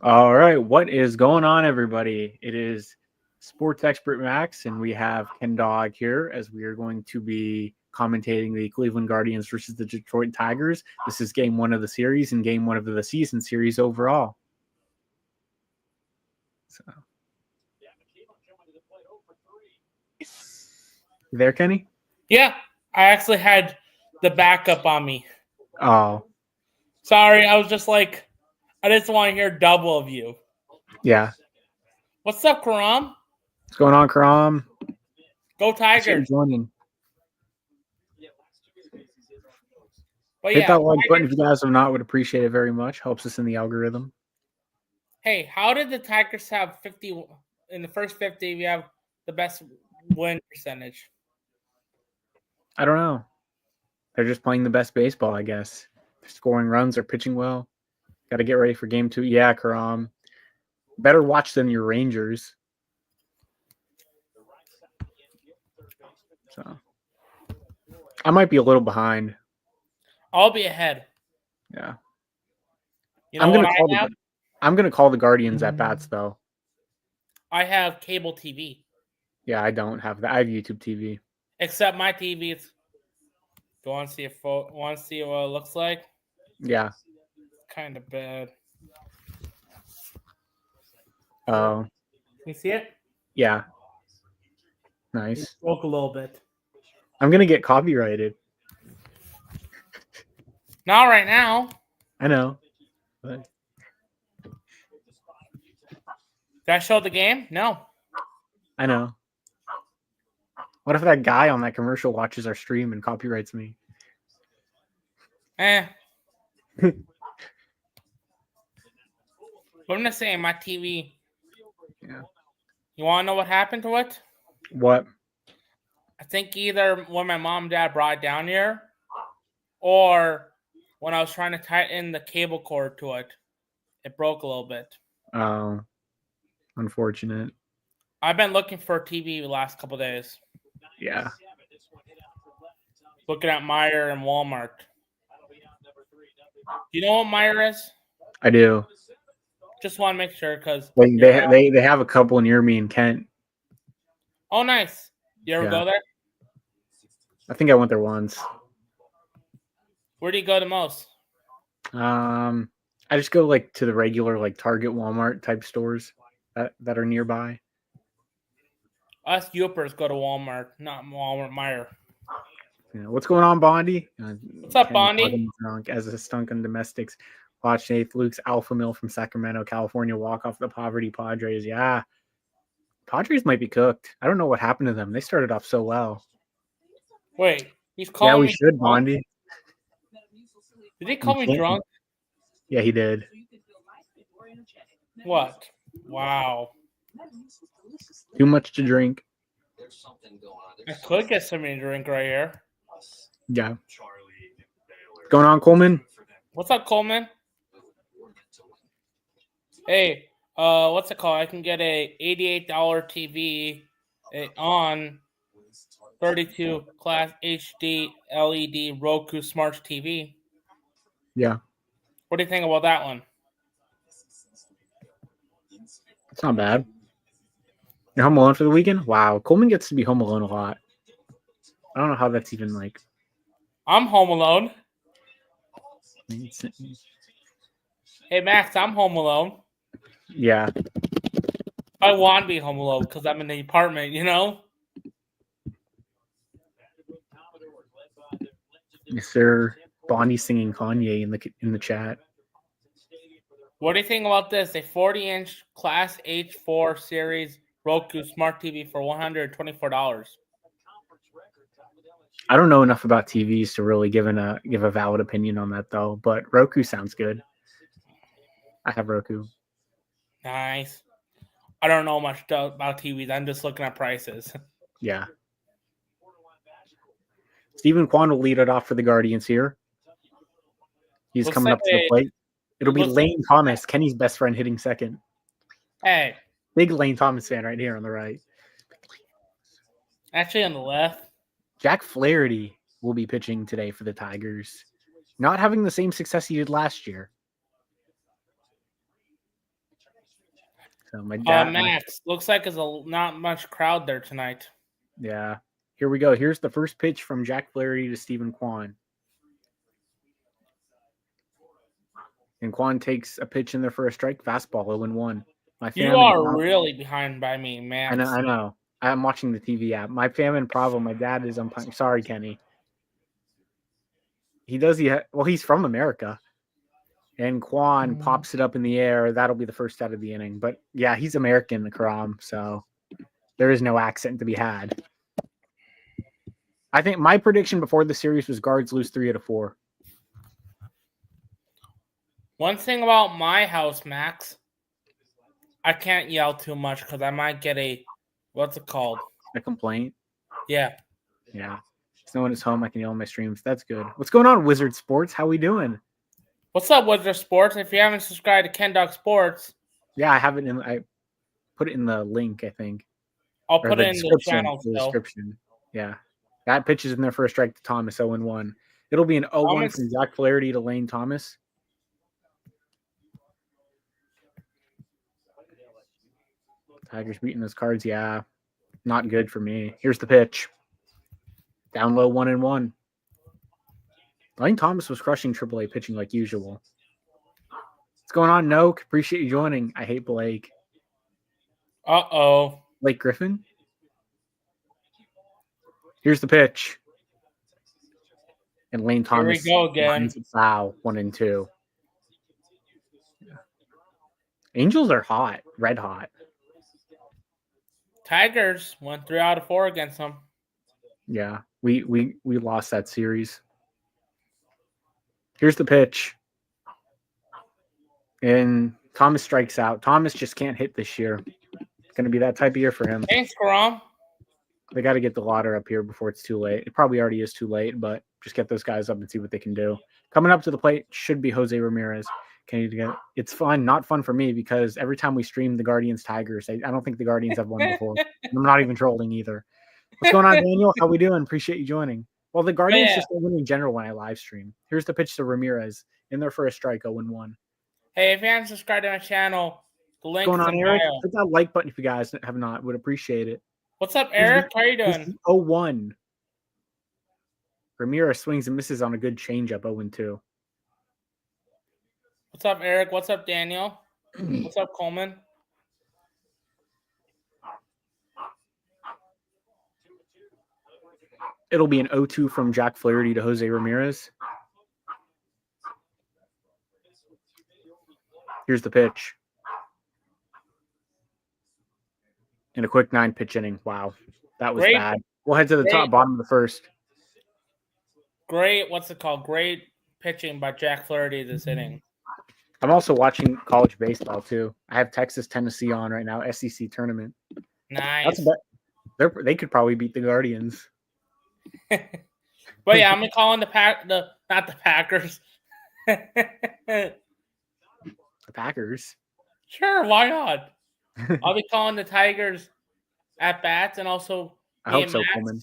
All right, what is going on, everybody? It is Sports Expert Max, and we have Ken Dog here as we are going to be commentating the Cleveland Guardians versus the Detroit Tigers. This is game one of the series and game one of the season series overall. So, you there, Kenny? Yeah, I actually had the backup on me. Oh, Sorry, I was just like, I just want to hear double of you. yeah. What's up, Karam? What's going on, Karam? Go Thanks for Tigers! joining. But Hit yeah, that like button if Tigers. you guys have not. Would appreciate it very much. Helps us in the algorithm. Hey, how did the Tigers have 50 in the first 50? We have the best win percentage. I don't know. They're just playing the best baseball, I guess. They're scoring runs. They're pitching well. Got to get ready for game two. Yeah, Karam. Better watch than your Rangers. So I might be a little behind. I'll be ahead. Yeah. You know what I have? I'm gonna call the Guardians at bats though. I have cable TV. Yeah, I don't have that. I have YouTube TV. Except my TV is. Do you want to see what it looks like? Yeah. Kind of bad. Oh. You see it? Yeah. Nice. It broke a little bit. I'm gonna get copyrighted. Not right now. I know. But... Did I show the game? No. I know. What if that guy on that commercial watches our stream and copyrights me? What I'm just saying, my TV. Yeah. You want to know what happened to it? What? I think either when my mom and dad brought it down here, or when I was trying to tighten the cable cord to it, it broke a little bit. Oh, unfortunate. I've been looking for a TV the last couple days. Yeah. Looking at Meijer and Walmart. You know what Meijer is? I do. Just want to make sure because they have a couple near me in Kent. Oh, nice. You ever go there? I think I went there once. Where do you go the most? I just go like to the regular like Target, Walmart type stores that are nearby. Us Yoopers go to Walmart, not Walmart Meijer. What's going on, Bondi? What's up, Bondi? As a Stunken Domestics. Watch Nate Luke's Alpha Mill from Sacramento, California walk off the poverty Padres. Yeah. Padres might be cooked. I don't know what happened to them. They started off so well. Wait, he's calling me. Yeah, we should, drunk? Bondi. Did he call me drunk? Yeah, he did. What? Wow. Too much to drink. I could get something to drink right here. Yeah. What's going on, Coleman? What's up, Coleman? Hey, what's it called? I can get a $88 TV on 32 class HD LED Roku Smart TV. Yeah. What do you think about that one? It's not bad. You're home alone for the weekend? Wow. Coleman gets to be home alone a lot. I don't know how that's even like. I'm home alone. Hey, Max, I'm home alone. Yeah. I want to be home alone because I'm in the apartment, you know? Yes, sir. Bonnie singing Kanye in the chat. What do you think about this? A 40-inch Class H4 series Roku Smart TV for $124. I don't know enough about TVs to really give a valid opinion on that though, but Roku sounds good. I have Roku. Nice. I don't know much about TVs. I'm just looking at prices. Yeah. Stephen Kwan will lead it off for the Guardians here. He's coming up to the plate. It'll be Lane Thomas, Kenny's best friend, hitting second. Hey. Big Lane Thomas fan right here on the right. Actually on the left. Jack Flaherty will be pitching today for the Tigers. Not having the same success he did last year. So my dad, Max, looks like there's not much crowd there tonight. Yeah. Here we go. Here's the first pitch from Jack Flaherty to Stephen Kwan. And Kwan takes a pitch in there for a strike, fastball, 0-1. You are really behind by me, Max. I know. I'm watching the TV app. My famine problem. My dad is umpiring. Sorry, Kenny. He's from America. And Kwan pops it up in the air. That'll be the first out of the inning. But yeah, he's American, Karam. So there is no accent to be had. I think my prediction before the series was Guards lose 3 out of 4. One thing about my house, Max, I can't yell too much because I might get what's it called? A complaint? Yeah. Yeah. If no one is home, I can yell on my streams. That's good. What's going on, Wizard Sports? How we doing? What's up, Wizard Sports? If you haven't subscribed to Ken Dog Sports. Yeah, I have it I put it in the link, I think. I'll put it in the channel. The description. Yeah. That pitch is in there for a strike to Thomas, 0-1. It'll be an 0-1 from Jack Flaherty to Lane Thomas. Tigers beating those Cards. Yeah. Not good for me. Here's the pitch. Down low, 1-1. Lane Thomas was crushing AAA pitching like usual. What's going on, Noak? Appreciate you joining. I hate Blake. Uh-oh. Blake Griffin? Here's the pitch. And Lane Thomas. Here we go again. Foul, 1-2. Yeah. Angels are hot. Red hot. Tigers won 3 out of 4 against them. Yeah, we lost that series. Here's the pitch. And Thomas strikes out. Thomas just can't hit this year. It's going to be that type of year for him. Thanks, Karam. They got to get the ladder up here before it's too late. It probably already is too late, but just get those guys up and see what they can do. Coming up to the plate should be Jose Ramirez. It's fun, not fun for me because every time we stream the Guardians Tigers, I don't think the Guardians have won before. I'm not even trolling either. What's going on, Daniel? How we doing? Appreciate you joining. Well, the Guardians just don't win in general when I live stream. Here's the pitch to Ramirez in there for a strike, 0-1. Hey, if you haven't subscribed to my channel, the link What's going is on, in Eric? bio. Hit that like button if you guys have not. Would appreciate it. What's up, Eric? How are you doing? 0-1. Ramirez swings and misses on a good changeup, 0-2. What's up, Eric? What's up, Daniel? What's up, Coleman? It'll be an 0-2 from Jack Flaherty to Jose Ramirez. Here's the pitch. In a quick 9-pitch inning. Wow. That was bad. We'll head to the bottom of the first. Great. What's it called? Great pitching by Jack Flaherty this inning. I'm also watching college baseball, too. I have Texas, Tennessee on right now, SEC tournament. Nice. They could probably beat the Guardians. But yeah, I'm calling not the Packers. The Packers? Sure, why not? I'll be calling the Tigers at bats and also I hope so, Coleman.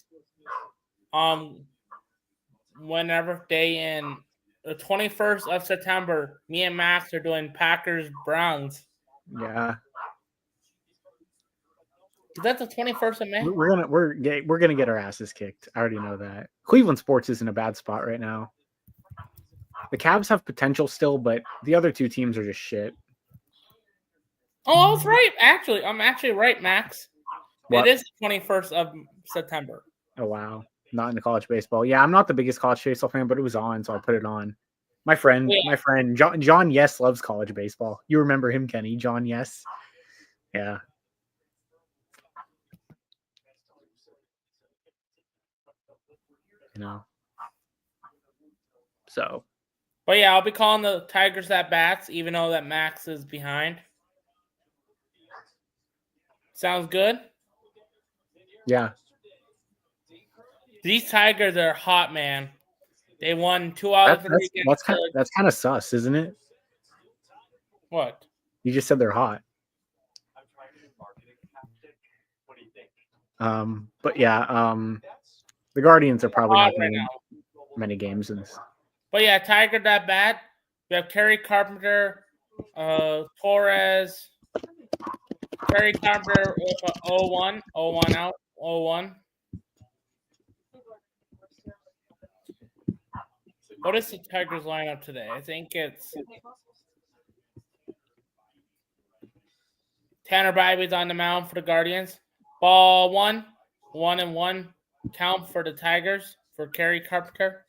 Whenever in the 21st of September, me and Max are doing Packers Browns. Yeah. Is that the 21st of May? We're gonna get our asses kicked. I already know that. Cleveland sports is in a bad spot right now. The Cavs have potential still, but the other two teams are just shit. Oh, I was right. Actually, I'm actually right, Max. What? It is the 21st of September. Oh wow. Not in the college baseball. Yeah, I'm not the biggest college baseball fan, but it was on, so I put it on. My friend John Yes loves college baseball. You remember him, Kenny? John Yes. Yeah. You know. So. But yeah, I'll be calling the Tigers at bats, even though that Max is behind. Sounds good? Yeah. These Tigers are hot, man. They won 2 out of 3 games. That's kind of sus, isn't it? What? You just said they're hot. But yeah, the Guardians are probably not going to win many games in this. But yeah, Tiger that bad. We have Kerry Carpenter, Torres, Kerry Carpenter with a 0-1. 0-1 out. 0-1. What is the Tigers lineup today? I think it's Tanner Bybee's on the mound for the Guardians. Ball 1. 1-1 count for the Tigers for Kerry Carpenter.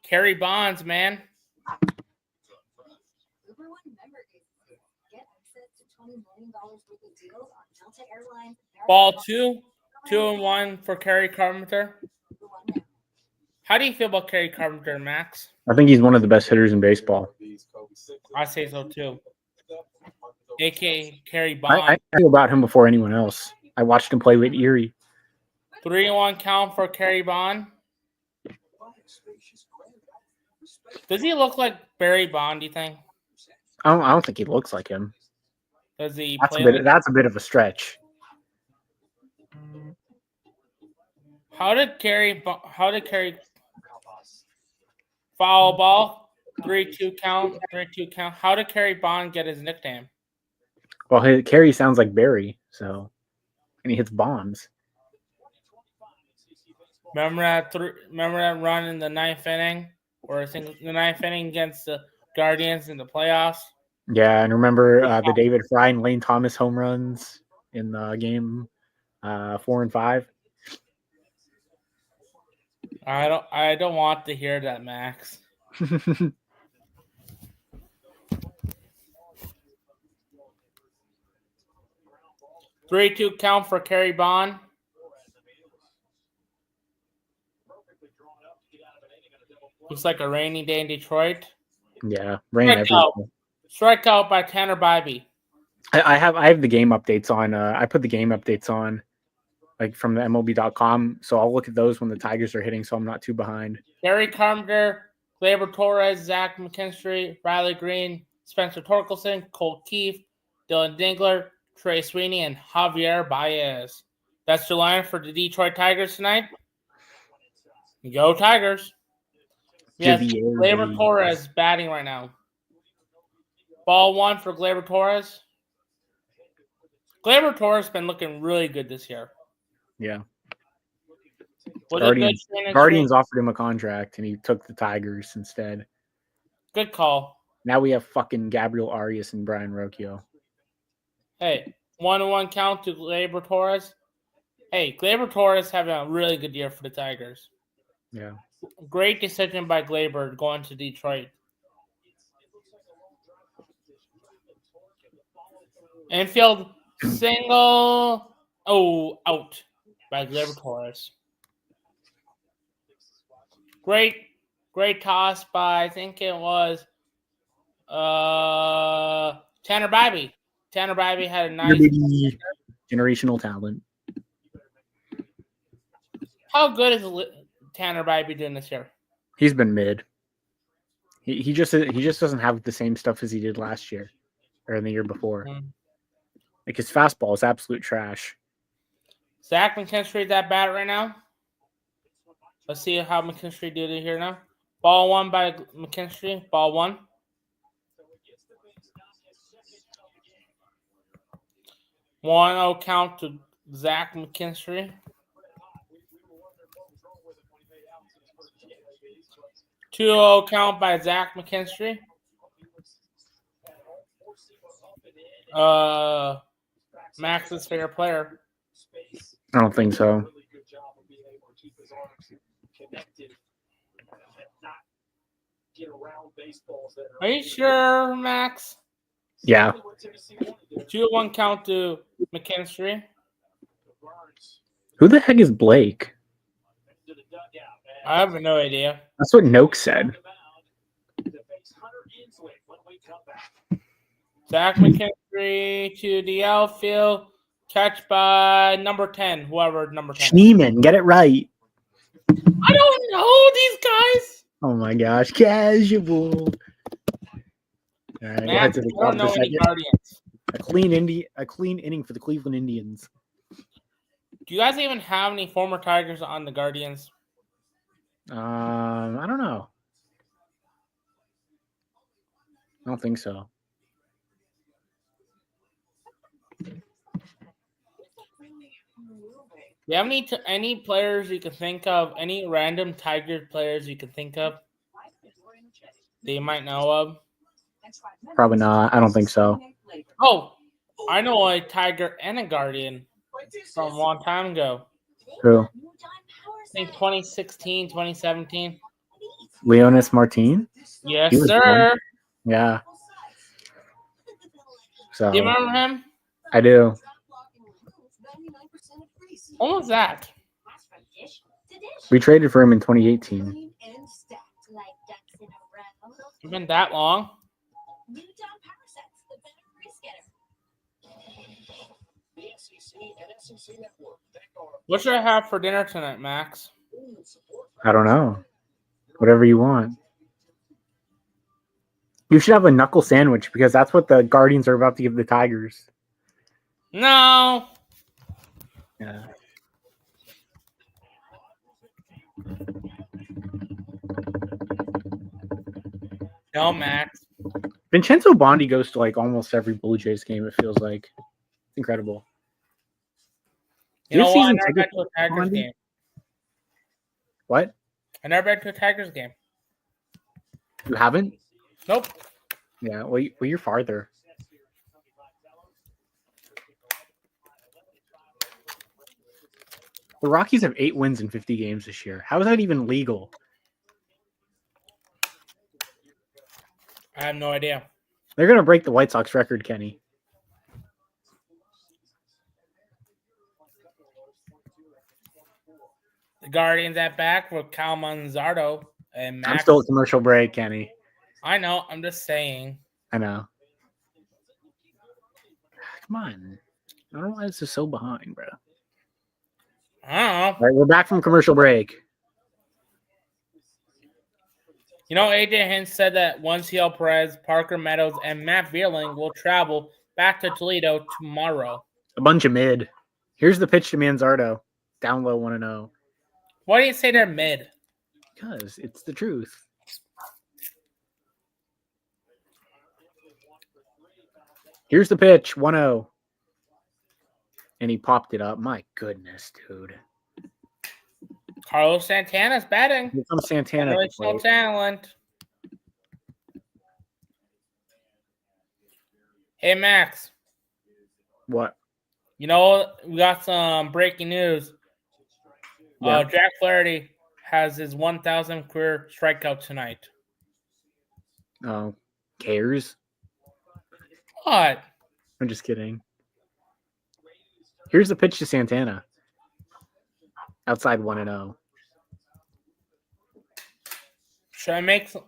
Kerry Bonds, man. Ball 2. 2-1 for Kerry Carpenter. How do you feel about Kerry Carpenter, Max? I think he's one of the best hitters in baseball. I say so too. A.K.A. Kerry I Bond. knew about him before anyone else. I watched him play with Erie. 3-1 count for Kerry Bond. Does he look like Barry Bond, do you think? I don't think he looks like him. Does he That's play that's a bit of a stretch. How did Kerry foul ball? 3-2 count. 3-2 count. How did Kerry Bond get his nickname? Well, Kerry sounds like Barry, so, and he hits bombs. Remember that run in the ninth inning, or I think the ninth inning against the Guardians in the playoffs? Yeah, and remember the David Fry and Lane Thomas home runs in the game 4 and 5. I don't want to hear that, Max. 3-2 count for Kerry Bond. Looks like a rainy day in Detroit. Yeah, rain everywhere. Strikeout by Tanner Bybee. I have the game updates on. I put the game updates on, like from the MLB.com. So I'll look at those when the Tigers are hitting, so I'm not too behind. Kerry Carpenter, Gleyber Torres, Zach McKinstry, Riley Green, Spencer Torkelson, Colt Keefe, Dylan Dingler, Trey Sweeney, and Javier Baez. That's the line for the Detroit Tigers tonight. Go Tigers. Yes, Gleyber Torres batting right now. Ball 1 for Gleyber Torres. Gleyber Torres has been looking really good this year. Yeah. Guardians offered him a contract, and he took the Tigers instead. Good call. Now we have fucking Gabriel Arias and Brian Rocchio. Hey, 1-1 count to Gleyber Torres. Hey, Gleyber Torres having a really good year for the Tigers. Yeah. Great decision by Gleyber going to Detroit. Infield single. Oh, out by Gleyber Torres. Great toss by, I think it was Tanner Bybee. Tanner Bybee had a nice generational talent. How good is Tanner Bybee doing this year? He's been mid. He just doesn't have the same stuff as he did last year or the year before. Like his fastball is absolute trash. Zach McKinstry is that bat right now. Let's see how McKinstry did it here now. Ball 1 by McKinstry. Ball 1. One count to Zach McKinstry. 2-0 count by Zach McKinstry. Max's favorite player. I don't think so. Are you sure, Max? Yeah. 2-1 count to McKinstry. Who the heck is Blake? I have no idea. That's what Noak said. Zach McKinstry to the outfield. Catch by number 10, whoever number 10. Schneeman, get it right. I don't know these guys. Oh my gosh, casual. All right, Man, I don't know any Guardians. A clean inning for the Cleveland Indians. Do you guys even have any former Tigers on the Guardians? I don't know. I don't think so. you have any players you can think of? Any random Tiger players you can think of that you might know of? Probably not. I don't think so. Oh, I know a Tiger and a Guardian from a long time ago. Who? I think 2016, 2017. Leonis Martin? Yes, He was sir. fun. Yeah. So Do you remember him? I do. What was that? We traded for him in 2018. It's been that long? What should I have for dinner tonight, Max? I don't know. Whatever you want. You should have a knuckle sandwich because that's what the Guardians are about to give the Tigers. No. Yeah. No, Max. Vincenzo Bondi goes to like almost every Blue Jays game, it feels like. It's incredible. You know what? I never been to a Tigers game. What? I never been to a Tigers game. You haven't? Nope. Yeah, well, you're farther. The Rockies have 8 wins in 50 games this year. How is that even legal? I have no idea. They're going to break the White Sox record, Kenny. The Guardians at back with Cal Manzardo and Max. I'm still at commercial break, Kenny. I know. I'm just saying. I know. Come on. I don't know why this is so behind, bro. I don't know. All right, we're back from commercial break. You know, AJ Hinch said that Juanciel Perez, Parker Meadows, and Matt Vierling will travel back to Toledo tomorrow. A bunch of mid. Here's the pitch to Manzardo. Down low 1-0. Why do you say they're mid? Because it's the truth. Here's the pitch, 1-0. And he popped it up. My goodness, dude. Carlos Santana's batting. Here comes Santana. Generational talent. Hey, Max. What? You know, we got some breaking news. Yeah. Jack Flaherty has his 1,000th career strikeout tonight. Oh, cares? What? I'm just kidding. Here's the pitch to Santana. Outside 1-0. Should I make some?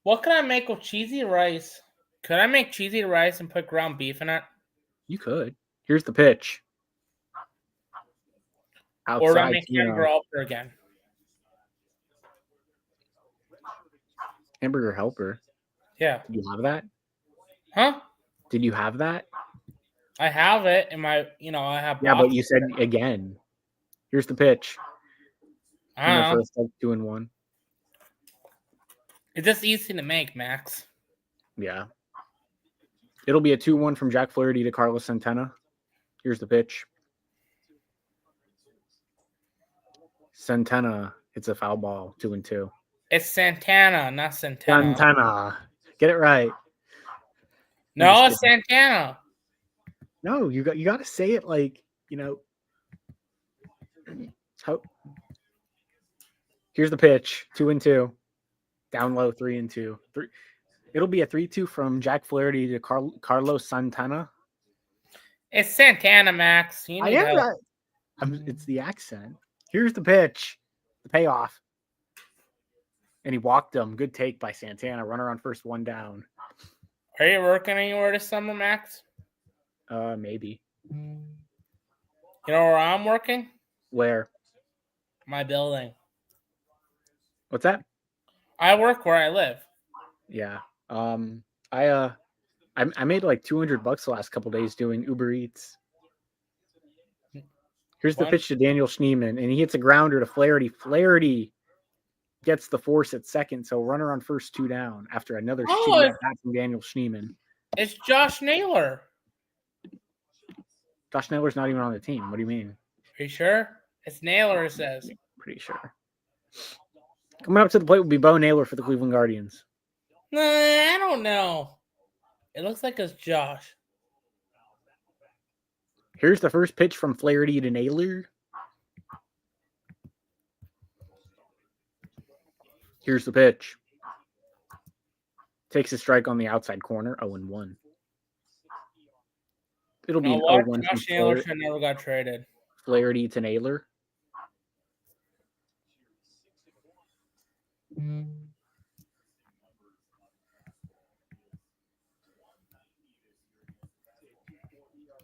What can I make with cheesy rice? Could I make cheesy rice and put ground beef in it? You could. Here's the pitch. Outside, or do I make hamburger helper again? Hamburger helper? Yeah. Did you have that? Huh? Did you have that? I have it in my, I have. Yeah, but you said again. Here's the pitch. I don't know. First, like 2-1. It's just easy to make, Max. Yeah. It'll be a 2-1 from Jack Flaherty to Carlos Santana. Here's the pitch. Santana, it's a foul ball, 2-2. It's Santana, not Santana. Santana. Get it right. No, it's Santana. No, you got to say it like, how. Here's the pitch, 2-2. Down low, 3-2. It'll be a 3-2 from Jack Flaherty to Carlos Santana. It's Santana, Max. It's the accent. Here's the pitch, the payoff. And he walked him. Good take by Santana. Runner on first, 1 down. Are you working anywhere this summer, Max? Maybe. You know where I'm working? Where? My building. What's that? I work where I live. Yeah. I made like $200 the last couple days doing Uber Eats. Here's the pitch to Daniel Schneemann, and he hits a grounder to Flaherty. Flaherty gets the force at second, so runner on first, 2 down after another shitty at bat from Daniel Schneemann. It's Josh Naylor. Josh Naylor's not even on the team. What do you mean? Are you sure? It's Naylor, it says. Pretty sure. Coming up to the plate will be Bo Naylor for the Cleveland Guardians. Nah, I don't know. It looks like it's Josh. Here's the first pitch from Flaherty to Naylor. Here's the pitch. Takes a strike on the outside corner, 0-1. It'll be an 0-1 Josh Naylor should never got traded. Flaherty to Naylor.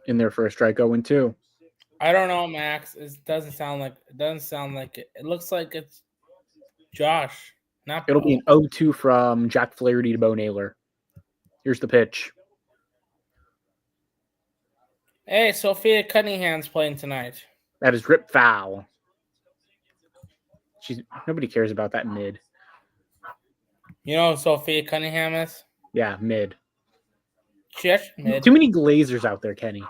In there for a strike, 0-2. I don't know, Max. It doesn't sound like it. It looks like it's Josh. It'll be an 0-2 from Jack Flaherty to Bo Naylor. Here's the pitch. Hey, Sophia Cunningham's playing tonight. That is rip foul. Nobody cares about that mid. You know who Sophia Cunningham is? Yeah, mid. Mid. Too many Glazers out there, Kenny.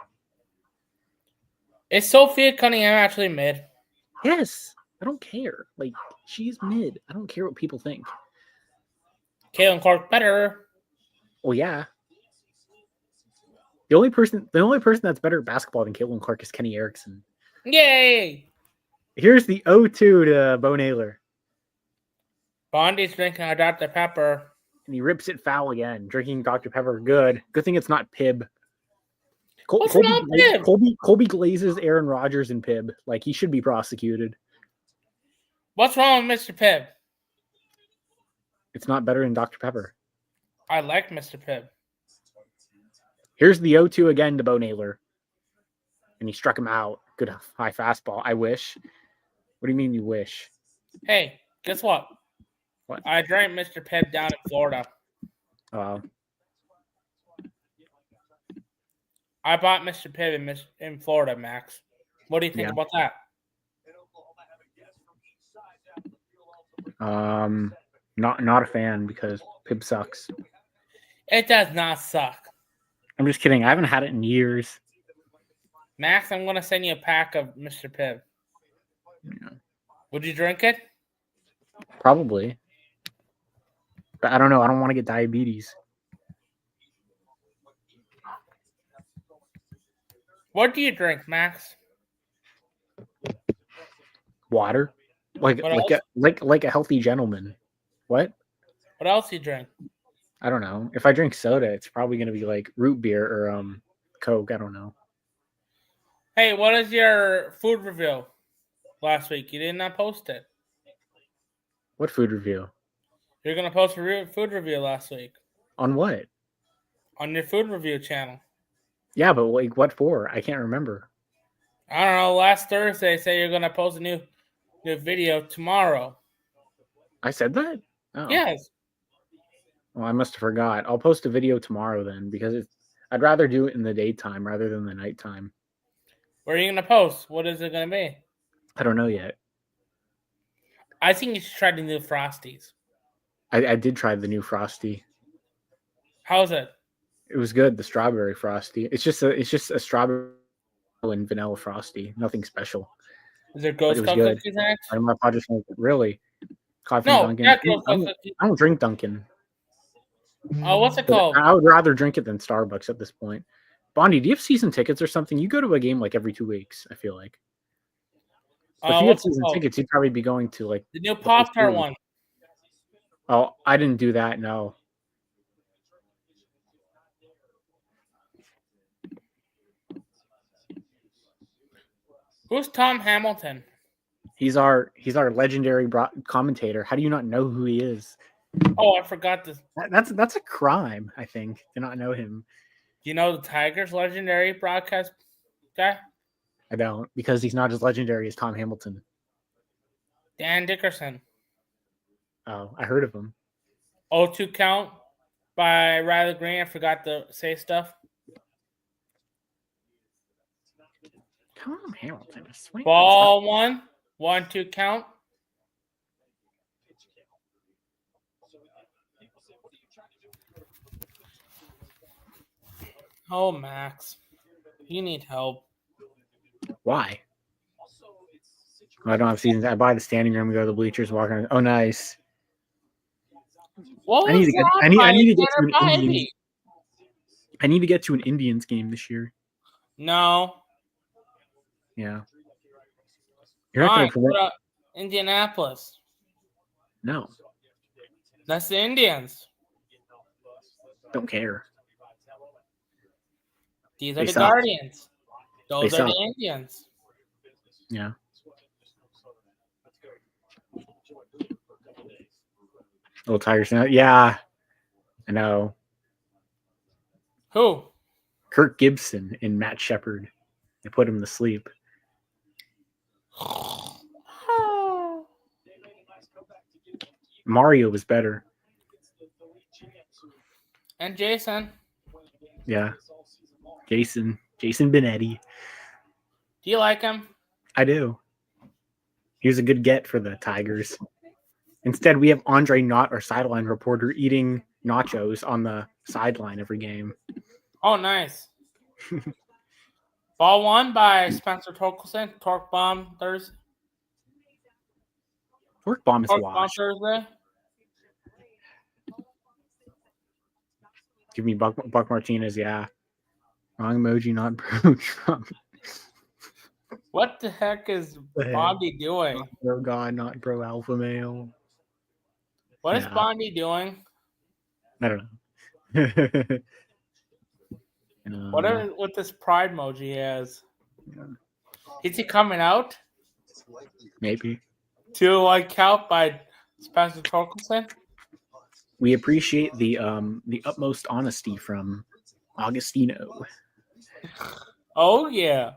Is Sophia Cunningham actually mid? Yes. I don't care. Like, she's mid. I don't care what people think. Caitlin Clark better. Well, yeah. The only person that's better at basketball than Caitlin Clark is Kenny Erickson. Yay! Here's the 0-2 to Bo Naylor. Bondi's drinking a Dr. Pepper. And he rips it foul again. Drinking Dr. Pepper. Good thing it's not Pib. Colby Glazes Aaron Rodgers and Pib. Like, he should be prosecuted. What's wrong with Mr. Pibb? It's not better than Dr. Pepper. I like Mr. Pibb. Here's the 0-2 again to Bo Naylor. And he struck him out. Good high fastball. I wish. What do you mean you wish? Hey, guess what? What? I drank Mr. Pibb down in Florida. I bought Mr. Pibb in Florida, Max. What do you think about that? Not a fan because Pib sucks. It does not suck. I'm just kidding. I haven't had it in years. Max, I'm going to send you a pack of Mr. Pibb. Yeah. Would you drink it? Probably. But I don't know. I don't want to get diabetes. What do you drink, Max? Water. Like a healthy gentleman. What? What else do you drink? I don't know. If I drink soda, it's probably going to be like root beer or Coke. I don't know. Hey, what is your food review last week? You did not post it. What food review? You're going to post a food review last week. On what? On your food review channel. Yeah, but like what for? I can't remember. I don't know. Last Thursday, say you're going to post a new video tomorrow. I said that? Oh. Yes. Well, I must have forgot. I'll post a video tomorrow then because I'd rather do it in the daytime rather than the nighttime. Where are you going to post? What is it going to be? I don't know yet. I think you should try the new Frosties. I did try the new Frosty. How's it? It was good. The strawberry Frosty. It's just a strawberry and vanilla Frosty. Nothing special. Is there Ghost Cup cookies next? I'm not just really. Coffee no, Dunkin'. I don't drink Dunkin'. Oh, what's it called? I would rather drink it than Starbucks at this point. Bondi, do you have season tickets or something? You go to a game like every 2 weeks, I feel like. So if you had season tickets, you'd probably be going to like the new Pop-Tart one. Oh, I didn't do that, no. Who's Tom Hamilton? He's our legendary commentator. How do you not know who he is? Oh, I forgot this. That's a crime, I think, to not know him. Do you know the Tigers' legendary broadcast guy? I don't, because he's not as legendary as Tom Hamilton. Dan Dickerson. Oh, I heard of him. 0-2 count by Riley Green. I forgot to say stuff. Tom Hamilton. Ball 1. 1-2 count. Oh, Max. You need help. Why? I don't have seasons. I buy the standing room, go to the bleachers, walk around. Oh, nice. What I need was to get. that I need. I by need to get to Tanner an Indians. Bybee? I need to get to an Indians game this year. No. Yeah. You're not going to prevent. Indianapolis. No. That's the Indians. Don't care. These are They the suck. Guardians. Those They are suck. the Indians. Yeah. Little Tigers. Yeah. I know. Who? Kirk Gibson and Matt Shepard. They put him to sleep. Mario was better. And Jason. Yeah. Jason Benetti. Do you like him? I do. He was a good get for the Tigers. Instead, we have Andre Knott, our sideline reporter, eating nachos on the sideline every game. Oh, nice. Ball won by Spencer Torkelson. Torque bomb Thursday. Torque bomb is Torque bomb washed. Thursday. Give me Buck Martinez, yeah. Wrong emoji, not pro Trump. What the heck is Bondi doing? Not pro God, not pro alpha male. What is Bondi doing? I don't know. Whatever with this pride emoji he has. Is he coming out? Maybe. To like out by Spencer Torkelson? We appreciate the utmost honesty from Augustino. Oh yeah.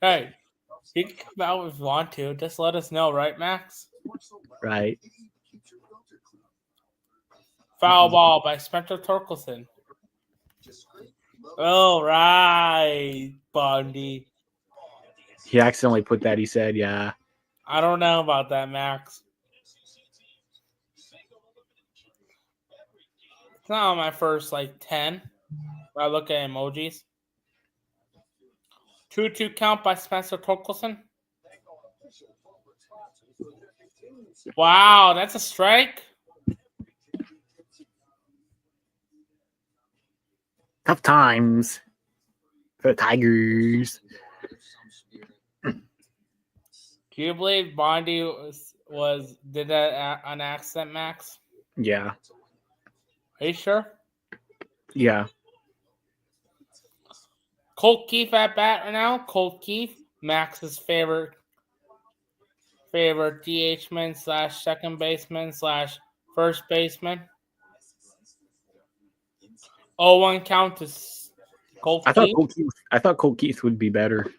Hey, he can come out if you want to. Just let us know, right, Max? Right. Foul ball by Spencer Torkelson. Oh, right, Bondi. He accidentally put that, he said, yeah. I don't know about that, Max. It's not on my first, 10. When I look at emojis. 2-2 count by Spencer Torkelson. Wow, that's a strike. Tough times for the Tigers. Do you believe Bondi did that on accident, Max? Yeah. Are you sure? Yeah. Colt Keith at bat right now. Colt Keith, Max's favorite DH-man / second baseman / first baseman. 0-1 count to Colt Keith. I thought Colt Keith would be better.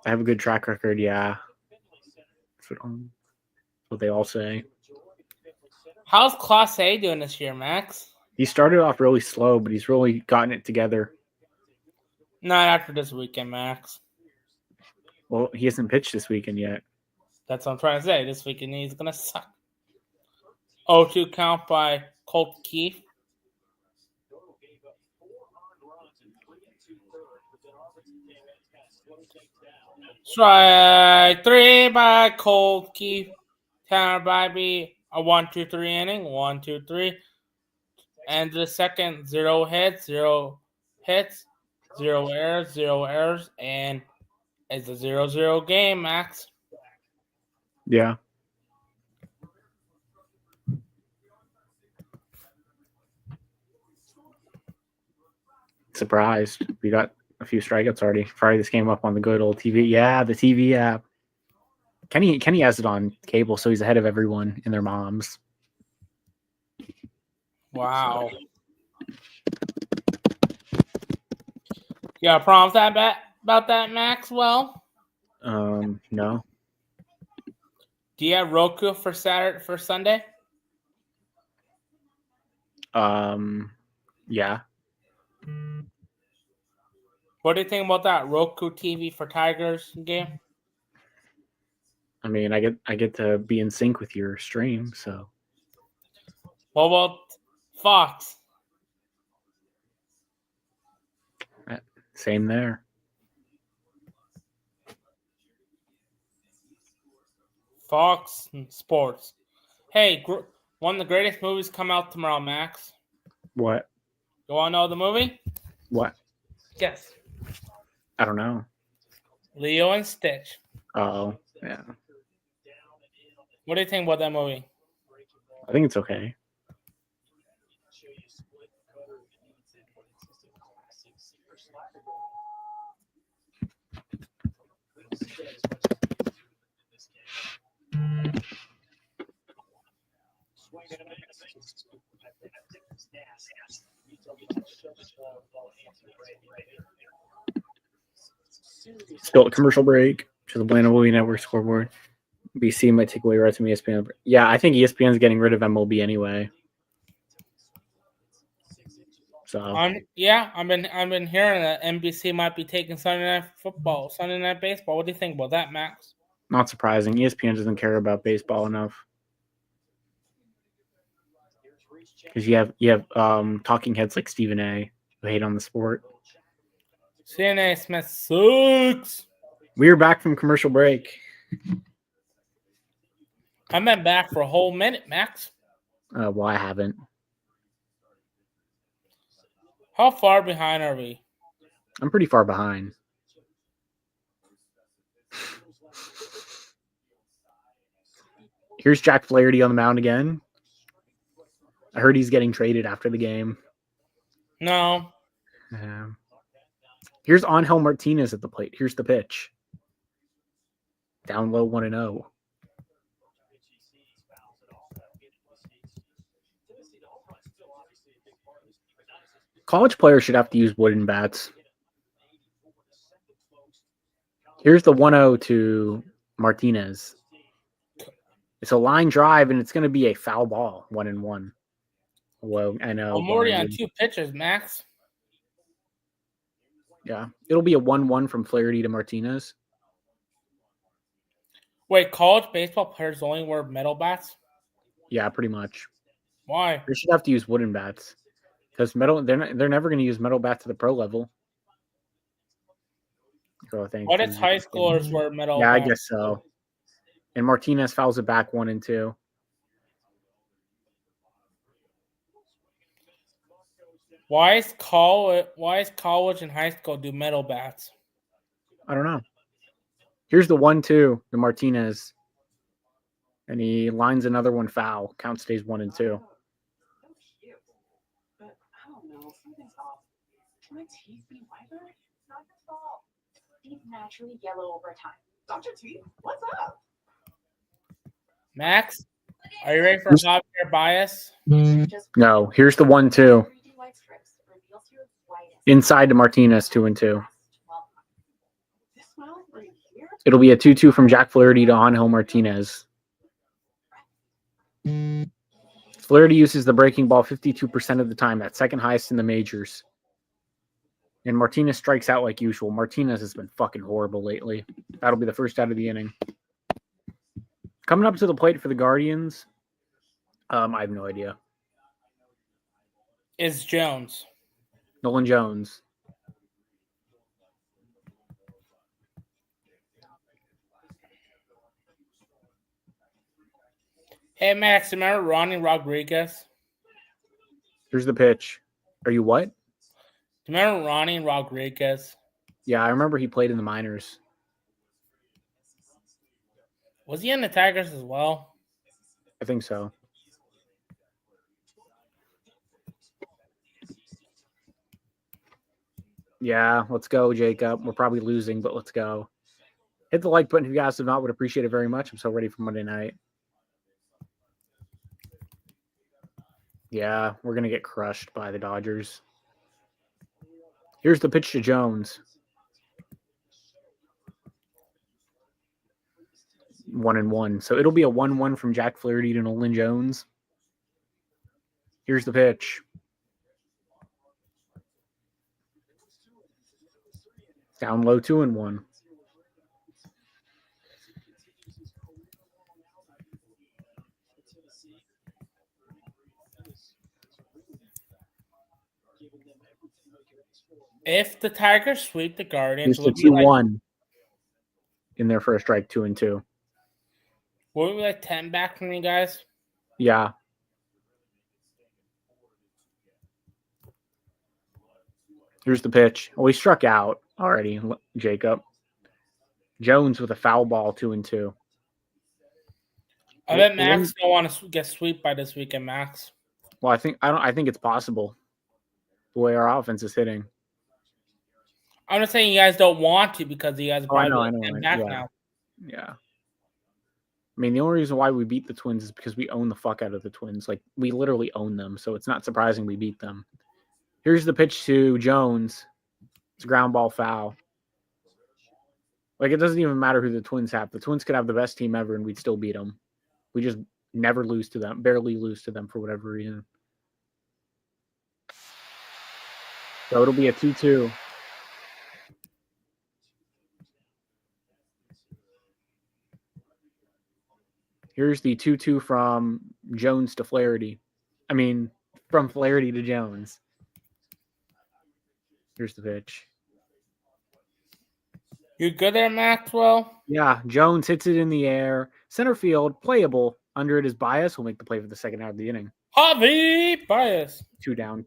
I have a good track record, yeah. That's what they all say. How's Class A doing this year, Max? He started off really slow, but he's really gotten it together. Not after this weekend, Max. Well, he hasn't pitched this weekend yet. That's what I'm trying to say. This weekend he's going to suck. 0-2 count by Colt Keith. Strike 3 by Colt Keith. Tanner Bybee, a 1-2-3 inning. 1-2-3. And the second, 0 hits, 0 errors, 0 errors, and it's a 0-0 game, Max. Yeah. Surprised. We got a few strikeouts already. Friday this came up on the good old TV. Yeah, the TV app. Kenny has it on cable, so he's ahead of everyone and their moms. Wow. You got a problem about that, Maxwell? No. Do you have Roku for Sunday? Yeah. What do you think about that Roku TV for Tigers game? I mean, I get to be in sync with your stream, so. What about Fox? Same there. Fox Sports. Hey, one of the greatest movies come out tomorrow, Max. What? You want to know the movie? What? Yes. I don't know. Leo and Stitch. Oh, yeah. What do you think about that movie? I think it's okay. Still a commercial break to the Blanda Movie Network scoreboard. BC might take away rights from ESPN. Yeah, I think ESPN's getting rid of MLB anyway. So I've been hearing that NBC might be taking Sunday Night Baseball. What do you think about that, Max? not surprising. ESPN doesn't care about baseball enough. Because you have talking heads like Stephen A. who hate on the sport. CNA Smith sucks. We are back from commercial break. I've been back for a whole minute, Max. Well, I haven't. How far behind are we? I'm pretty far behind. Here's Jack Flaherty on the mound again. I heard he's getting traded after the game. No. Here's Angel Martinez at the plate. Here's the pitch. Down low 1-0. College players should have to use wooden bats. Here's the 1-0 to Martinez. It's a line drive, and it's going to be a foul ball, 1-1. Well, I know. I'm already on 2 pitches, Max. Yeah. It'll be a 1-1 from Flaherty to Martinez. Wait, college baseball players only wear metal bats? Yeah, pretty much. Why? They should have to use wooden bats. Because they're never going to use metal bats to the pro level. So I think Why does high schoolers wear metal bats? bats? I guess so. And Martinez fouls it back 1-2. Why is college and high school do metal bats? I don't know. Here's the 1-2 to Martinez. And he lines another one foul. Count stays 1-2. My teeth be whiter? It's not your fault. Teeth naturally yellow over time. Dr. Teeth, what's up? Max, are you ready for Javier Bias? No. Here's the 1-2. Inside to Martinez, 2-2. It'll be a 2-2 from Jack Flaherty to Angel Martinez. Flaherty uses the breaking ball 52% of the time. That's second highest in the majors. And Martinez strikes out like usual. Martinez has been fucking horrible lately. That'll be the first out of the inning. Coming up to the plate for the Guardians, I have no idea. Is Jones. Nolan Jones. Hey, Max, remember Ronnie Rodriguez? Here's the pitch. Are you what? Remember Ronnie Rodriguez? Yeah, I remember he played in the minors. Was he in the Tigers as well? I think so. Yeah, let's go, Jacob. We're probably losing, but let's go. Hit the like button if you guys have not. Would appreciate it very much. I'm so ready for Monday night. Yeah, we're going to get crushed by the Dodgers. Here's the pitch to Jones. 1-1. So it'll be a 1-1 from Jack Flaherty to Nolan Jones. Here's the pitch. Down low 2-1. If the Tigers sweep the Guardians, Here's the 2-1 in their first strike, 2-2. Will we like 10 back from you guys? Yeah. Here's the pitch. Well, he struck out already, Jacob. Jones with a foul ball, 2-2. I bet Max don't want to get swept by this weekend, Max. Well, I think it's possible the way our offense is hitting. I'm not saying you guys don't want to because you guys are I know. back now. Yeah. I mean, the only reason why we beat the Twins is because we own the fuck out of the Twins. Like, we literally own them, so it's not surprising we beat them. Here's the pitch to Jones. It's a ground ball foul. Like, it doesn't even matter who the Twins have. The Twins could have the best team ever, and we'd still beat them. We just never lose to them, barely lose to them for whatever reason. So it'll be a 2-2. Here's the 2-2 from Jones to Flaherty. I mean, from Flaherty to Jones. Here's the pitch. You good there, Maxwell? Yeah, Jones hits it in the air. Center field, playable. Under it is Bias. Will make the play for the second out of the inning. Javi Bias. 2 down.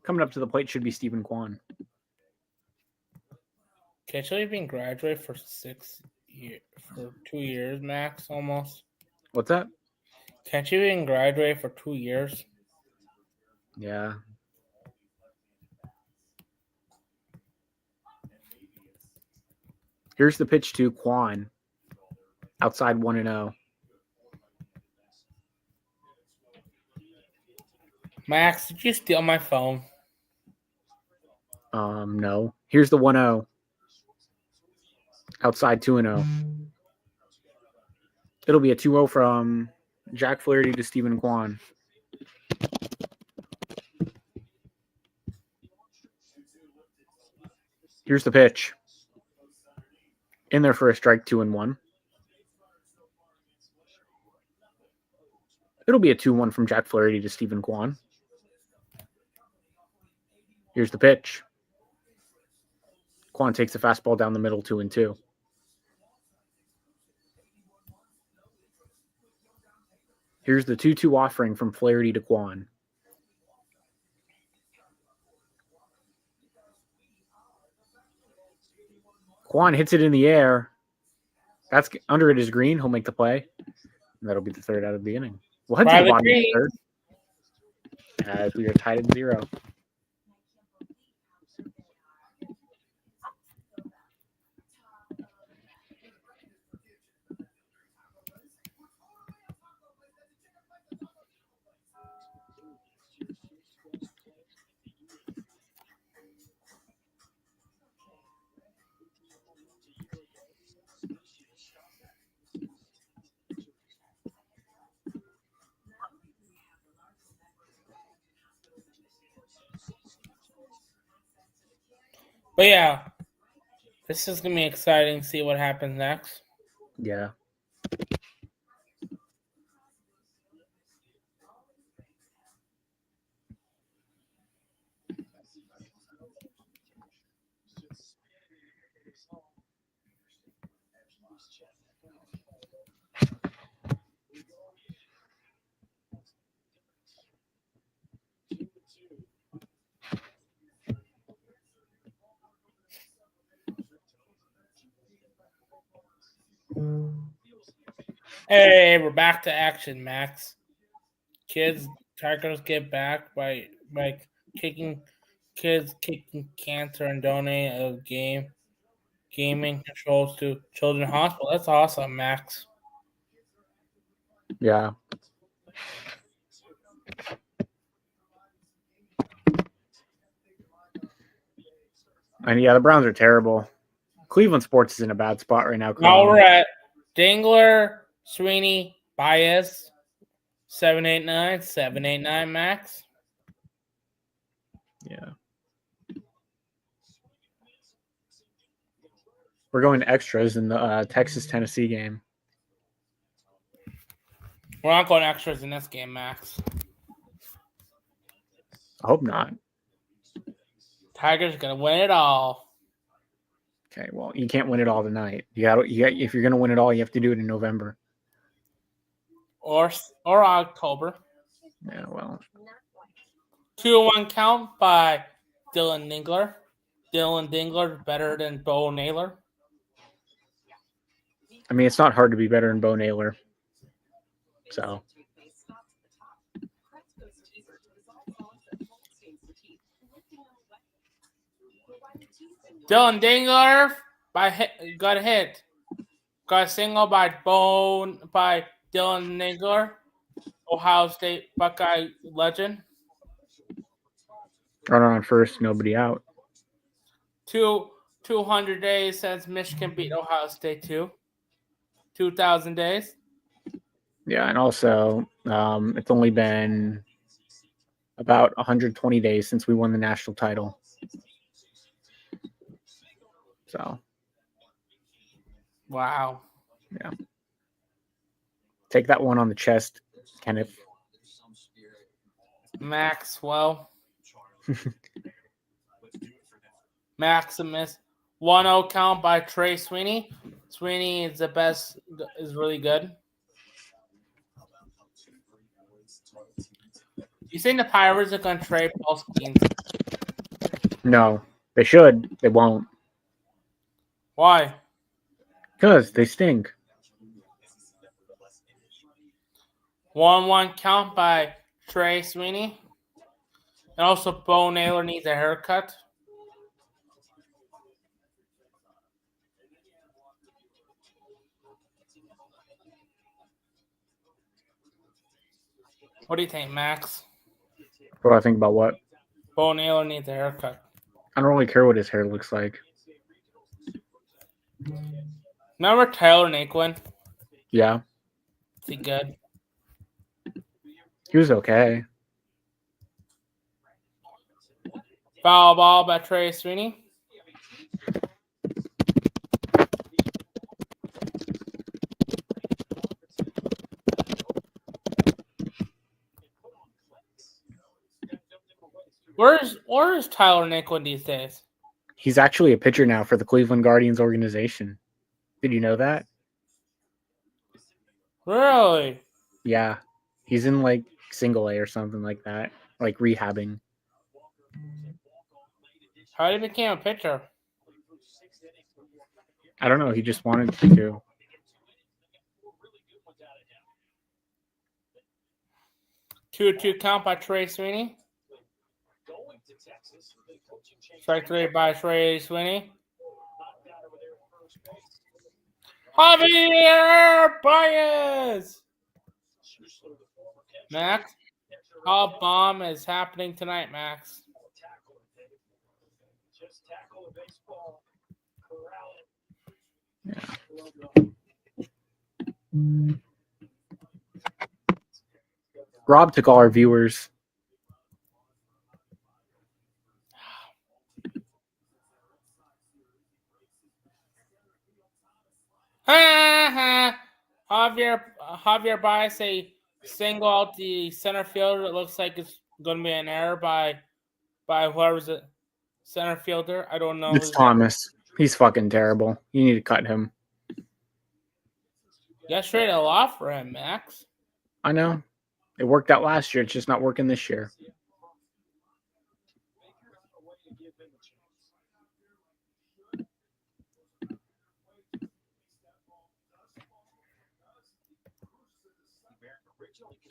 Coming up to the plate should be Stephen Kwan. Can't you even graduate for 2 years, Max, almost? What's that? Can't you even graduate for 2 years? Yeah. Here's the pitch to Kwan. Outside 1-0. Max, did you steal my phone? No. Here's the 1-0. Outside 2-0. It'll be a 2-0 from Jack Flaherty to Stephen Kwan. Here's the pitch. In there for a strike, 2-1. It'll be a 2-1 from Jack Flaherty to Stephen Kwan. Here's the pitch. Kwan takes a fastball down the middle, 2-2. Here's the 2-2 offering from Flaherty to Kwan. Kwan hits it in the air. That's under it is Green. He'll make the play. And that'll be the third out of the inning. We'll head to the bottom of the third. As we are tied at 0. But yeah, this is going to be exciting to see what happens next. Yeah. Hey, we're back to action, Max. Tigers get back by kicking cancer and donating a gaming controls to Children's Hospital. That's awesome, Max. Yeah. And yeah, the Browns are terrible. Cleveland sports is in a bad spot right now. Now we're at Dingler, Sweeney, Bias, 789 Max. Yeah. We're going to extras in the Texas-Tennessee game. We're not going extras in this game, Max. I hope not. Tigers gonna win it all. Okay, well, you can't win it all tonight. You got if you're gonna win it all, you have to do it in November. Or October. Yeah, well. 2-1 count by Dylan Dingler. Dylan Dingler better than Bo Naylor. I mean, it's not hard to be better than Bo Naylor. So. Dylan Dingler got a hit. Got a single by Dylan Dingler, Ohio State Buckeye legend. Runner on first, nobody out. 200 days since Michigan beat Ohio State 2,000 days. Yeah, and also it's only been about 120 days since we won the national title. So. Wow. Yeah. Take that one on the chest, Kenneth. Maxwell. Maximus. 1-0 count by Trey Sweeney. Sweeney is the best, is really good. You think the Pirates are going to trade Paul Skeens? No, they should. They won't. Why? Because they stink. 1-1 count by Trey Sweeney. And also, Bo Naylor needs a haircut. What do you think, Max? What do I think about what? Bo Naylor needs a haircut. I don't really care what his hair looks like. Remember Tyler Naquin? Yeah. Is he good? He was okay. Foul ball by Trey Sweeney. Where is Tyler Naquin these days? He's actually a pitcher now for the Cleveland Guardians organization. Did you know that? Really? Yeah. He's in like single A or something like that. Like rehabbing. How did he become a pitcher? I don't know. He just wanted to. Two count by Trey Sweeney. Strike three by Trey Sweeney. Javier Baez. Max, how bomb is happening tonight, Max? Yeah. Rob took all our viewers. Javier Baez a single out the center fielder. It looks like it's going to be an error by whoever's the center fielder. I don't know. It's Thomas. He's fucking terrible. You need to cut him. You guys traded a lot for him, Max. I know. It worked out last year. It's just not working this year.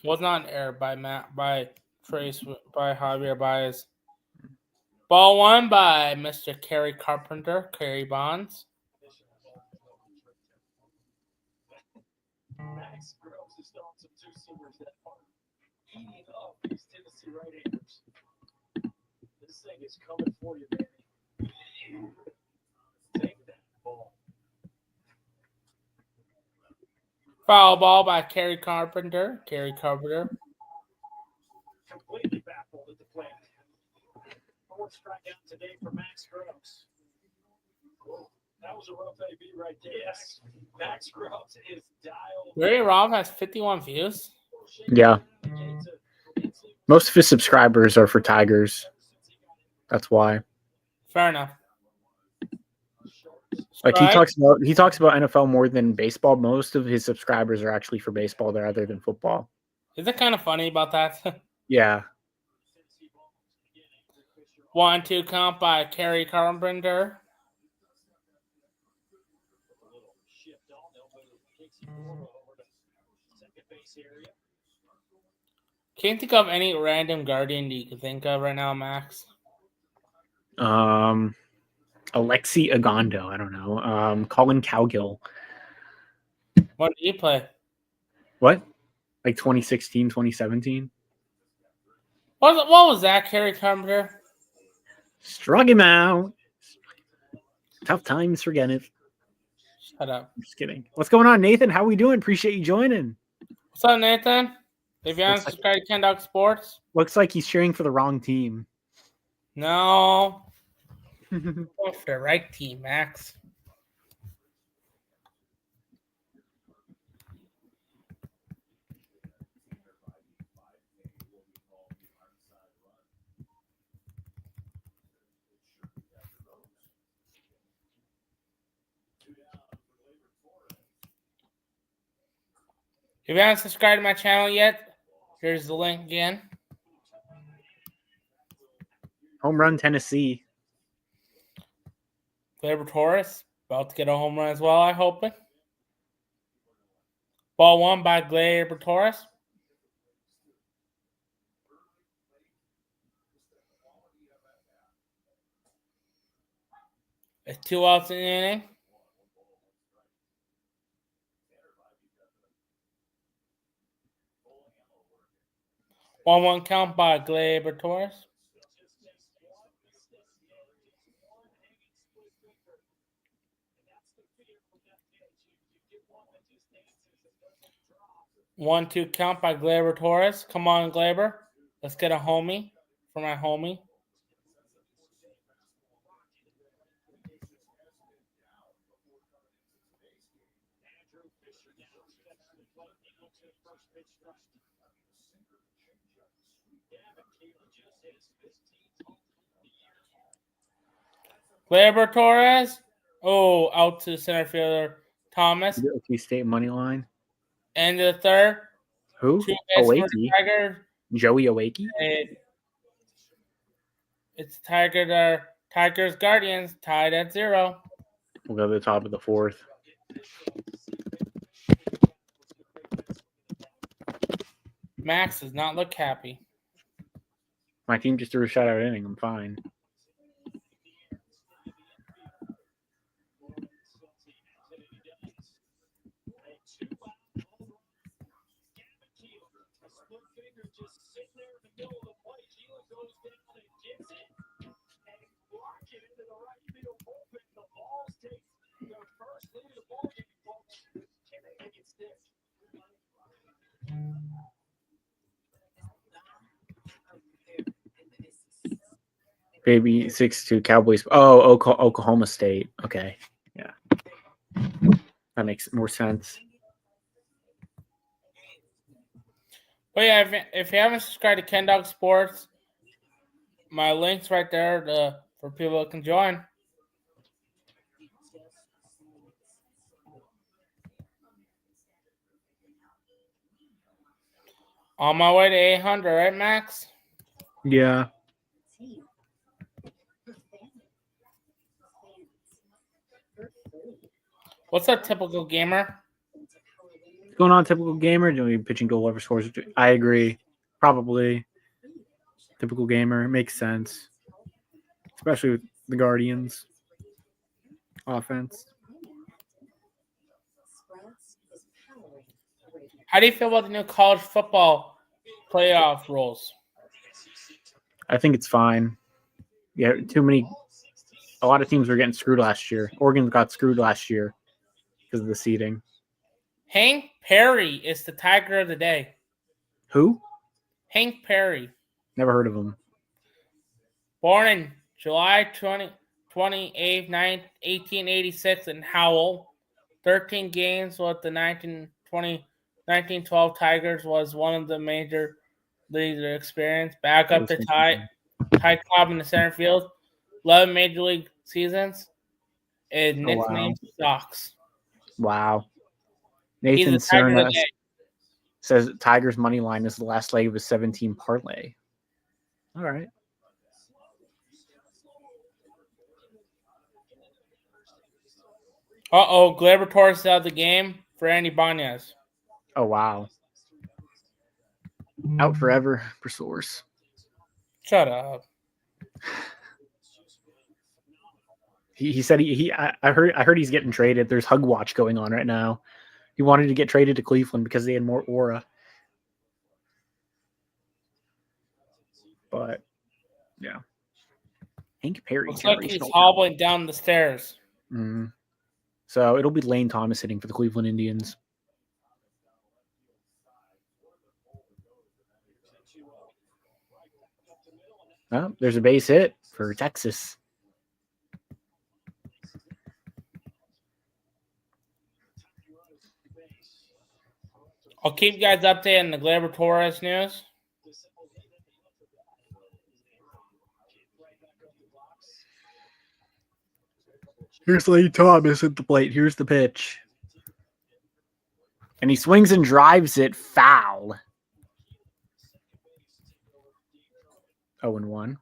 Was not an error by Javier Baez. Ball one by Mr. Kerry Carpenter, Kerry Bonds. Max Groves is still on some two-seamers that are eating up these Tennessee right-handers. This thing is coming for you, baby. Take that ball. Foul ball by Kerry Carpenter. Kerry Carpenter. Completely baffled at the plate. Fourth strikeout today for Max Groves. That was a rough AB right there. Yes. Max Groves is dialed. Barry Robb has 51 views. Yeah. It's a Most of his subscribers are for Tigers. That's why. Fair enough. Like Strike. he talks about NFL more than baseball. Most of his subscribers are actually for baseball rather than football. Is it kind of funny about that? Yeah. 1-2 count by Kerry Carpenter. Can't think of any random Guardian that you can think of right now, Max. Alexi Agondo. I don't know. Colin Cowgill. What did he play? What? Like 2016, 2017? What was that, Kerry Carpenter? Strug him out. Tough times, forget it. Shut up. I'm just kidding. What's going on, Nathan? How we doing? Appreciate you joining. What's up, Nathan? If you haven't subscribed to Ken Dog Sports, looks like he's cheering for the wrong team. no. Go for the right team, Max. If you haven't subscribed to my channel yet, here's the link again. Home run, Tennessee. Gleyber Torres about to get a home run as well, I hope. Ball one by Gleyber Torres. It's 2 outs in the inning. One count by Gleyber Torres. One, 2 count by Gleyber Torres. Come on, Gleyber. Let's get a homie for my homie. Gleyber Torres. Oh, out to center fielder Thomas. Okie State money line. And the third. Who? Two base for the Oakey. Tigers. Joey Oakey. It's Tigers Guardians tied at 0. We'll go to the top of the fourth. Max does not look happy. My team just threw a shutout inning. I'm fine. Baby 6-2 Cowboys. Oh, Oklahoma State. Okay. Yeah. That makes more sense. But yeah, if you haven't subscribed to Ken Dog Sports, my link's right there for people that can join. On my way to 800, right, Max? Yeah. What's up, typical gamer? What's going on, typical gamer? Do we pitching goal over scores? I agree. Probably. Typical gamer. It makes sense. Especially with the Guardians offense. How do you feel about the new college football playoff rules? I think it's fine. Yeah, a lot of teams were getting screwed last year. Oregon got screwed last year because of the seeding. Hank Perry is the Tiger of the day. Who? Hank Perry. Never heard of him. Born in July 28th, 1886 in Howell. 13 games with the 1912 Tigers, was one of the major Laser experience. Back up to Ty Cobb in the center field. 11 major league seasons. His nickname sucks. Wow. He's Nathan a Tiger Cerna today. says Tigers money line is the last leg of a 17 parlay. All right. Gleyber Torres is out of the game for Andy Banez. Oh, wow. Out forever for Source. Shut up. He said I heard he's getting traded. There's hug watch going on right now. He wanted to get traded to Cleveland because they had more aura. But yeah. Hank Perry. Looks like he's hobbling down the stairs. Mm. So it'll be Lane Thomas hitting for the Cleveland Indians. Oh, there's a base hit for Texas. I'll keep you guys updated on the Gleyber Torres news. Here's Lane Thomas at the plate. Here's the pitch. And he swings and drives it foul. 0-1.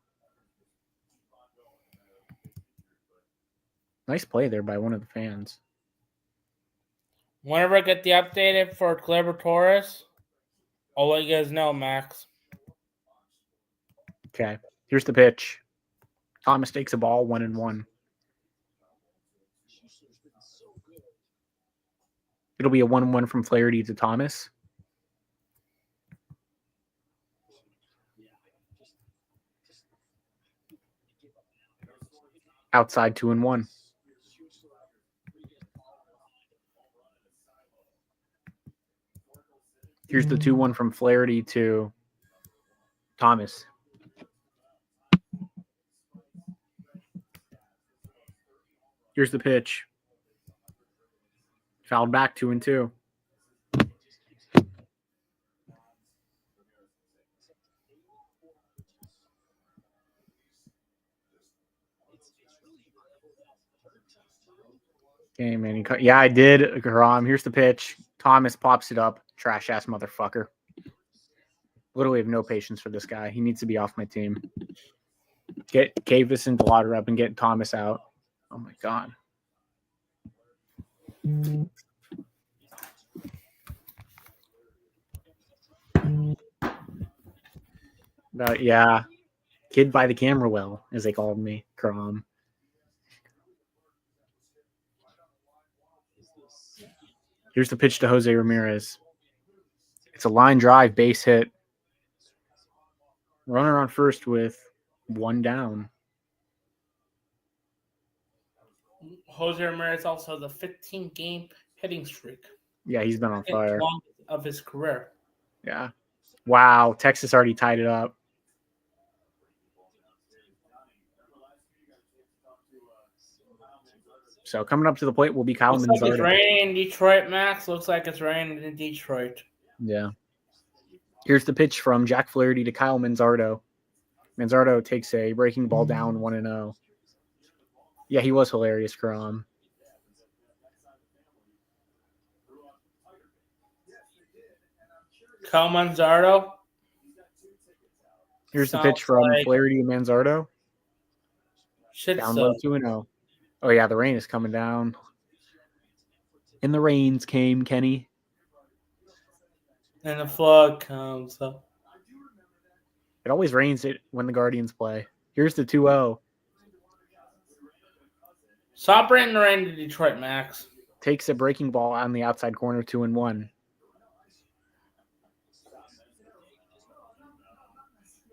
Nice play there by one of the fans. Whenever I get the updated for Gleyber Torres, I'll let you guys know, Max. Okay. Here's the pitch. Thomas takes a ball 1-1. It'll be a 1-1 from Flaherty to Thomas. Outside 2-1. Here's the 2-1 from Flaherty to Thomas. Here's the pitch. Fouled back 2-2. Okay, man. Yeah, I did. Here's the pitch. Thomas pops it up. Trash ass motherfucker. Literally have no patience for this guy. He needs to be off my team. Get Cavis into water up and get Thomas out. Oh my god. But yeah. Kid by the camera well, as they called me. Crom. Here's the pitch to Jose Ramirez. It's a line drive, base hit. Runner on first with one down. Jose Ramirez also has a 15-game hitting streak. Yeah, he's been on fire. Longest of his career. Yeah. Wow, Texas already tied it up. So coming up to the plate will be Kyle Manzardo. Looks like it's raining in Detroit, Max. Looks like it's raining in Detroit. Yeah. Here's the pitch from Jack Flaherty to Kyle Manzardo. Manzardo takes a breaking ball down 1-0. Yeah, he was hilarious, Karam. Kyle Manzardo. Here's the pitch from Flaherty to Manzardo. Down low 2-0. Oh, yeah, the rain is coming down. And the rains came, Kenny. And the flood comes up. It always rains when the Guardians play. Here's the 2-0. Stop bringing the rain to Detroit, Max. Takes a breaking ball on the outside corner, 2-1.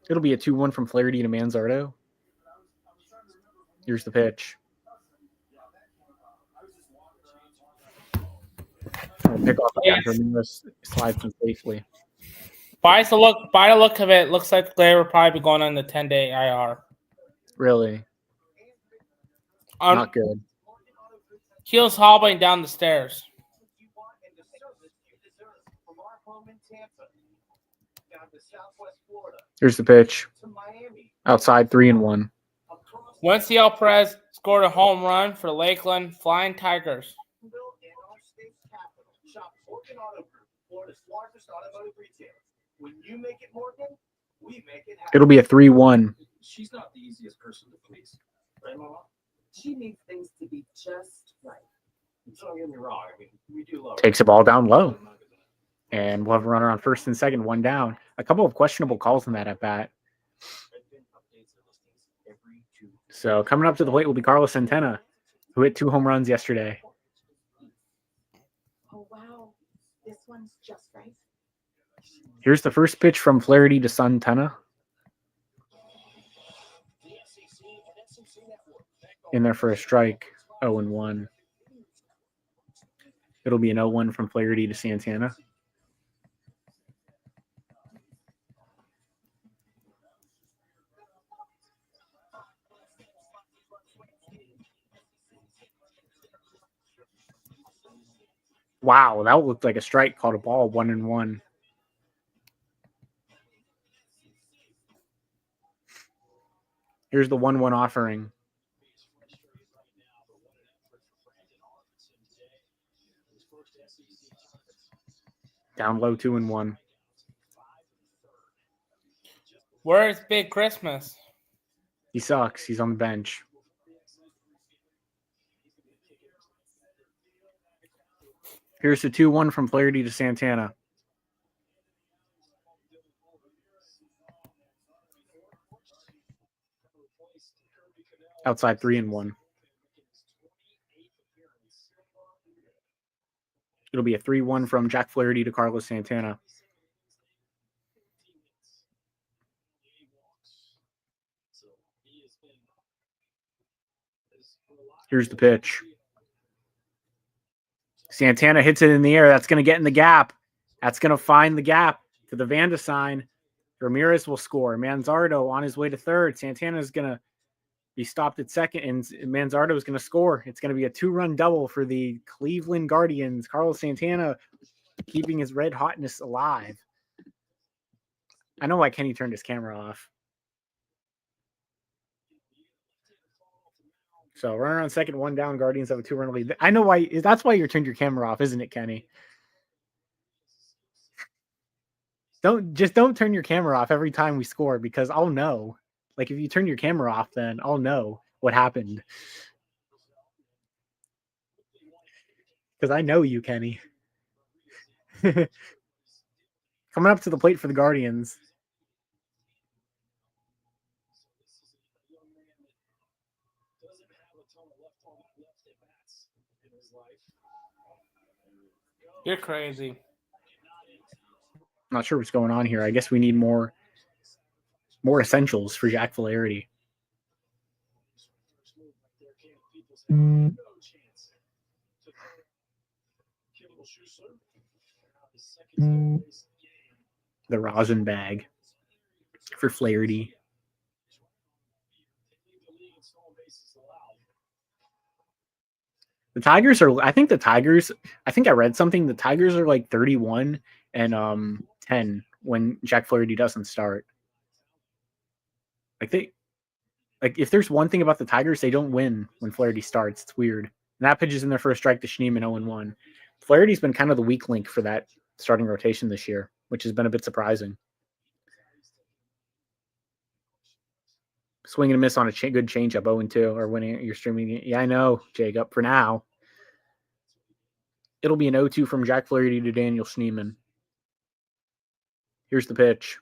It'll be a 2-1 from Flaherty to Manzardo. Here's the pitch. I'll pick off the counter. Slides him safely. By the look of it, looks like they will probably be going on the 10-day IR. Really? Not good. He was hobbling down the stairs. Here's the pitch. to Miami. Outside 3-1. Wenceel Perez scored a home run for Lakeland Flying Tigers. Built in our state's capital. Shop Morgan Auto Group, Florida's largest automotive retailer. When you make it Morgan, we make it happen. It'll be a 3-1. She's not the easiest person to please. Right, Mama? She needs things to be just right. Don't get me wrong. I mean, we do love her. Takes the ball down low. And we'll have a runner on first and second, one down. A couple of questionable calls in that at bat. So coming up to the plate will be Carlos Santana, who hit 2 home runs yesterday. Oh, wow. This one's just right. Here's the first pitch from Flaherty to Santana. In there for a strike, 0-1. It'll be an 0-1 from Flaherty to Santana. Wow, that looked like a strike, called a ball, 1-1. Here's the 1-1 offering. Down low, 2-1. Where's Big Christmas? He sucks. He's on the bench. Here's the 2-1 from Flaherty to Santana. Outside 3-1. It'll be a 3-1 from Jack Flaherty to Carlos Santana. Here's the pitch. Santana hits it in the air. That's going to get in the gap. That's going to find the gap to the Vanda sign. Ramirez will score. Manzardo on his way to third. Santana is going to be stopped at second, and Manzardo is going to score. It's going to be a 2-run double for the Cleveland Guardians. Carlos Santana keeping his red hotness alive. I know why Kenny turned his camera off. So runner on second, one down. Guardians have a 2-run lead. I know why. That's why you turned your camera off, isn't it, Kenny? Don't turn your camera off every time we score, because I'll know. Like, if you turn your camera off, then I'll know what happened. Because I know you, Kenny. Coming up to the plate for the Guardians. You're crazy. Not sure what's going on here. I guess we need more essentials for Jack Flaherty. The rosin bag for Flaherty. The Tigers are, I think I read something. The Tigers are like 31 and 10 when Jack Flaherty doesn't start. Like if there's one thing about the Tigers, they don't win when Flaherty starts. It's weird. And that pitch is in there for a strike to Schneemann, 0-1. Flaherty's been kind of the weak link for that starting rotation this year, which has been a bit surprising. Swing and a miss on a good changeup, 0-2, or winning. You're streaming it. Yeah, I know, Jacob. For now, it'll be an 0-2 from Jack Flaherty to Daniel Schneemann. Here's the pitch.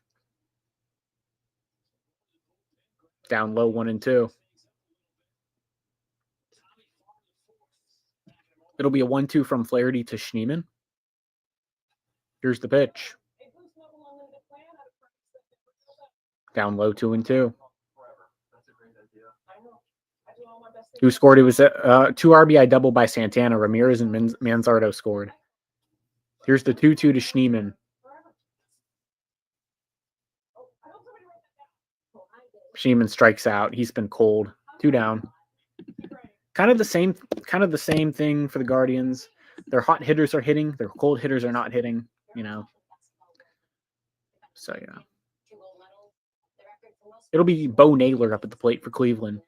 Down low, 1-2. It'll be a 1-2 from Flaherty to Schneemann. Here's the pitch. Down low, 2-2. Who scored? It was a 2 RBI double by Santana. Ramirez and Manzardo scored. Here's the 2-2 to Schneemann. Schneemann strikes out. He's been cold. 2 down. Kind of the same thing for the Guardians. Their hot hitters are hitting. Their cold hitters are not hitting. So yeah. It'll be Bo Naylor up at the plate for Cleveland.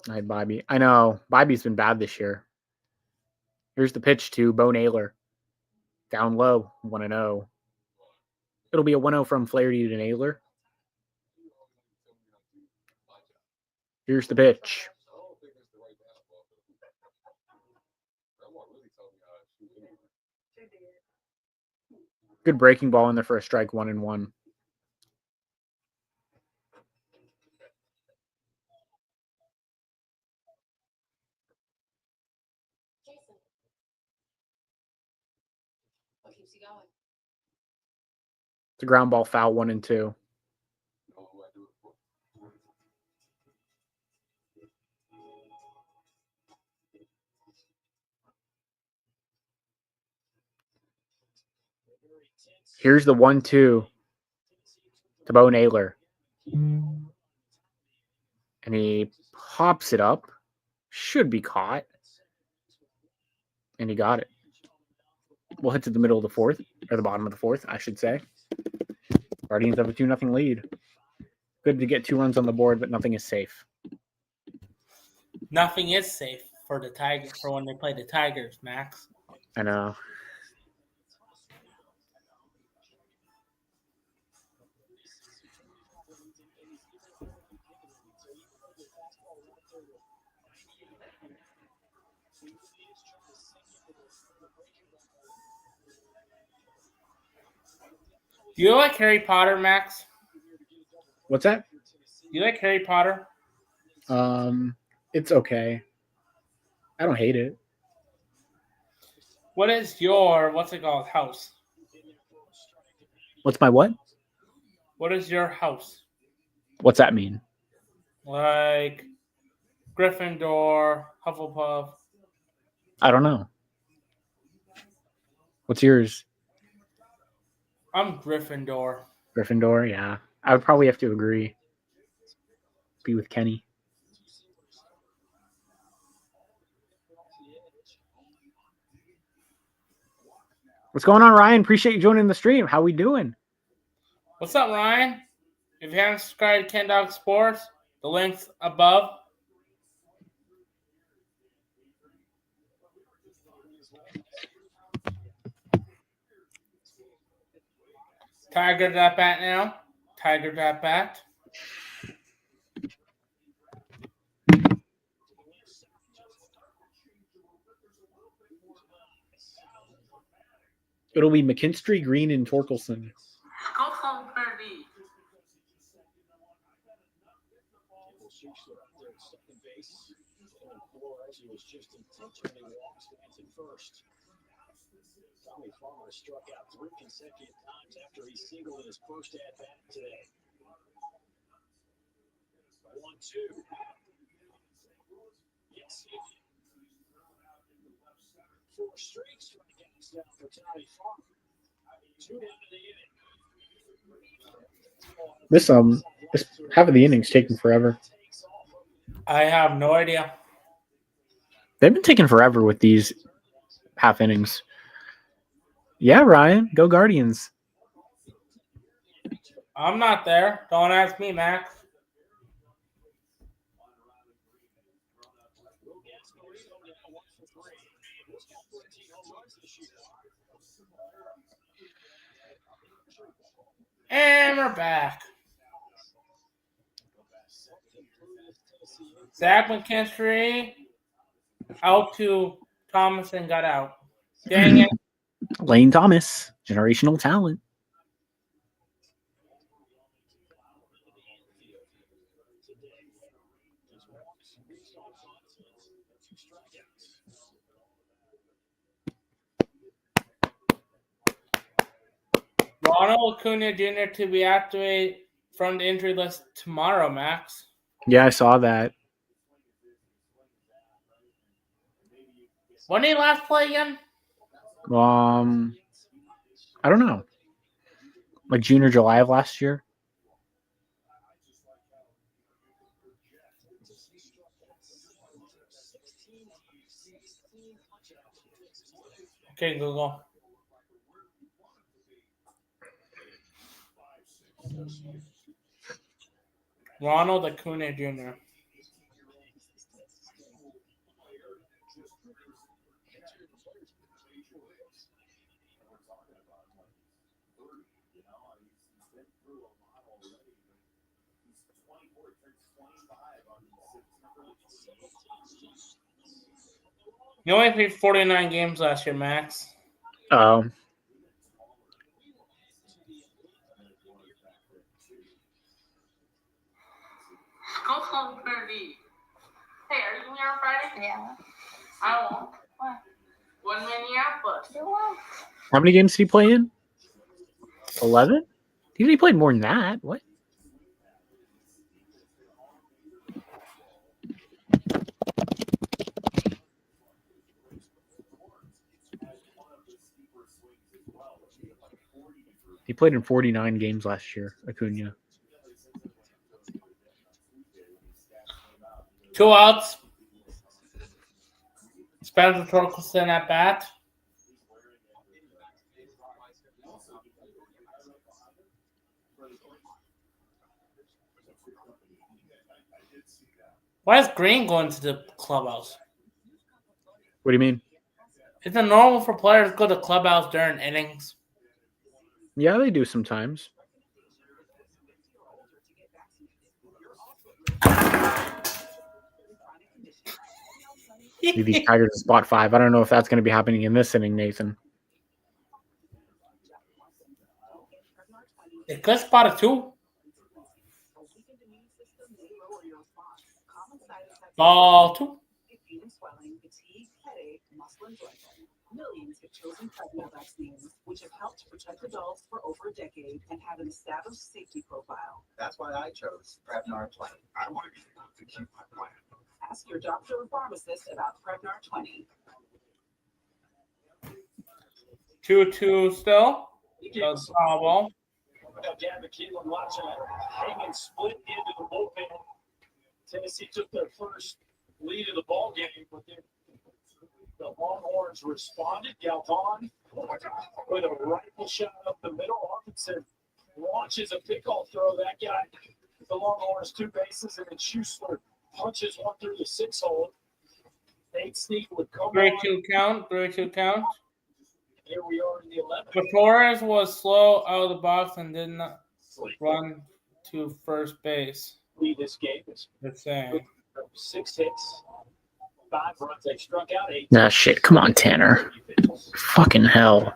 I had Bobby. I know. Bobby's been bad this year. Here's the pitch to Bo Naylor. Down low, 1-0. It'll be a 1-0 from Flaherty to Naylor. Here's the pitch. Good breaking ball in there for a strike, 1-1. What keeps you going? It's a ground ball foul, 1-2. Here's the 1-2 to Bo Naylor. And he pops it up. Should be caught. And he got it. We'll hit to the middle of the fourth, or the bottom of the fourth, I should say. Guardians have a 2-0 lead. Good to get 2 runs on the board, but nothing is safe. Nothing is safe for the Tigers for when they play the Tigers, Max. I know. Do you like Harry Potter, Max? What's that? Do you like Harry Potter? It's okay. I don't hate it. What is your, what's it called, house? What's my what? What is your house? What's that mean? Like Gryffindor, Hufflepuff. I don't know. What's yours? I'm Gryffindor. Gryffindor, yeah. I would probably have to agree. Be with Kenny. What's going on, Ryan? Appreciate you joining the stream. How we doing? What's up, Ryan? If you haven't subscribed to Ken Dog Sports, the link's above. Tiger's at bat now. Tiger's at bat. It'll be McKinstry, Green, and Torkelson. Go home, Birdie. Was just intentionally walks fans at first. Tommy Farmer struck out 3 consecutive times after he singled in his first at bat today. 1-2. Yes. 4 straight strikeouts now for Tommy Farmer. 2 down in the inning. This half of the innings taking forever. I have no idea. They've been taking forever with these half innings. Yeah, Ryan, go Guardians. I'm not there. Don't ask me, Max. And we're back. Zach McKinstry out to Thomas and got out. Dang it. Lane Thomas, generational talent. Ronald Acuna Jr. to be activated from the injury list tomorrow, Max. Yeah, I saw that. When did he last play again? I don't know. Like June or July of last year. Okay, Google. Ronald Acuna Jr. He only played 49 games last year, Max. Oh, Go home, Birdie. Hey, are you here on Friday? Yeah. I won't. Why? One Minneapolis. You won't. how many games did he play in? 11? He played more than that. What? He played in 49 games last year, Acuna. 2 outs. Spencer Torkelson at bat. Why is Green going to the clubhouse? What do you mean? Is it normal for players to go to the clubhouse during innings? Yeah, they do sometimes. These Tigers in spot 5. I don't know if that's going to be happening in this inning, Nathan. It could spot a 2. Ball 2. Swelling, fatigue, headache, muscle inflammation. Millions have chosen Prevnar vaccines, which have helped protect adults for over a decade and have an established safety profile. That's why I chose Prevnar 20. I want to be able to keep my plan. Ask your doctor or pharmacist about Prevnar 20. 2-2 still. Yeah. Foul ball. Now, Dan McKeelan watching a hanging split into the bullpen. Tennessee took their first lead of the ball game, but then the Longhorns responded. Galvan with a rifle shot up the middle. Arkansas launches a pickoff throw. That guy, the Longhorns 2 bases, and then Schuessler punches one through the 6-hole. Nate Snead would come 3-2 count. 3-2 count. Here we are in the 11th. But Torres was slow out of the box and did not run to first base. Lead this game is That's saying. 6 hits, 5 runs. They struck out 8. Nah, shit. Come on, Tanner. Fucking hell.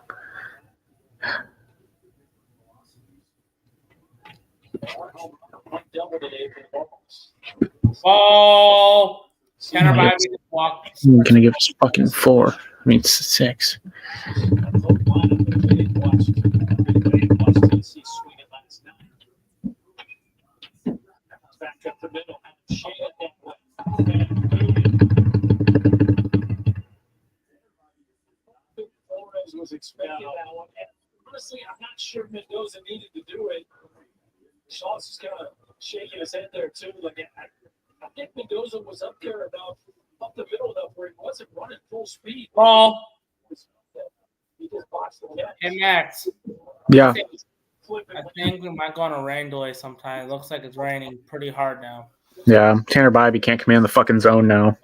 Double today for the Balls. Oh, Tanner Bybee just walked. I'm going to give us fucking 4. I mean, 6. Back up the middle. Flores was expecting that one. And honestly, I'm not sure Mendoza needed to do it. Schultz is kind of shaking his head there too. Like I think Mendoza was up there about up the middle enough where he wasn't running full speed. Ball. He just boxed the catch. Hey, Max. Yeah. I think we might go on a rain delay sometime. It looks like it's raining pretty hard now. Yeah. Tanner Bybee can't command the fucking zone now.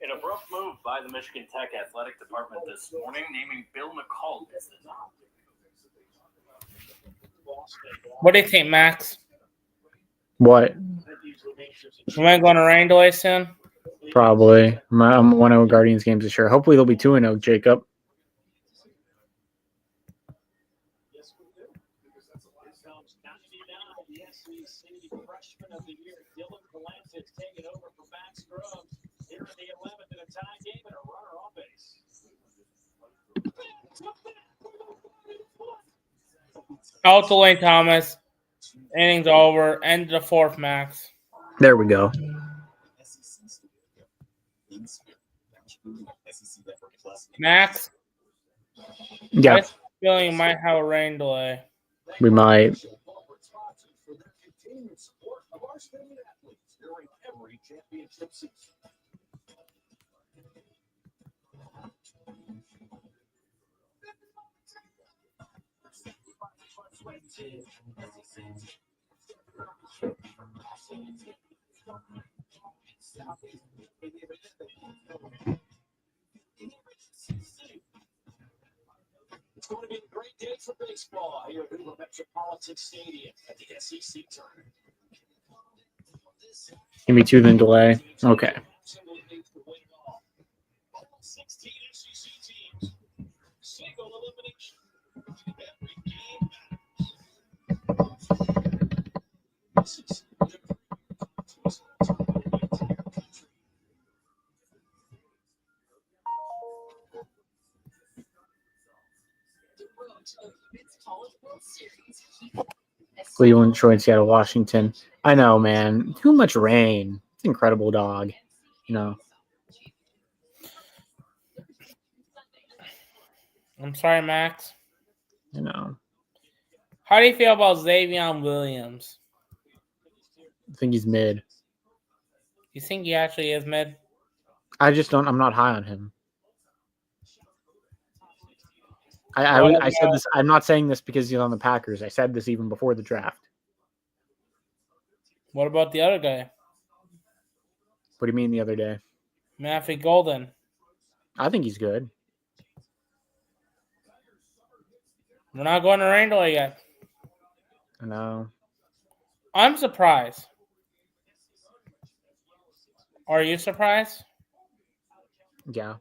In a rough move by the Michigan Tech Athletic Department this morning, naming Bill McCall as the What do you think, Max? What? We might go on a rain delay soon. Probably. I'm 1-0 Guardians games this year. Hopefully they'll be 2-0, Jacob. Freshman of the year, Dylan Galantis taking over for Max Grubbs here in the 11th in a tie game and a runner on base. Out to Lane Thomas. Innings over. End of the 4th, Max. There we go. Max? Yeah, I have a feeling you might have a rain delay. we might. It's going to be a great day for baseball here at Hoover Metropolitan Stadium at the SEC tournament. Give me 2 then delay. Okay. 16 SEC teams. Single elimination. Every game matters. This is the Cleveland, Detroit, Seattle, Washington. I know, man. Too much rain. It's incredible, dog. You know. I'm sorry, Max. You know. How do you feel about Xavier Williams? I think he's mid. You think he actually is mid? I just don't. I'm not high on him. I said this. I'm not saying this because he's on the Packers. I said this even before the draft. What about the other guy? What do you mean the other day? Matthew Golden. I think he's good. We're not going to Randall yet. I know. I'm surprised. Are you surprised? Yeah.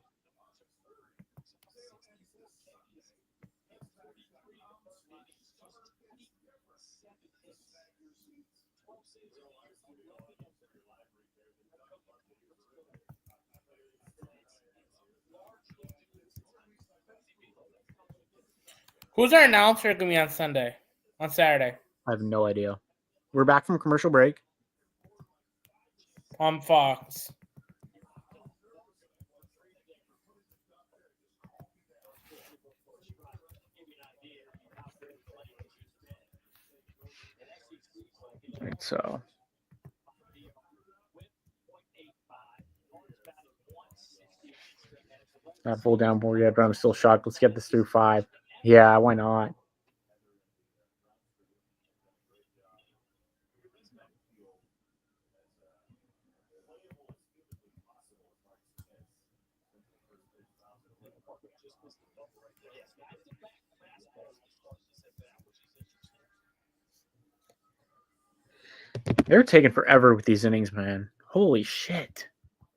Who's our announcer going to be on Sunday? On Saturday? I have no idea. We're back from commercial break. On Fox. All right, so. Not full down board yet, but I'm still shocked. Let's get this through 5. Yeah, why not? They're taking forever with these innings, man. Holy shit.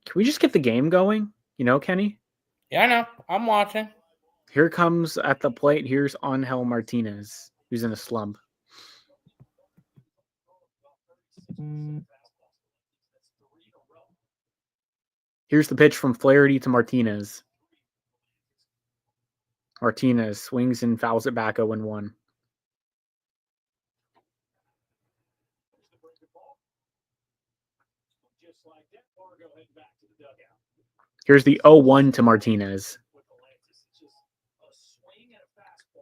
Can we just get the game going? You know, Kenny? Yeah, I know. I'm watching. Here comes at the plate. Here's Angel Martinez, who's in a slump. Here's the pitch from Flaherty to Martinez. Martinez swings and fouls it back 0-1. Here's the 0-1 to Martinez.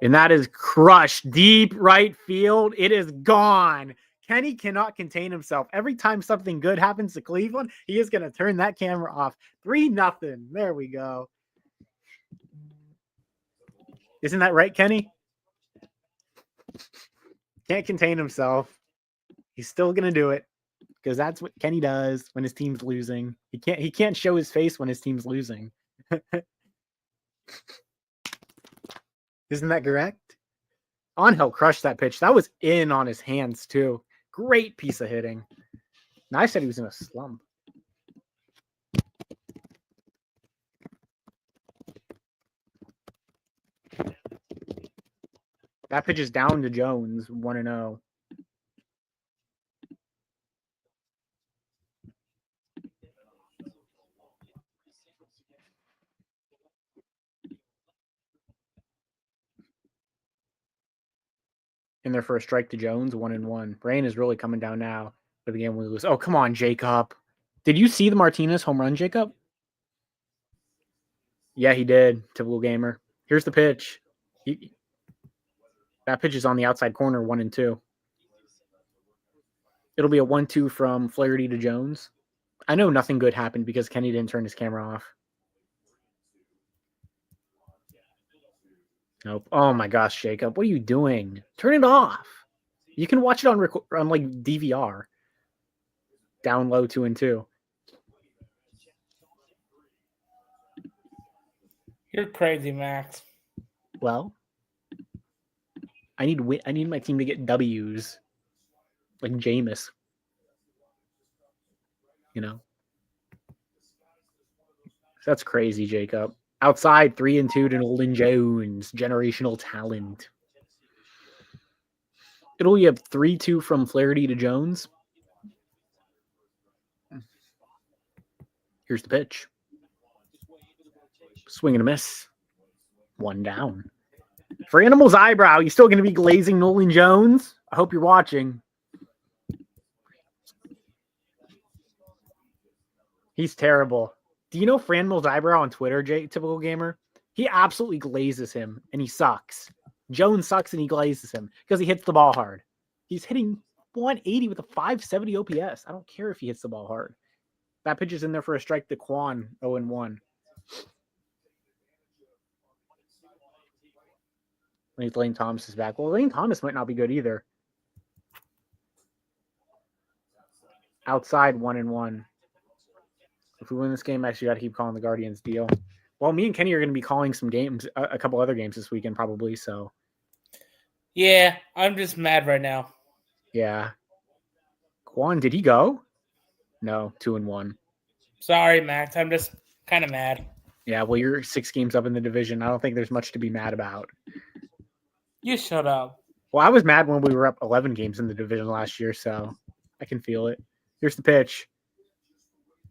And that is crushed deep right field. It is gone. Kenny cannot contain himself. Every time something good happens to Cleveland, he is going to turn that camera off. 3-0. There we go. Isn't that right, Kenny? Can't contain himself. He's still going to do it because that's what Kenny does when his team's losing. He can't show his face when his team's losing. Isn't that correct? Angel crushed that pitch. That was in on his hands, too. Great piece of hitting. And I said he was in a slump. That pitch is down to Jones, 1-0. In there for a strike to Jones, 1-1. Rain is really coming down now for the game we lose. Oh, come on, Jacob. Did you see the Martinez home run, Jacob? Yeah, he did. Typical gamer. Here's the pitch. That pitch is on the outside corner, 1-2. It'll be a 1-2 from Flaherty to Jones. I know nothing good happened because Kenny didn't turn his camera off. Nope. Oh my gosh, Jacob, what are you doing? Turn it off. You can watch it on like DVR. Down low 2-2. You're crazy, Max. Well, I need my team to get W's, like Jameis. You know, that's crazy, Jacob. Outside 3-2 to Nolan Jones, generational talent. Italy have 3-2 from Flaherty to Jones. Here's the pitch. Swing and a miss. 1 down. For Animal's eyebrow, you still going to be glazing Nolan Jones? I hope you're watching. He's terrible. Do you know Franmel's eyebrow on Twitter, Typical Gamer? He absolutely glazes him, and he sucks. Jones sucks, and he glazes him because he hits the ball hard. He's hitting 180 with a 570 OPS. I don't care if he hits the ball hard. That pitch is in there for a strike to Quan, 0-1. Lane Thomas is back. Well, Lane Thomas might not be good either. Outside 1-1. If we win this game, actually got to keep calling the Guardians deal. Well, me and Kenny are going to be calling some games, a couple other games this weekend probably. So, Yeah, I'm just mad right now. yeah. Quan, did he go? No, 2-1. Sorry, Max. I'm just kind of mad. Yeah, well, you're 6 games up in the division. I don't think there's much to be mad about. You shut up. Well, I was mad when we were up 11 games in the division last year, so I can feel it. Here's the pitch.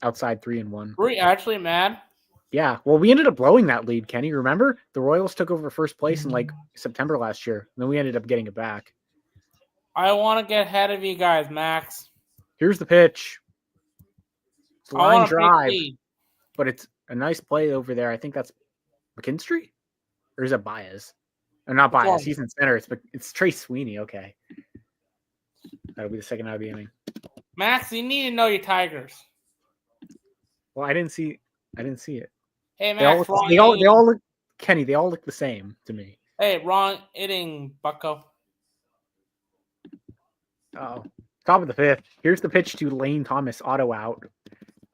Outside 3-1. Were we actually mad? Yeah, well, we ended up blowing that lead, Kenny. Remember? The Royals took over first place in like September last year, and then we ended up getting it back. I want to get ahead of you guys, Max. Here's the pitch. It's a line drive, lead. but it's a nice play over there. I think that's McKinstry? Or is it Baez? Or not Baez. He's in center. It's Trace Sweeney. Okay. That'll be the second out of the inning. Max, you need to know your Tigers. Well, I didn't see it. Hey, Max, they all look, Kenny, they all look the same to me. Hey, wrong inning, bucko. Oh, top of the 5th. Here's the pitch to Lane Thomas, auto out.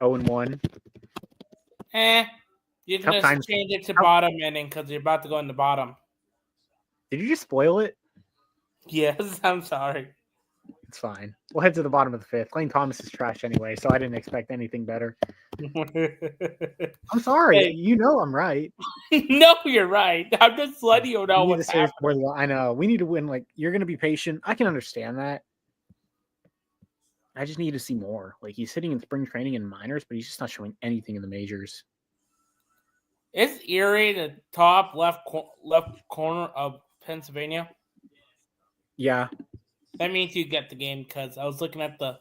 0-1. You can just change it to bottom inning because you're about to go in the bottom. Did you just spoil it? Yes, I'm sorry. It's fine. We'll head to the bottom of the 5th. Lane Thomas is trash anyway, so I didn't expect anything better. I'm sorry. Hey. You know I'm right. No, you're right. I'm just letting you know what's happening. I know. We need to win. Like, you're going to be patient. I can understand that. I just need to see more. Like, he's hitting in spring training and minors, but he's just not showing anything in the majors. Is Erie the top left corner of Pennsylvania? Yeah. That means you get the game because I was looking at the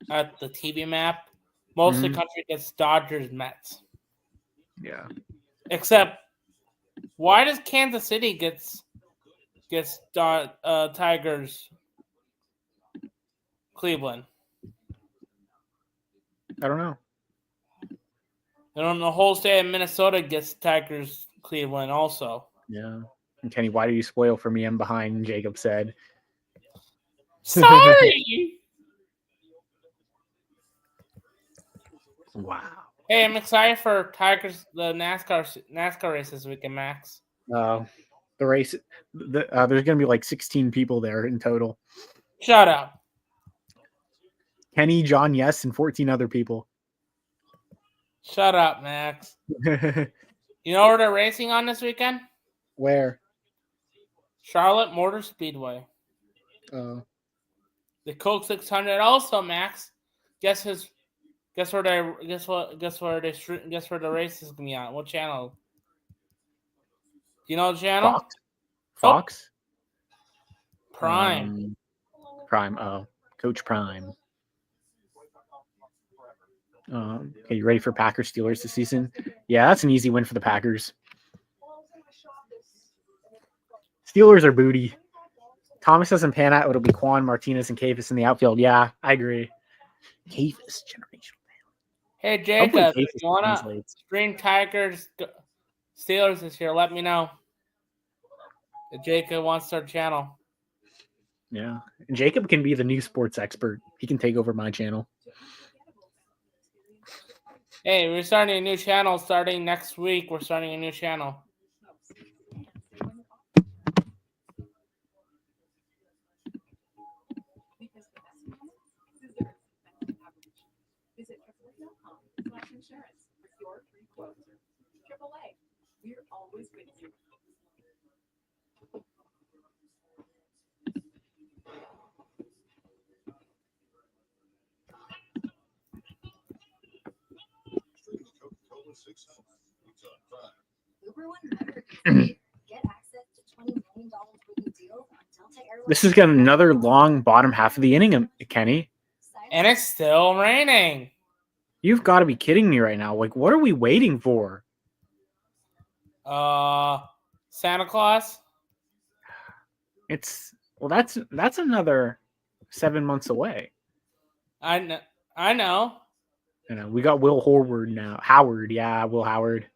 TV map. Most of the country gets Dodgers, Mets. Yeah. Except, why does Kansas City gets Tigers, Cleveland? I don't know. And on the whole state of Minnesota gets Tigers, Cleveland also. Yeah. And Kenny, why do you spoil for me? I'm behind, Jacob said. Sorry! Wow. Hey, I'm excited for Tigers, the NASCAR race this weekend, Max. The race, there's going to be like 16 people there in total. Shut up. Kenny, John, yes, and 14 other people. Shut up, Max. You know where they're racing on this weekend? Where? Charlotte Motor Speedway. Oh. The Coke 600 also, Max. Guess where the race is gonna be on? What channel? Do you know the channel? Fox? Prime. Prime. Oh, Coach Prime. Okay, you ready for Packers Steelers this season? Yeah, that's an easy win for the Packers. Steelers are booty. Thomas doesn't pan out. It'll be Quan, Martinez, and Kafis in the outfield. Yeah, I agree. Kafis, generational. Hey, Jacob, if you want to stream Tigers Steelers this year, let me know. Jacob wants our channel. Yeah. Jacob can be the new sports expert. He can take over my channel. Hey, we're starting a new channel starting next week. We're starting a new channel. Because the best moments deserve better coverage. Visit AAA.com/insurance for your free quote. AAA, we're always with you. Uber One member get access to $20 million worth of deals on Delta Airlines. This is got another long bottom half of the inning, Kenny. And it's still raining. You've got to be kidding me right now. Like, what are we waiting for? Santa Claus? That's another 7 months away. I know. You know, we got Will Howard now. Howard, yeah, Will Howard.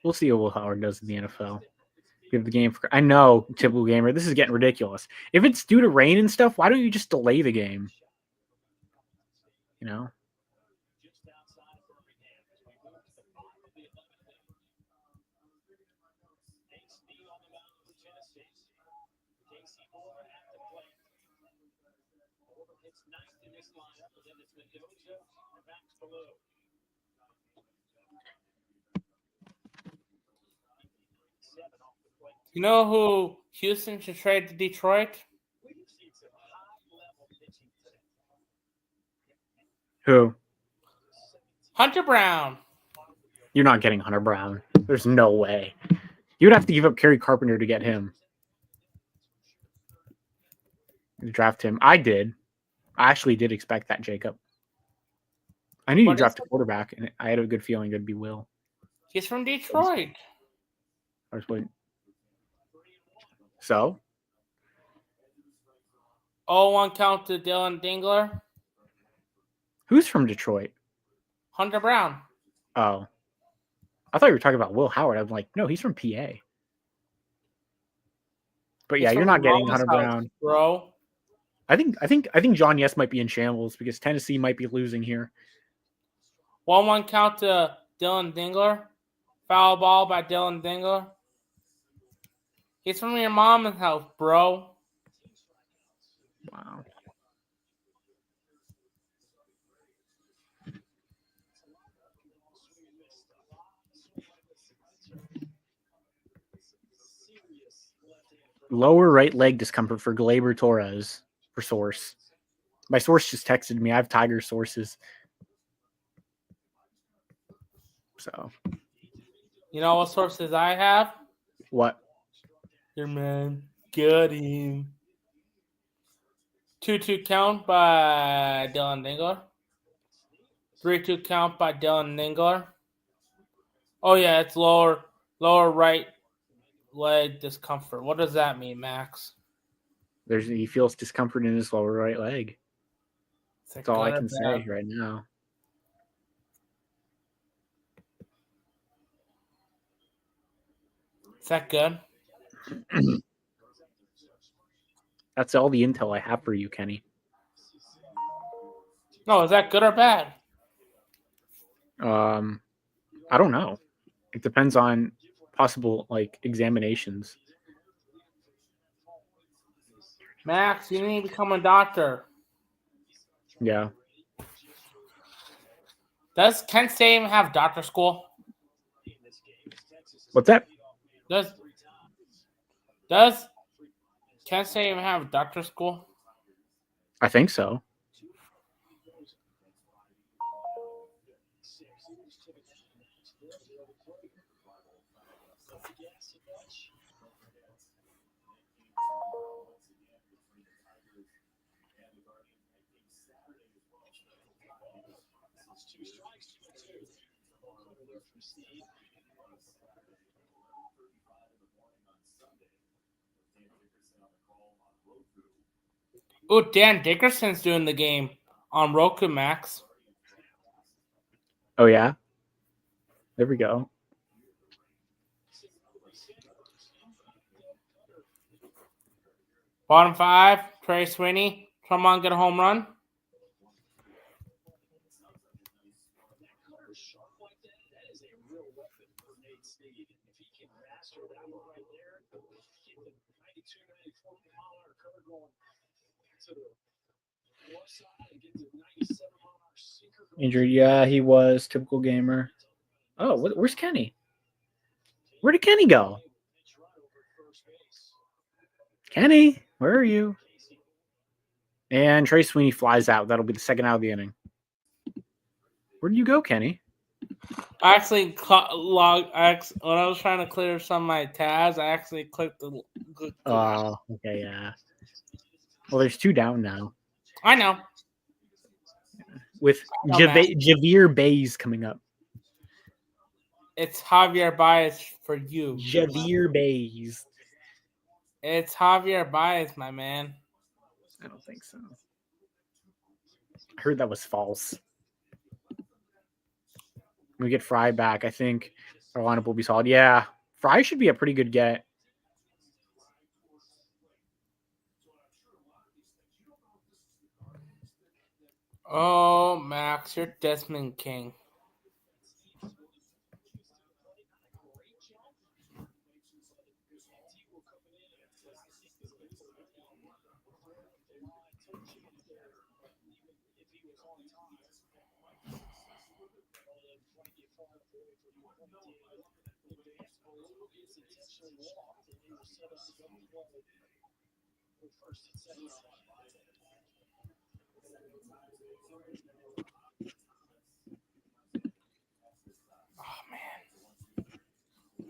We'll see what Will Howard does in the NFL. Give the game for. I know, typical gamer. This is getting ridiculous. If it's due to rain and stuff, why don't you just delay the game? You know. You know who Houston should trade to Detroit? Who? Hunter Brown. You're not getting Hunter Brown. There's no way. You'd have to give up Kerry Carpenter to get him. Draft him. I did. I actually did expect that, Jacob. I knew you dropped a quarterback, and I had a good feeling it'd be Will. He's from Detroit. I was waiting. So? 0-1 count to Dylan Dingler. Who's from Detroit? Hunter Brown. Oh. I thought you were talking about Will Howard. I'm like, no, he's from PA. But yeah, He's you're from not getting Mama's Hunter house, Brown. bro. I think John Yes might be in shambles because Tennessee might be losing here. 1-1 count to Dylan Dingler. Foul ball by Dylan Dingler. He's from your mom's house, bro. Wow. Lower right leg discomfort for Glaber Torres for source. My source just texted me. I have Tiger sources. So. You know what sources I have? What? Your man. Got him. 2-2 count by Dylan Dingler. 3-2 count by Dylan Dingler. Oh yeah, it's lower right leg discomfort. What does that mean, Max? He feels discomfort in his lower right leg. That's all I can say right now. Is that good? That's all the intel I have for you, Kenny. No, is that good or bad? I don't know. It depends on possible examinations. Max, you need to become a doctor. Yeah. Does Kent State even have doctor school? What's that? Does Kent State even have doctor school? I think so. Oh, Dan Dickerson's doing the game on Roku, Max. Oh, yeah? There we go. Bottom 5, Trey Sweeney. Come on, get a home run. Cutter sharp like that is a real weapon for Nate Snead. If he can master that one right there, get the 92, 94 mile an hour cutter going to the left side and get the 97 mile an hour sinker going. Injured. Yeah, he was. Typical gamer. Oh, where's Kenny? Where did Kenny go? Kenny, where are you? And Trey Sweeney flies out. That'll be the second out of the inning. Where did you go, Kenny? I actually when I was trying to clear some of my tabs, I actually clicked the. Oh, okay, yeah. Well, there's 2 down now. I know. With Javier Baez coming up. It's Javier Baez for you. Javier Baez. It's Javier Baez, my man. I don't think so. I heard that was false. When we get Fry back, I think our lineup will be solid. Yeah, Fry should be a pretty good get. Oh, Max, you're Desmond King.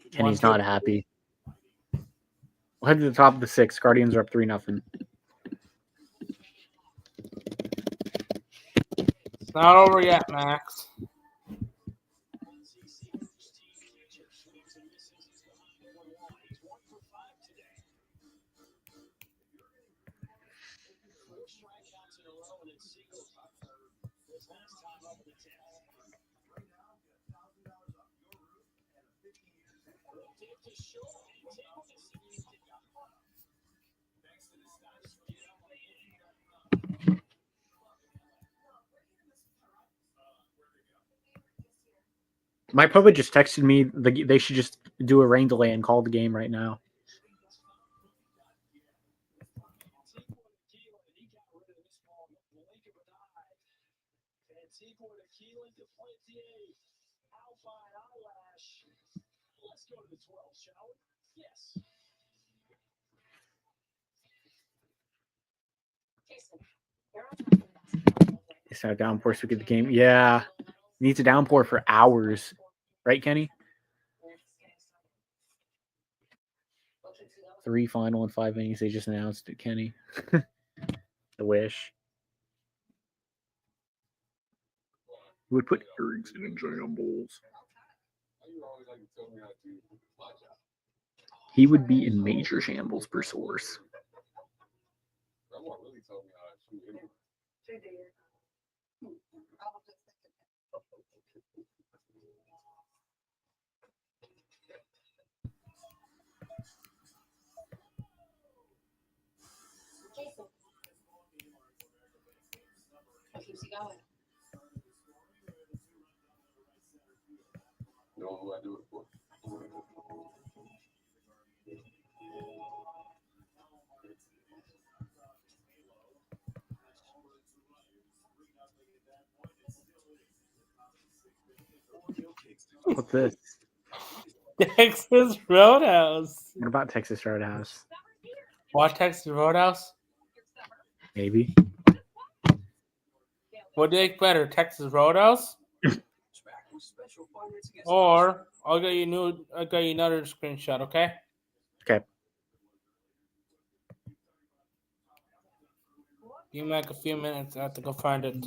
Kenny's not happy. We'll head to the top of the 6th. Guardians are up 3-0. It's not over yet, Max. My Papa just texted me they should just do a rain delay and call the game right now. Let's go to the 12, shall we? Yes. It's not a downpour so we get the game. Yeah. Needs a downpour for hours. Right, Kenny? 3 final and 5 innings. They just announced it, Kenny. The wish. Would put eggs in shambles. He would be in major shambles per source. Jason. What keeps you going? Know who I do it for. What's this? Texas Roadhouse. What about Texas Roadhouse? What Texas Roadhouse? Maybe. What do you like better, Texas Roadhouse? Or I'll get you another screenshot, okay? Okay. Give me like a few minutes. I have to go find it.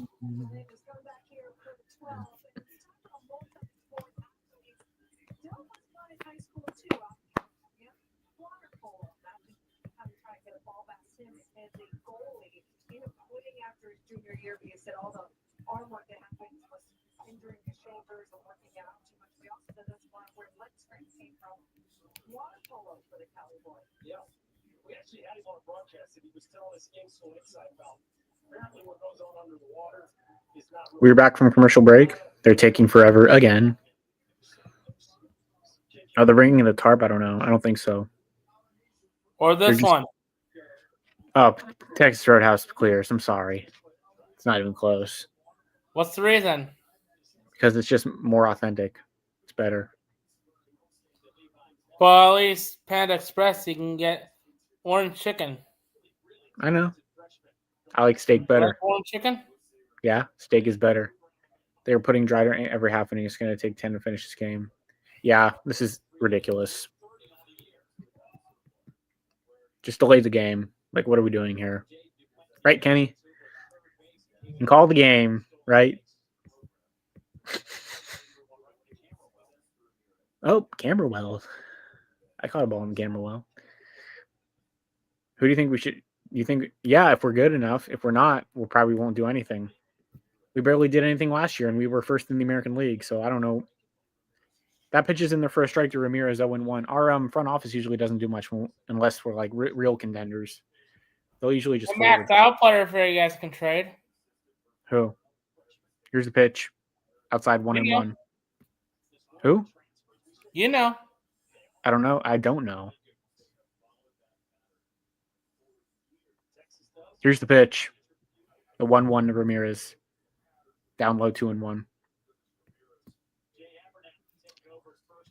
Junior year, but he said all the arm work that happened was injuring his shoulders or working out too much. We also said that's where leg strength came from. Water polo for the Cali boy. Yeah. We actually had him on a broadcast, and he was telling us game-slow insight about apparently what goes on under the water is not really. We're back from commercial break. They're taking forever again. Oh, they're bringing the tarp? I don't know. I don't think so. Or this just- one. Oh, Texas Roadhouse clears. I'm sorry. It's not even close. What's the reason? Because it's just more authentic. It's better. Well, at least Panda Express, you can get orange chicken. I know. I like steak You better. like orange chicken? Yeah, steak is better. They're putting Drider in every half inning. It's going to take 10 to finish this game. Yeah, this is ridiculous. Just delay the game. Like, what are we doing here? Right, Kenny? You can call the game, right? Oh, Camberwell. I caught a ball in Camberwell. Who do you think we should? You think, yeah, if we're good enough. If we're not, we probably won't do anything. We barely did anything last year, and we were first in the American League, so I don't know. That pitch is in there for a strike to Ramirez 0-1. Our front office usually doesn't do much unless we're like real contenders. They'll usually just Hey, Max, I'll player for you guys can trade. Who? Here's the pitch. Outside 1-1. Who? You know. I don't know. I don't know. Here's the pitch. The 1-1 to Ramirez. Down low 2-1.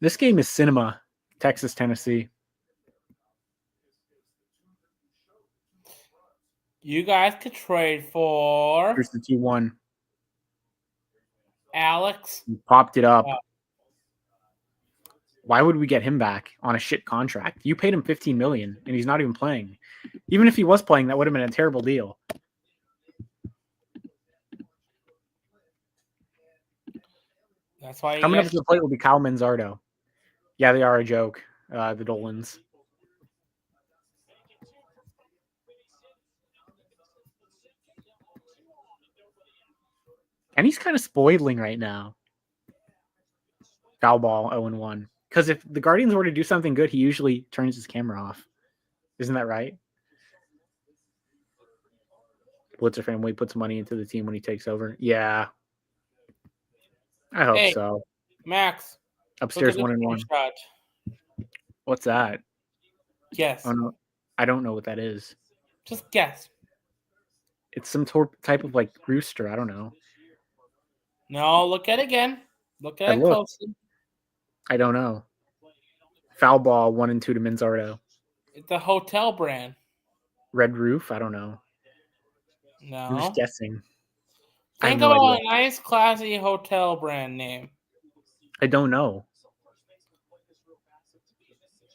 This game is cinema. Texas, Tennessee. You guys could trade for Here's the 2-1. Alex. He popped it up. Wow. Why would we get him back on a shit contract? You paid him $15 million, and he's not even playing. Even if he was playing, that would have been a terrible deal. That's why you Coming up guys to the plate will be Kyle Manzardo. Yeah, they are a joke. The Dolans. And he's kind of spoiling right now. Foul ball 0-1. Because if the Guardians were to do something good, he usually turns his camera off. Isn't that right? Blitzer family puts money into the team when he takes over. Yeah. I hope so. Max. Upstairs look at this 1-1. shot. What's that? Guess. Oh no, I don't know what that is. Just guess. It's some type of like rooster. I don't know. No, look at it again. Look at I it looked. closely. I don't know. Foul ball 1-2 to Manzardo. It's a hotel brand. Red roof. I don't know. I'm No. just guessing. I have Think no about idea. a nice, classy hotel brand name. I don't know.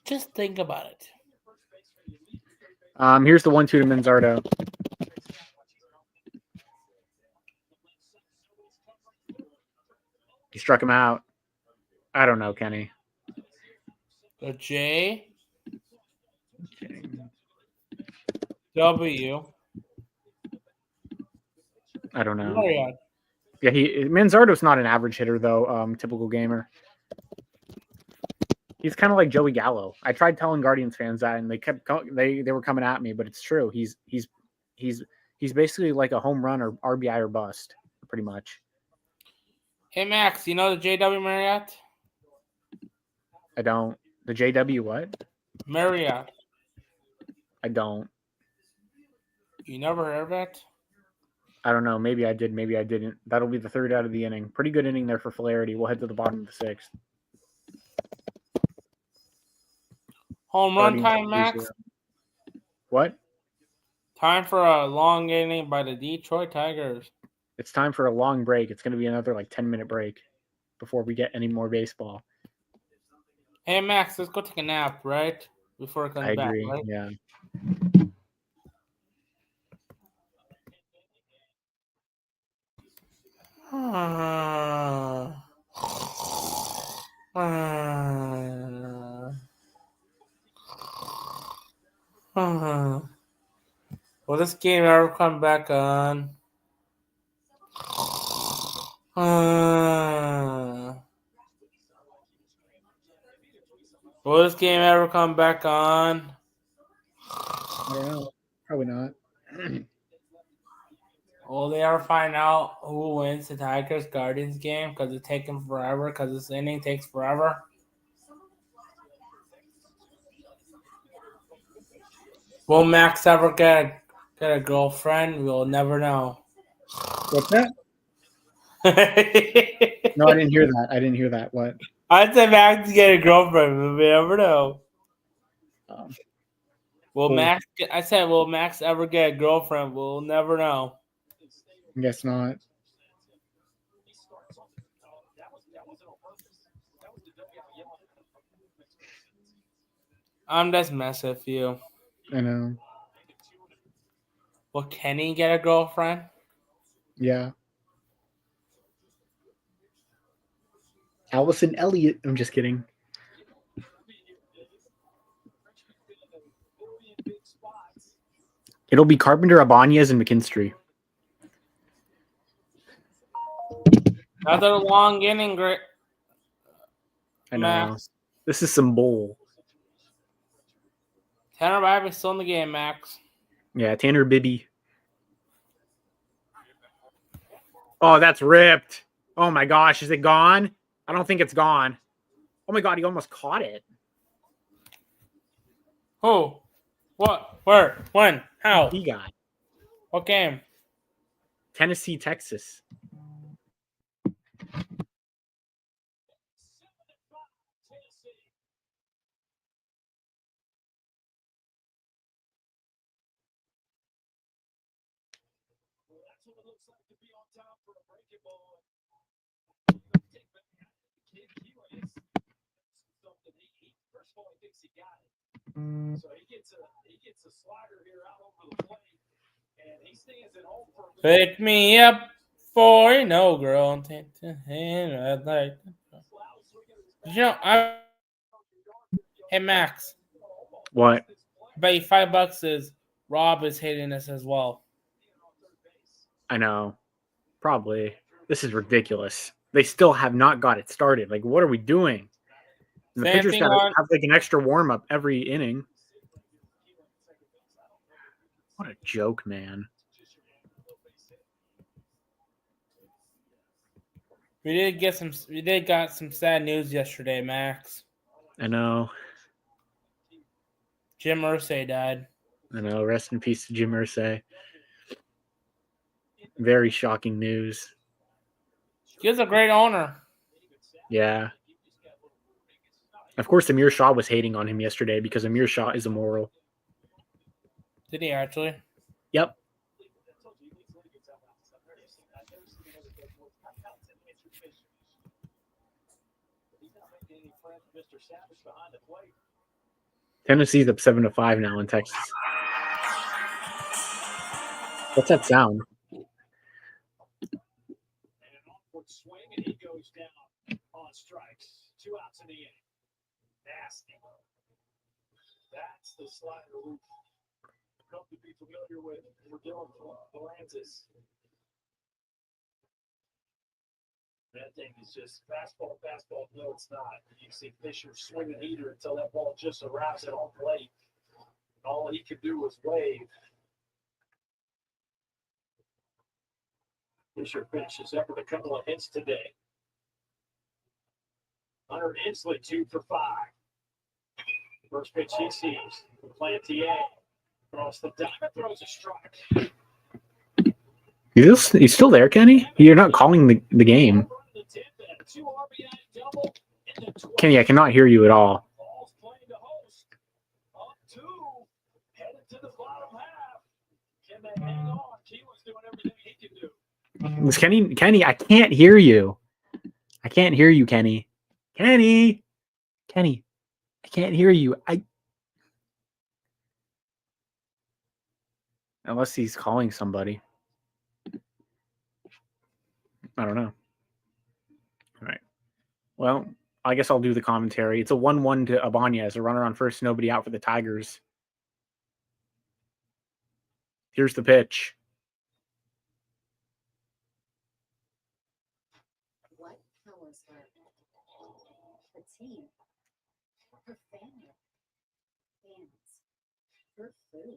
Just think about it. Here's the 1-2 to Manzardo. He struck him out. I don't know, Kenny. The J W. I don't know. Marriott. Yeah, Manzardo's not an average hitter though. Typical gamer. He's kind of like Joey Gallo. I tried telling Guardians fans that, and they were coming at me, but it's true. He's basically like a home run or RBI or bust, pretty much. Hey Max, you know the JW Marriott? I don't. The JW what? Marriott. I don't. You never heard of it? I don't know. Maybe I did. Maybe I didn't. That'll be the third out of the inning. Pretty good inning there for Flaherty. We'll head to the bottom of the sixth. Home run Guardians time, 3-0. Max. What? Time for a long inning by the Detroit Tigers. It's time for a long break. It's going to be another like 10-minute break before we get any more baseball. Hey Max, let's go take a nap, right? Before it comes I back, agree. right? Yeah. Will this game ever come back on? Will this game ever come back on? I don't know. Probably not. Will they ever find out who wins the Tigers Guardians game because it's taking forever? Because this inning takes forever. Will Max ever get a girlfriend? We'll never know. What's that? No, I didn't hear that. I didn't hear that. What? I said Max get a girlfriend, but we never know. Will Cool. Max? I said, will Max ever get a girlfriend? We'll never know. Guess not. I'm just messing with you. I know. Will Kenny get a girlfriend? Yeah. Allison Elliott. I'm just kidding. It'll be Carpenter, Ibanez, and McKinstry. Another long inning, great. I know. Max. This is some bull. Tanner Bibby's still in the game, Max. Yeah, Tanner Bibby. Oh, that's ripped. Oh my gosh, is it gone? I don't think it's gone. Oh my god, he almost caught it. Who? What? Where? When? How? He got What game? Tennessee, Texas. That's what it looks like to be on top for a breaking ball. Something first of all, he thinks he got it. So he gets a slider here out over the plate, and he stands at home for a Pick me up for no girl. You know, hey Max. What? I bet you $5 is Rob is hating us as well. I know. Probably. This is ridiculous. They still have not got it started. Like, what are we doing? And the Same pitcher's thing got to on- have like an extra warm up every inning. What a joke, man. We did got some sad news yesterday, Max. I know. Jim Irsay died. I know. Rest in peace to Jim Irsay. Very shocking news. He was a great owner. Yeah. Of course, Amir Shah was hating on him yesterday because Amir Shah is immoral. Did he actually? Yep. Tennessee's up 7-5 now in Texas. What's that sound? swing, and he goes down on strikes. 2 outs in the inning. Nasty. That's the slider we've come to be familiar with for Dylan Valantis. That thing is just fastball. No, it's not. You see Fisher swing a heater until that ball just arrives at home plate. All he could do was wave. Fisher finishes up with a couple of hits today. Hunter Inslee 2 for 5. First pitch he sees. Plantier across the diamond, throws a strike. He's still there, Kenny? You're not calling the game. Kenny, I cannot hear you at all. It's Kenny, I can't hear you. I can't hear you, Kenny. Kenny, I can't hear you. Unless he's calling somebody. I don't know. All right. Well, I guess I'll do the commentary. It's a 1-1 to Ibanez, a runner on first, nobody out for the Tigers. Here's the pitch. What powers her? Her team, her family, fans, her food.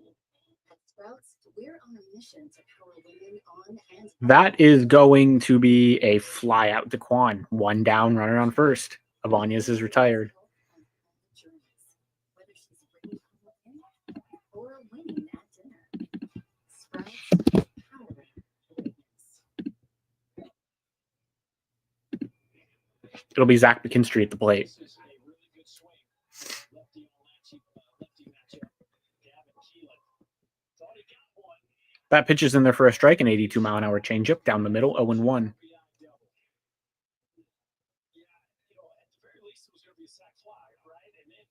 At Sprouts, we're on a mission to power women on and That is going to be a fly out to Quan. 1 down, runner on first. Avanias is retired. whether she's bringing home in or winning at dinner. Sprouts, power greatness. It'll be Zach McKinstry at the plate. This is a really good swing. Lefty on lefty matchup. Gavin Keelan. Thought he got one. That pitch is in there for a strike, an 82-mile-an-hour changeup down the middle, 0-1. RBI double. Yeah, at the very least, it was going to be a sac fly, right? And then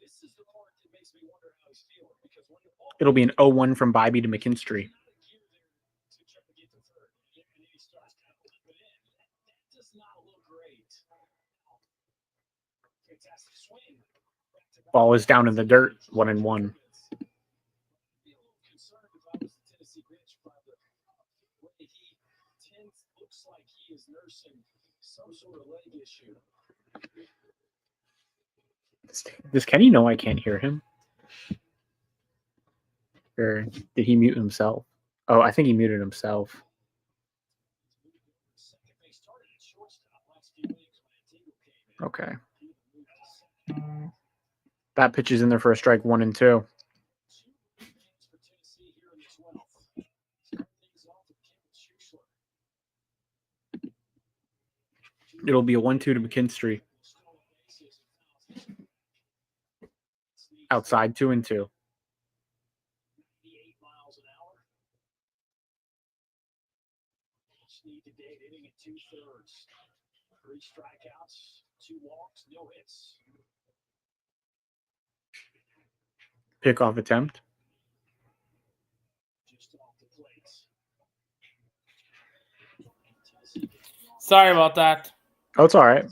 this is the part that makes me wonder how he's feeling because when the ball It'll be an 0-1 from Bybee to McKinstry. out of gear there to try to get to third, and then he starts kind of limping in. That does not look great. Fantastic swing. Ball is down in the dirt, 1-1. Be a little concerned if I was the Tennessee bench by the way he looks like he is nursing some sort of leg issue. Does Kenny know I can't hear him? Or did he mute himself? Oh, I think he muted himself. Second base started at shortstop last few weeks when Antigua came in. Okay. He moved to second. That pitch is in there for a strike, 1-2. 2 games for Tennessee here in the 12th. Start things off with Kevin Schuchler. It'll be a 1-2 to McKinstry. Stolen bases and fouls. Outside, 2-2. 88 miles an hour. Snead today hitting at 2/3. 3 strikeouts, 2 walks, no hits. Pickoff attempt. Just off the plate. Tennessee gets the offense. Sorry about that. Oh, it's all right.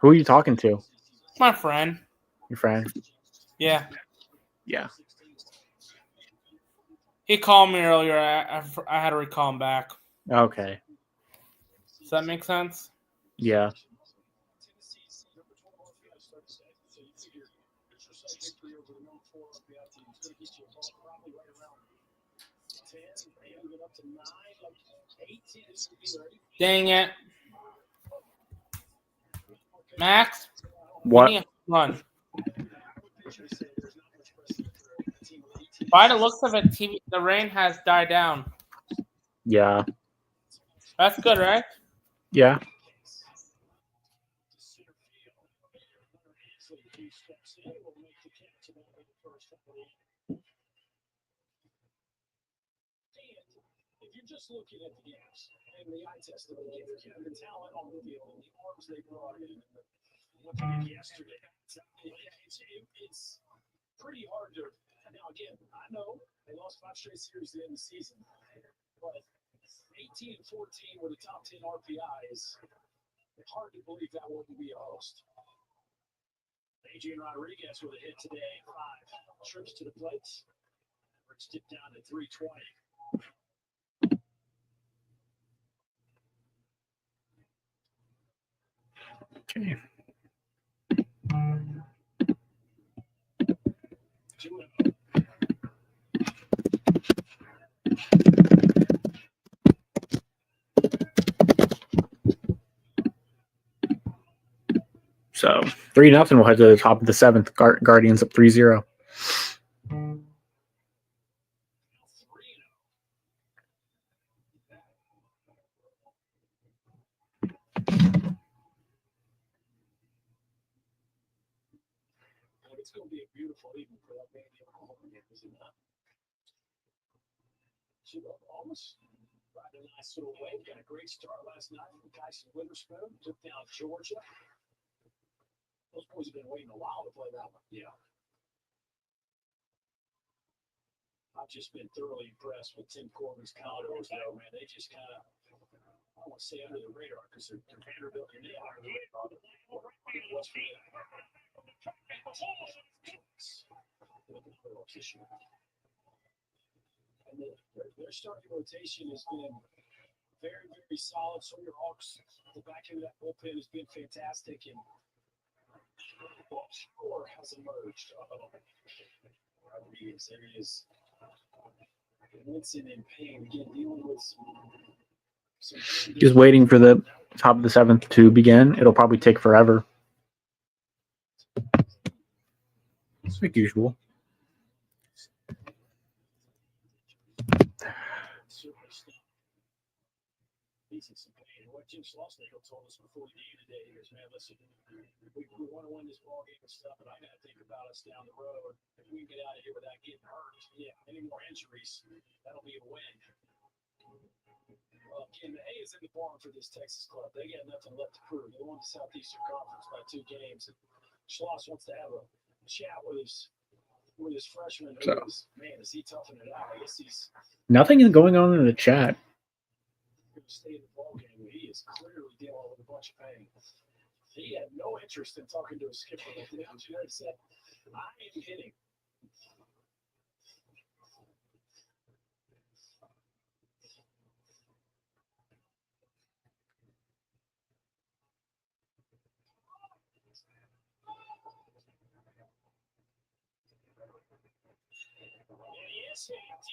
Who are you talking to? My friend. Your friend? Yeah. Yeah. He called me earlier. I had to recall him back. Okay. Does that make sense? Yeah. Tennessee's number 12 RBI start to say. So you figure neutral site victory over the number 4 RBI team is going to get you a ball probably right around 10, maybe even up to 9, like 18. This would be ready. Dang it. Max? What? Give me a run. By the looks of it, the rain has died down. Yeah. That's good, right? Yeah. If you're just looking at the games and the eye test of the game, the talent on the field and the arms they brought in, what they did yesterday, it's pretty hard to. Now again, I know they lost 5 straight series at the end of the season, but 18-14 with a top 10 RPIs, it's hard to believe that wouldn't be a host. Adrian Rodriguez with a hit today, 5 trips to the plate. Average dipped down to 320. Okay. 2-0. So 3-0. We'll head to the top of the 7th. Guardians up 3-0. It's going to be a beautiful evening for that baby Oklahoma game, is it not? She almost riding a nice little wave. Got a great start last night from Tyson Witherspoon. Took down Georgia. Those boys have been waiting a while to play that one. Yeah. I've just been thoroughly impressed with Tim Corbin's Commodores, though, man. They just kind of, I don't want to say under the radar because they're Vanderbilt and they are the radar. West Virginia. And their starting rotation has been very, very solid. Sawyer Hawks, the back end of that bullpen has been fantastic. And Shore has emerged. is. There is Winston in pain. Again, dealing with some Just waiting for the top of the seventh to begin. It'll probably take forever. Like usual. facing some pain. And what Jim Schlossnagle told us before the game today is, man, listen, we want to win this ball game and stuff, but I got to think about us down the road. If we can get out of here without getting hurt, any more injuries, that'll be a win. Well, again, the A is in the barn for this Texas club. They got nothing left to prove. They won the Southeastern Conference by 2 games. And Schloss wants to have a chat with his freshman. Man, is he toughing it out? I guess he's Nothing is going on in the chat. going to stay in the ball game. He is clearly dealing with a bunch of pain. He had no interest in talking to his skipper. He said, I am hitting.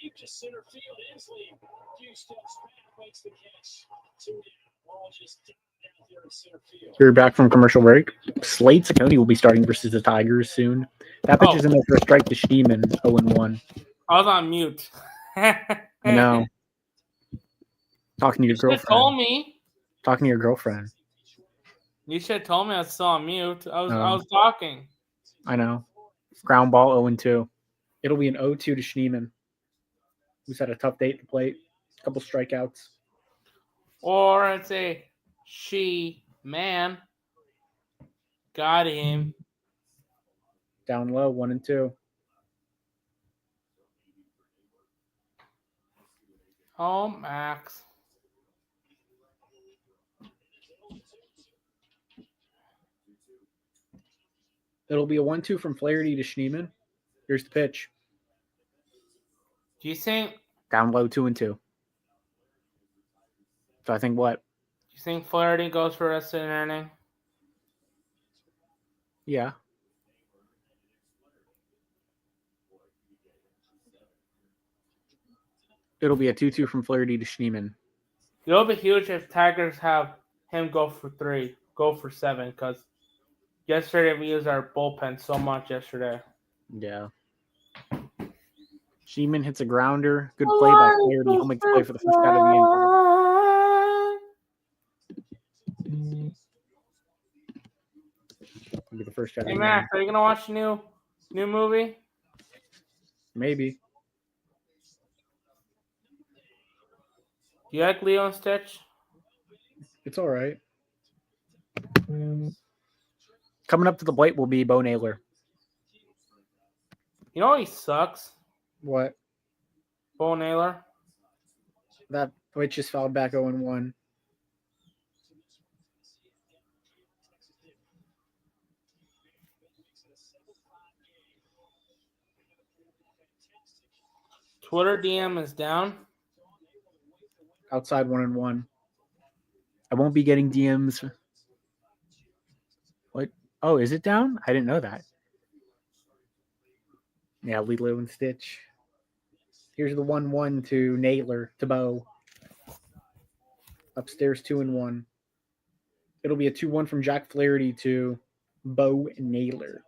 Deep to center field. Inslee, few steps back, makes the catch. 2 down. Ball just out there in center field. We're back from commercial break. Slade Ciccone will be starting versus the Tigers soon. That pitch is in there for a strike to Schneemann, 0-1. I was on mute. I know. Talking to your You should have girlfriend. told me. Talking to your girlfriend. You should have told me I was still on mute. I No. was talking. I know. Ground ball 0-2. It'll be an 0-2 to Schneemann, who's had a tough day at the plate. A couple strikeouts. Or it's a she man. Got him. Down low, 1-2. Oh, Max. It'll be a 1-2 from Flaherty to Schneemann. Here's the pitch. Do you think Down low, 2-2. So I think what? you think Flaherty goes for rest of the inning? Yeah. It'll be a 2-2 from Flaherty to Schneemann. It'll be huge if Tigers have him go for 3, go for 7, because yesterday we used our bullpen so much yesterday. Yeah. Schneemann hits a grounder. Good play by Flaherty. He'll make the play for the first out of the inning. It'll be the first out of Hey the Max, are you gonna watch a new movie? Maybe. Do you like Leo and Stitch? It's all right. Coming up to the plate will be Bo Naylor. You know he sucks? What? Bo Naylor. That pitch just fouled back 0-1. Twitter DM is down. Outside 1-1. I won't be getting DMs. What? Oh, is it down? I didn't know that. Yeah, Lilo and Stitch. Here's the 1-1 to Naylor to Bo. Upstairs 2-1. It'll be a 2-1 from Jack Flaherty to Bo Naylor.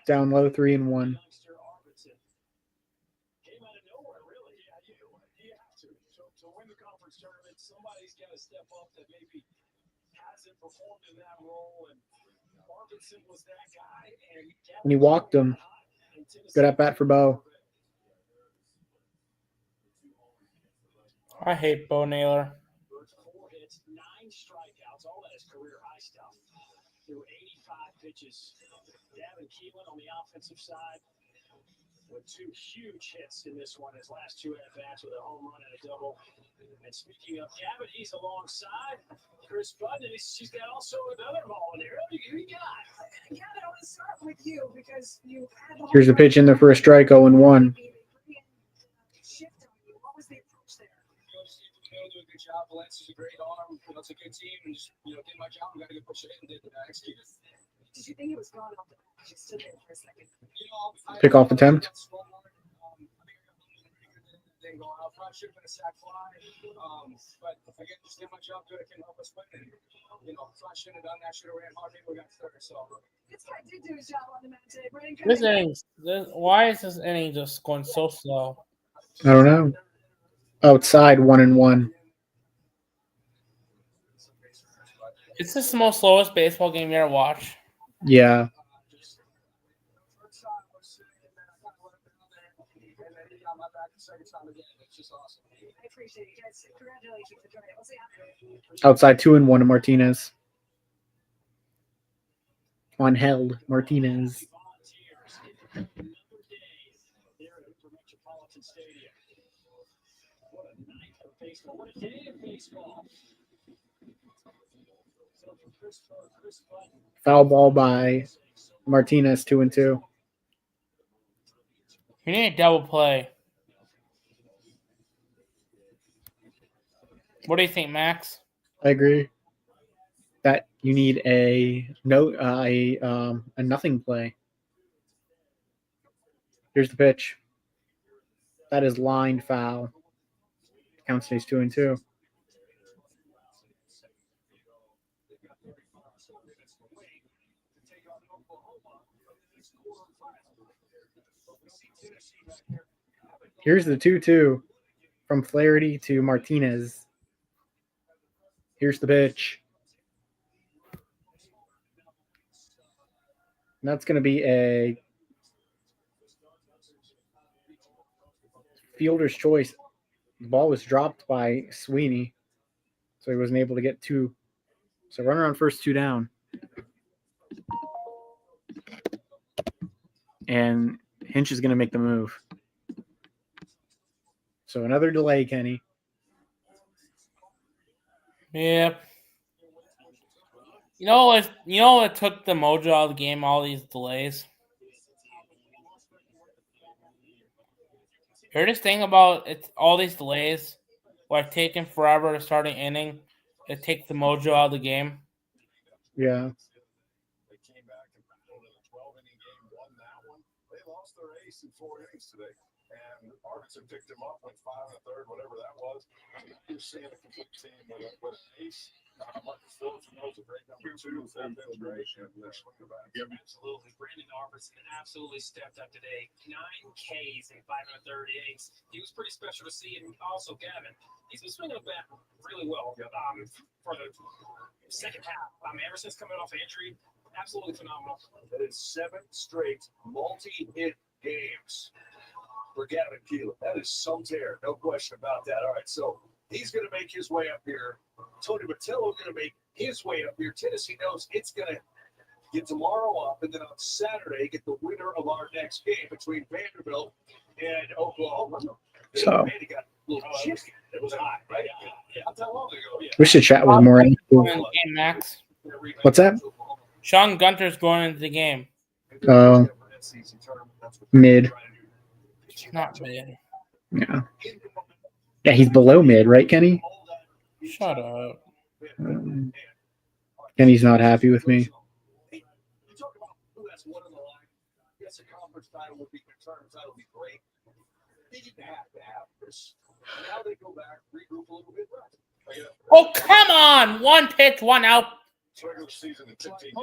Down low 3-1. To win the conference tournament, somebody's got to step up that maybe hasn't performed in that role. And Arvidsson was that guy. And he walked him. Good at bat for Bo. I hate Bo Naylor. 4 hits, 9 strikeouts, all that is career high stuff. Through 85 pitches. Gavin Keelan on the offensive side with 2 huge hits in this one. His last 2 at-bats with a home run and a double. And speaking of Gavin, he's alongside Chris Budden. She's got also another ball in there. Who you got? Gavin, I want to start with you because you had the Here's the pitch in there for a strike, 0-1. shift on you. What was the approach there? They'll do a good job. Valencia's a great arm. It's a good team, and just did my job. Got to go push it in and execute it. Did you think it was going off the bat? You stood there for a second. Pickoff attempt. Didn't go out. Probably should have been a sack fly. But again, just did my job good. It can help us win. And, so I shouldn't have done that. Should have ran hard. Maybe we got third. So This guy did do his job on the mat today. Brandon This Cunningham. inning, why is this inning just going so slow? I don't know. Outside 1-1. Is this the most slowest baseball game you ever watched? Yeah. I appreciate you guys. Congratulations for joining. We'll see you. Outside 2-1 to Martinez. On held Martinez. What a day of baseball. Foul ball by Martinez, 2-2. You need a double play. What do you think, Max? I agree. That you need a nothing play. Here's the pitch. That is lined foul. Count stays 2-2. Here's the 2-2 from Flaherty to Martinez. Here's the pitch. And that's going to be a fielder's choice. The ball was dropped by Sweeney, so he wasn't able to get two. So runner on first, 2 down. And Hinch is going to make the move. So another delay, Kenny. Yep. You know what took the mojo out of the game, all these delays? Heard this thing about it, all these delays, like taking forever to start an inning, it takes the mojo out of the game. Yeah. They came back and battled in a 12-inning game, won that one. They lost their ace in 4 innings today. And Arvidsson picked him up, went 5 1/3, whatever that was. You're seeing a complete team with an ace. Marcus Phillips knows a great number 2. That feels great. And they're swinging back. Absolutely. Brandon Arvidsson absolutely stepped up today. 9 Ks in 5 1/3 innings. He was pretty special to see. And also, Gavin, he's been swinging the bat really well for the second half. Ever since coming off injury, absolutely phenomenal. That is 7 straight multi-hit games for Gavin Keelan. That is some tear, no question about that. All right, so he's going to make his way up here. Tony Matillo going to make his way up here. Tennessee knows it's going to get tomorrow up, and then on Saturday get the winner of our next game between Vanderbilt and Oklahoma. So It was hot, right? Yeah, not that long ago. Yeah. wish the chat was more Going active. into the game, Max. What's that? Sean Gunter's going into the game. Mid. Not mid. Yeah. Yeah, he's below mid, right, Kenny? Shut up. Kenny's not happy with me. You talk about who has won in the line. Yes, a conference title would be concerned. Title would be great. They didn't have to have this. Now they go back, regroup a little bit. Oh, come on! 1 pitch, 1 out.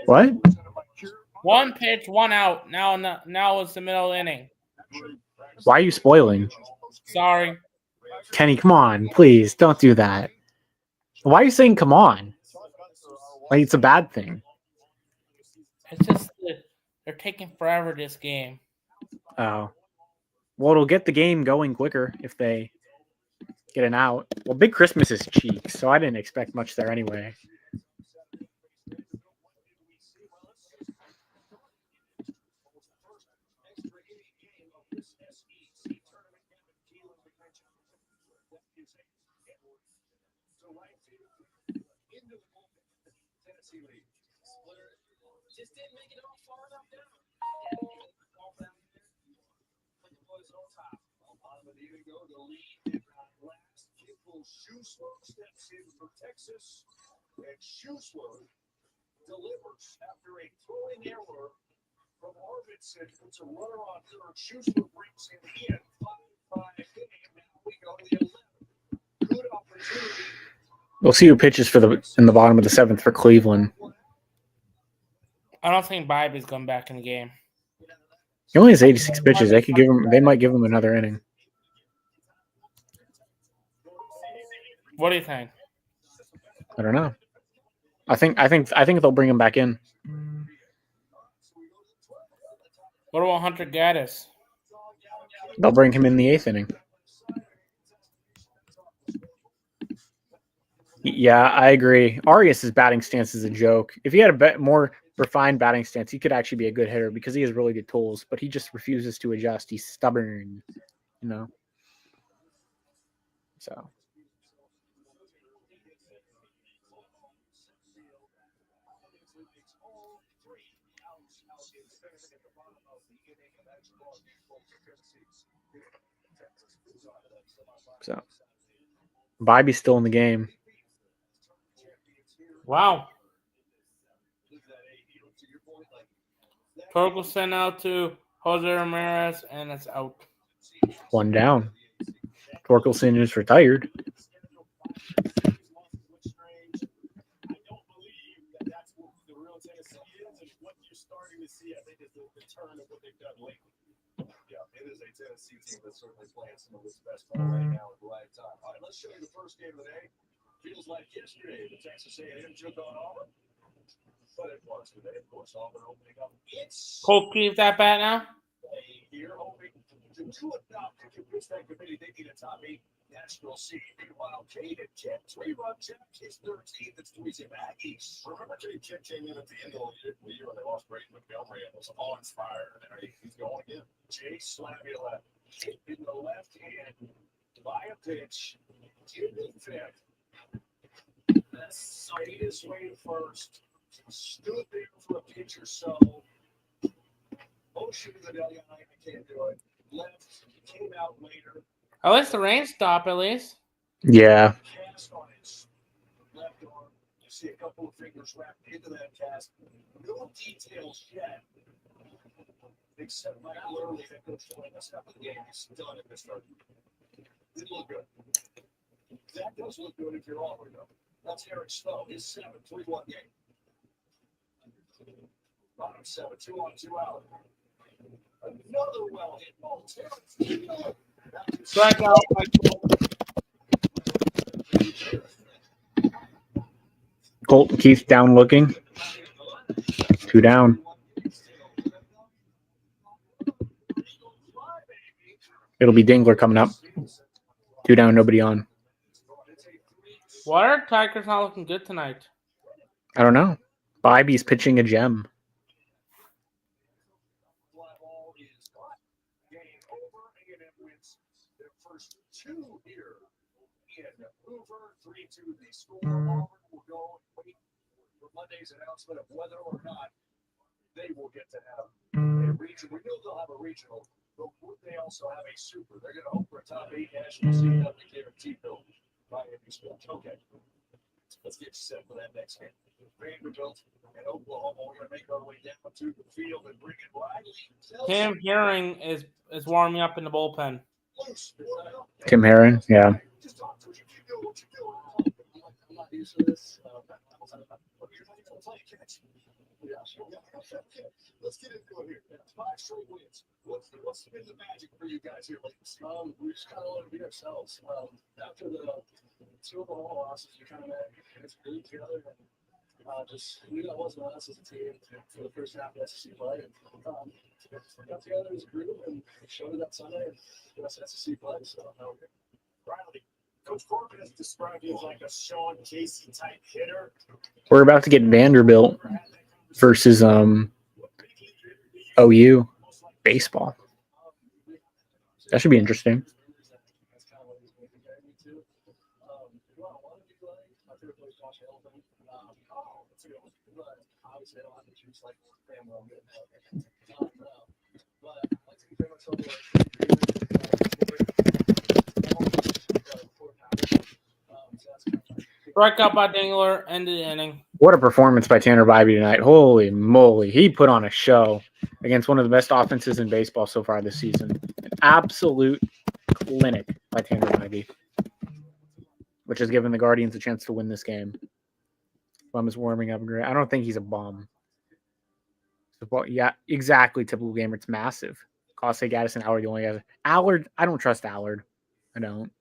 What? 1 pitch, 1 out. Now it's the middle inning. Why are you spoiling? Sorry. Kenny, come on. Please, don't do that. Why are you saying come on? Like, it's a bad thing. It's just that they're taking forever this game. Oh. Well, it'll get the game going quicker if they get an out. Well, Big Christmas is cheeks, so I didn't expect much there anyway. Just didn't make it all far enough down. Put the boys on top. Bottom of the inning, go to the lead. Last, Kid pulls Schuessler steps in for Texas, and Schuessler delivers after a throwing error from Arvidsson. Puts a runner on third. Schuessler brings him in. 5-5 game. Now we go to the 11th. Good opportunity. We'll see who pitches in the bottom of the 7th for Cleveland. I don't think Bibby's going back in the game. He only has 86 pitches. They might give him another inning. What do you think? I don't know. I think they'll bring him back in. What about Hunter Gaddis? They'll bring him in the 8th inning. Yeah, I agree. Arias' batting stance is a joke. If he had a more refined batting stance, he could actually be a good hitter because he has really good tools, but he just refuses to adjust. He's stubborn, you know. So. Bibby's still in the game. Wow. Torkelson out to Jose Ramirez, and it's out. 1 down. Torkelson is retired. It is a Tennessee team that's certainly playing some of its best ball right now at the right time. All right, let's show you the first game of the day. Feels like yesterday the Texas A&M took on Auburn. But it was today, of course, Auburn opening up its Colt, keep that bat now. here, hoping to adopt to convince that committee they need a top 8 national seed. Meanwhile, Cade and Kent, 3-run check, his 13th. That's Louisiana Aggies. Remember Cade Kent came in at the end of the year when they lost Brady Montgomery and was awe-inspired. And he's going again. Jay Slavia hit in the left hand by a pitch in the 5th. That's his way to first. Stood there for a pitch or so. Motion to the Delion, I can't do it. Left, came out later. At least the rain stopped, at least. Yeah. Cast on his left arm. You see a couple of fingers wrapped into that cast. No details yet. Except Mike Lurley that coach telling us after the game. He's done at this start. Didn't look good. That does look good if you're Auburn, though. That's Eric Snow, his 7th 3-1 game. Bottom 7, 2 on, 2 out. Another well hit ball. Strike out. Colton Keith down looking. 2 down. It'll be Dingler coming up. 2 down, nobody on. Why are Tigers not looking good tonight? I don't know. Bibby's pitching a gem. First 2 here in Hoover, 3-2 the score. Auburn will go and wait for Monday's announcement of whether or not they will get to have a region. We know they'll have a regional, but would they also have a super? They're going to hope for a top 8 national seed. Nothing guaranteed, though, by any stretch. Okay, let's get set for that next game. Vanderbilt and Oklahoma. We're going to make our way down to the field and bring it Riley. Tim Herring is warming up in the bullpen. Tim Herron, yeah. Just talk to us. You do what you do. I'm not used to this. Let's get into it here. 5 straight wins. What's been the magic for you guys here lately? We just kind of want to be ourselves. After the 2 Oklahoma losses, we kind of it's really together and just knew that wasn't us as a team for the first half of the SEC play. And got together as a group and showed it that Sunday and got us SEC play. So Riley, Coach Corbin has described you as like a Sean Casey type hitter. We're about to get Vanderbilt versus OU baseball. That should be interesting. Strikeout by Dingler, end of the inning. What a performance by Tanner Bybee tonight. Holy moly. He put on a show against one of the best offenses in baseball so far this season. An absolute clinic by Tanner Bybee, which has given the Guardians a chance to win this game. Bum is warming up. I don't think he's a bum. Well, yeah, exactly. Typical gamer. It's massive. Cossey, Gaddis, and Allard, the only guys. Allard, I don't trust Allard. I don't.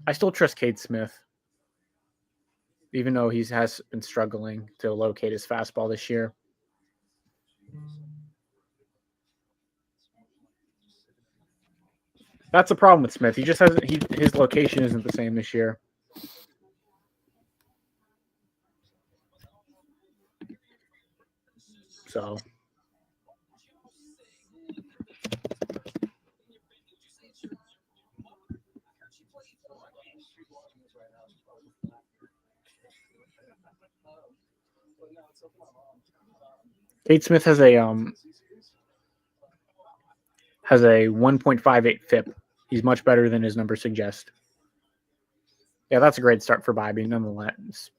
I still trust Cade Smith, even though he has been struggling to locate his fastball this year. That's the problem with Smith. He just hasn't. His location isn't the same this year. So. Cade Smith has a 1.58 FIP. He's much better than his numbers suggest. Yeah, that's a great start for Bybee, nonetheless.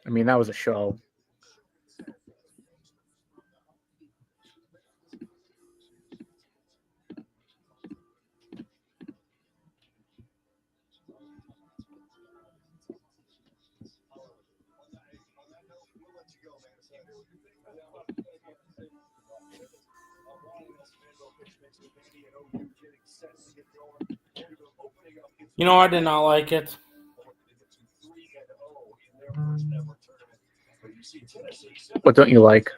I mean, that was a show. You know, I did not like it. What don't you like?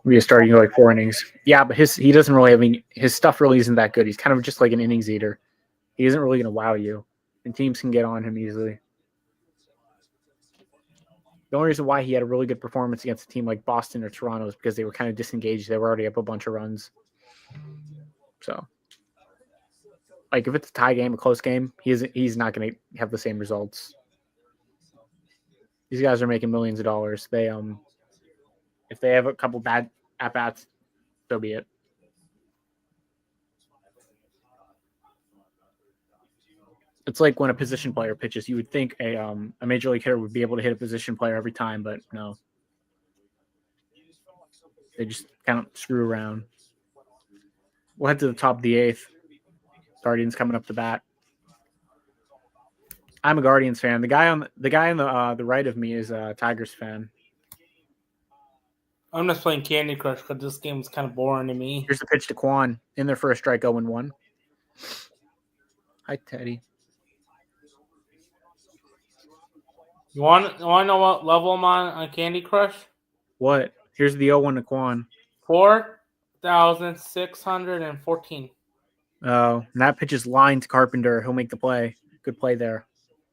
We starting like 4 innings. Yeah, but he doesn't really. I mean, his stuff really isn't that good. He's kind of just like an innings eater. He isn't really going to wow you, and teams can get on him easily. The only reason why he had a really good performance against a team like Boston or Toronto is because they were kind of disengaged. They were already up a bunch of runs. So, like, if it's a tie game, a close game, he's not going to have the same results. These guys are making millions of dollars. They if they have a couple bad at-bats, so be it. It's like when a position player pitches. You would think a major league hitter would be able to hit a position player every time, but no. They just kind of screw around. We'll head to the top of the 8th. Guardians coming up to bat. I'm a Guardians fan. The guy on the right of me is a Tigers fan. I'm just playing Candy Crush because this game is kind of boring to me. Here's the pitch to Quan in their first strike, 0-1. Hi, Teddy. You want to know what level I'm on Candy Crush? What? Here's the 0-1 to Quan. 4,614. Oh, and that pitch is lined to Carpenter. He'll make the play. Good play there.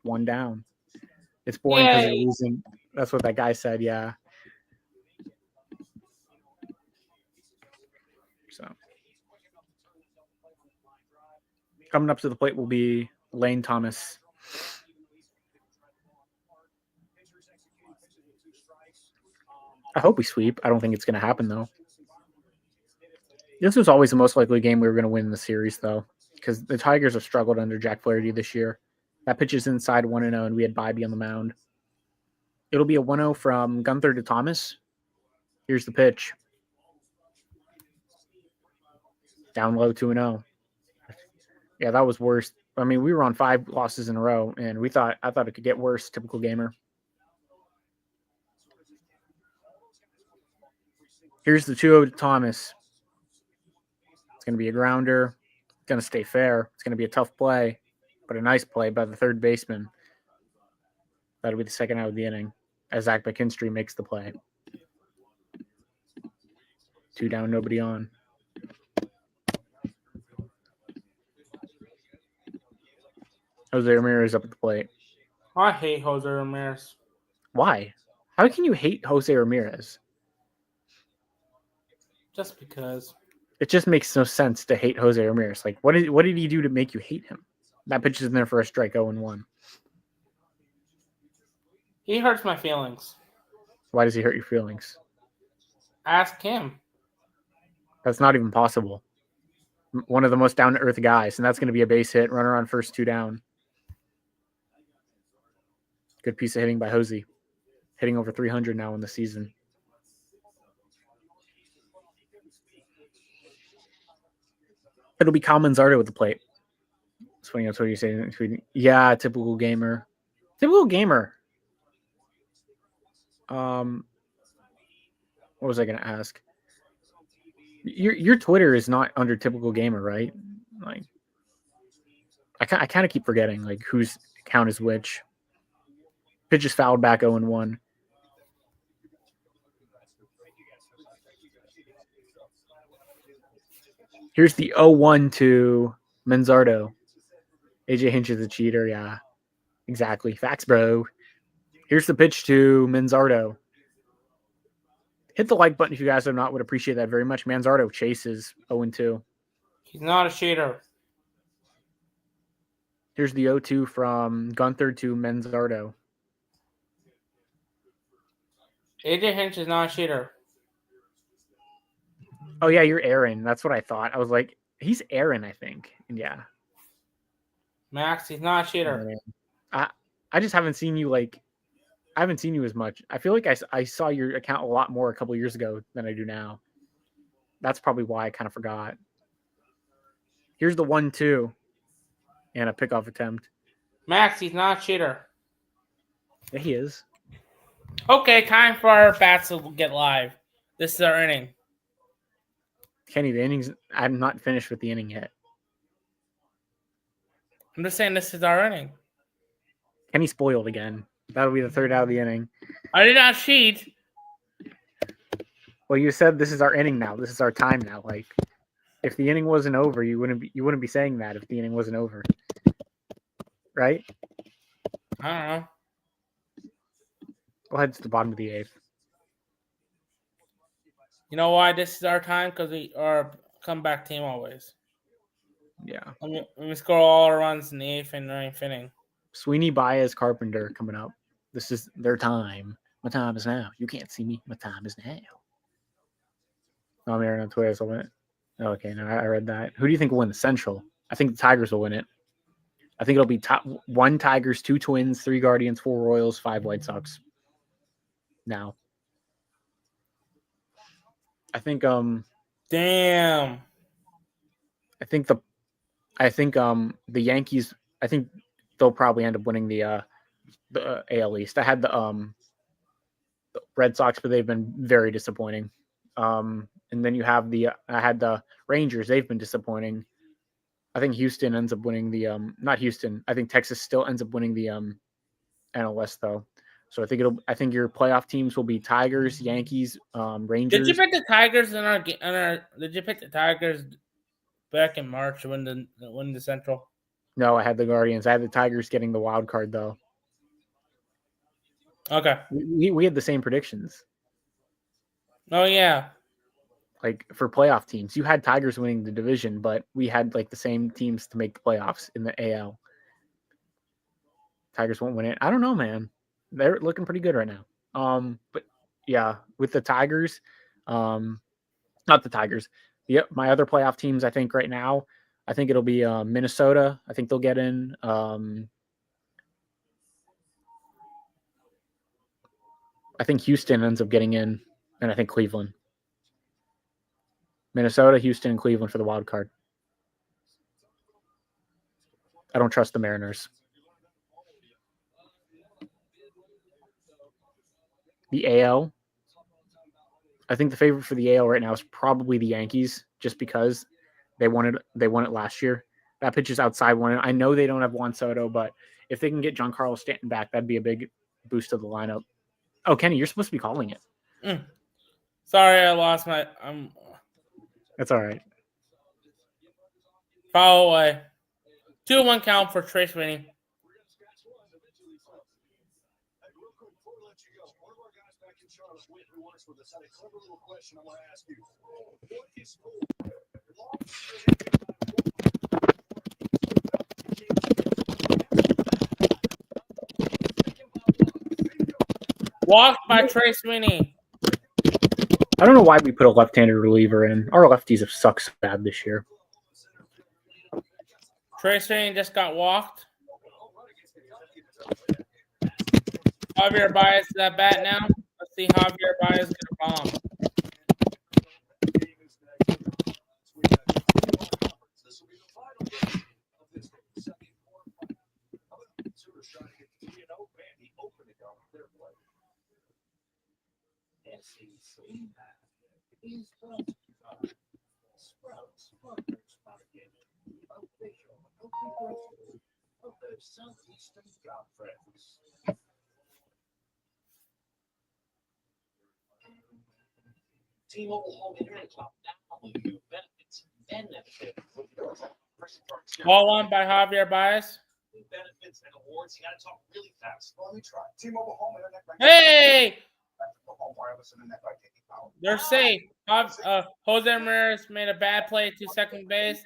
1 down. It's boring because they're losing. That's what that guy said, yeah. So coming up to the plate will be Lane Thomas. I hope we sweep. I don't think it's going to happen, though. This was always the most likely game we were going to win in the series, though, because the Tigers have struggled under Jack Flaherty this year. That pitch is inside 1-0, and we had Bybee on the mound. It'll be a 1-0 from Gunther to Thomas. Here's the pitch. Down low, 2-0. Yeah, that was worse. I mean, we were on 5 losses in a row, and I thought it could get worse. Typical gamer. Here's the 2-0 to Thomas. It's going to be a grounder. It's going to stay fair. It's going to be a tough play, but a nice play by the third baseman. That'll be the second out of the inning as Zach McKinstry makes the play. 2 down, nobody on. Jose Ramirez up at the plate. I hate Jose Ramirez. Why? How can you hate Jose Ramirez? Just because. It just makes no sense to hate Jose Ramirez. Like, what did he do to make you hate him? That pitch is in there for a strike, 0-1. He hurts my feelings. Why does he hurt your feelings? Ask him. That's not even possible. One of the most down-to-earth guys, and that's going to be a base hit, runner on first, 2 down. Good piece of hitting by Hosey. Hitting over 300 now in the season. It'll be Kyle Manzardo with the plate. It's funny, that's what you're saying. Yeah, typical gamer. Typical gamer. What was I going to ask? Your Twitter is not under typical gamer, right? Like, I kind of keep forgetting like whose account is which. Pitch is fouled back 0-1. Here's the 0-1 to Manzardo. AJ Hinch is a cheater. Yeah, exactly. Facts, bro. Here's the pitch to Manzardo. Hit the like button if you guys have not. Would appreciate that very much. Manzardo chases 0-2. He's not a cheater. Here's the 0-2 from Gunther to Manzardo. AJ Hinch is not a cheater. Oh, yeah, you're Aaron. That's what I thought. I was like, he's Aaron, I think. And yeah. Max, he's not a cheater. I just haven't seen you I haven't seen you as much. I feel like I saw your account a lot more a couple years ago than I do now. That's probably why I kind of forgot. Here's the 1-2 and a pickoff attempt. Max, he's not a cheater. Yeah, he is. Okay, time for our bats to get live. This is our inning. Kenny, the innings, I'm not finished with the inning yet. I'm just saying this is our inning. Kenny spoiled again. That'll be the third out of the inning. I did not cheat. Well, you said this is our inning now. This is our time now. Like, if the inning wasn't over, you wouldn't be saying that if the inning wasn't over, right? I don't know. Go ahead to the bottom of the eighth. You know why this is our time? Because we are a comeback team always. Yeah. We score all our runs in the eighth and ninth inning. Sweeney Baez Carpenter coming up. This is their time. My time is now. You can't see me. My time is now. Oh, I'm Aaron on Twitter. So okay, no, I read that. Who do you think will win the Central? I think the Tigers will win it. I think it'll be top 1 Tigers, 2 Twins, 3 Guardians, 4 Royals, 5 White Sox. Now, I think Damn. I think the Yankees. I think they'll probably end up winning the AL East. I had the Red Sox, but they've been very disappointing. And then you have I had the Rangers. They've been disappointing. I think Houston ends up winning the not Houston. I think Texas still ends up winning the NL West though. So I think your playoff teams will be Tigers, Yankees, Rangers. Did you pick the Tigers Did you pick the Tigers back in March to win the Central? No, I had the Guardians. I had the Tigers getting the wild card though. Okay. We had the same predictions. Oh yeah. Like for playoff teams, you had Tigers winning the division, but we had like the same teams to make the playoffs in the AL. Tigers won't win it. I don't know, man. They're looking pretty good right now. But yeah, with the Tigers, not the Tigers. Yep, my other playoff teams, I think right now, I think it'll be Minnesota. I think they'll get in. I think Houston ends up getting in, and I think Cleveland. Minnesota, Houston, and Cleveland for the wild card. I don't trust the Mariners. The AL, I think the favorite for the AL right now is probably the Yankees, just because they won it last year. That pitch is outside one. I know they don't have Juan Soto, but if they can get Giancarlo Stanton back, that'd be a big boost to the lineup. Oh, Kenny, you're supposed to be calling it. Sorry, I lost my. That's all right. Foul away. 2-1 count for Trace winning. Walked by Trace Winnie. I don't know why we put a left-handed reliever in. Our lefties have sucked so bad this year. Trace Winnie just got walked. Javier Baez is at bat now. Let's see Javier Baez get a bomb. This will be the final game of this second quarter. Sooners trying to get the 3-0, man, he opened it up their play. SEC is brought to you by Sprouts Farmers Market, official grocers of the Southeastern Conference. T-Mobile Home Internet Club now with new benefits and Ball one by Javier Baez. benefits and awards. You got to talk really fast. Let me try. T-Mobile Home Internet. Hey! Home wireless internet by taking power. They're safe. Jose Ramirez made a bad play to second base.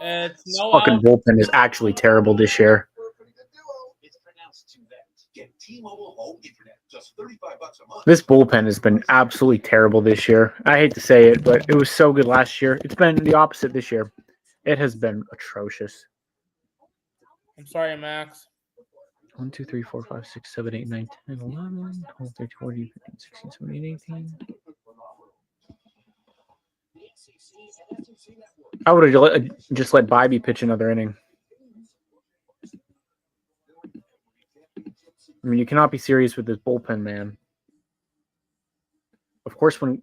It's no Fucking out. bullpen is actually terrible this year. It's pronounced to that. Get T-Mobile Home Internet, just $35 a month. This bullpen has been absolutely terrible this year. I hate to say it, but it was so good last year. It's been the opposite this year. It has been atrocious. I'm sorry, Max. 1, 2, 3, 4, 5, 6, 7, 8, 9, 10, 11, 12, 13, 14, 15, 16, 17, 18. I would have just let Bybee pitch another inning. I mean, you cannot be serious with this bullpen, man. Of course, when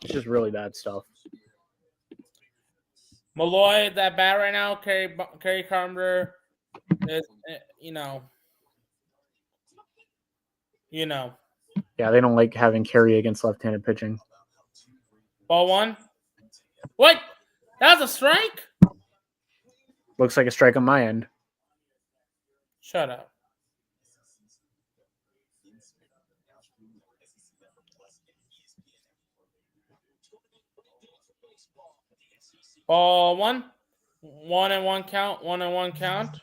it's just really bad stuff. Malloy at that bat right now. Kerry Carpenter is, you know. Yeah, they don't like having Kerry against left-handed pitching. Ball one. What? That was a strike? Looks like a strike on my end. Shut up. Ball one. 1-1 count. 1-1 count.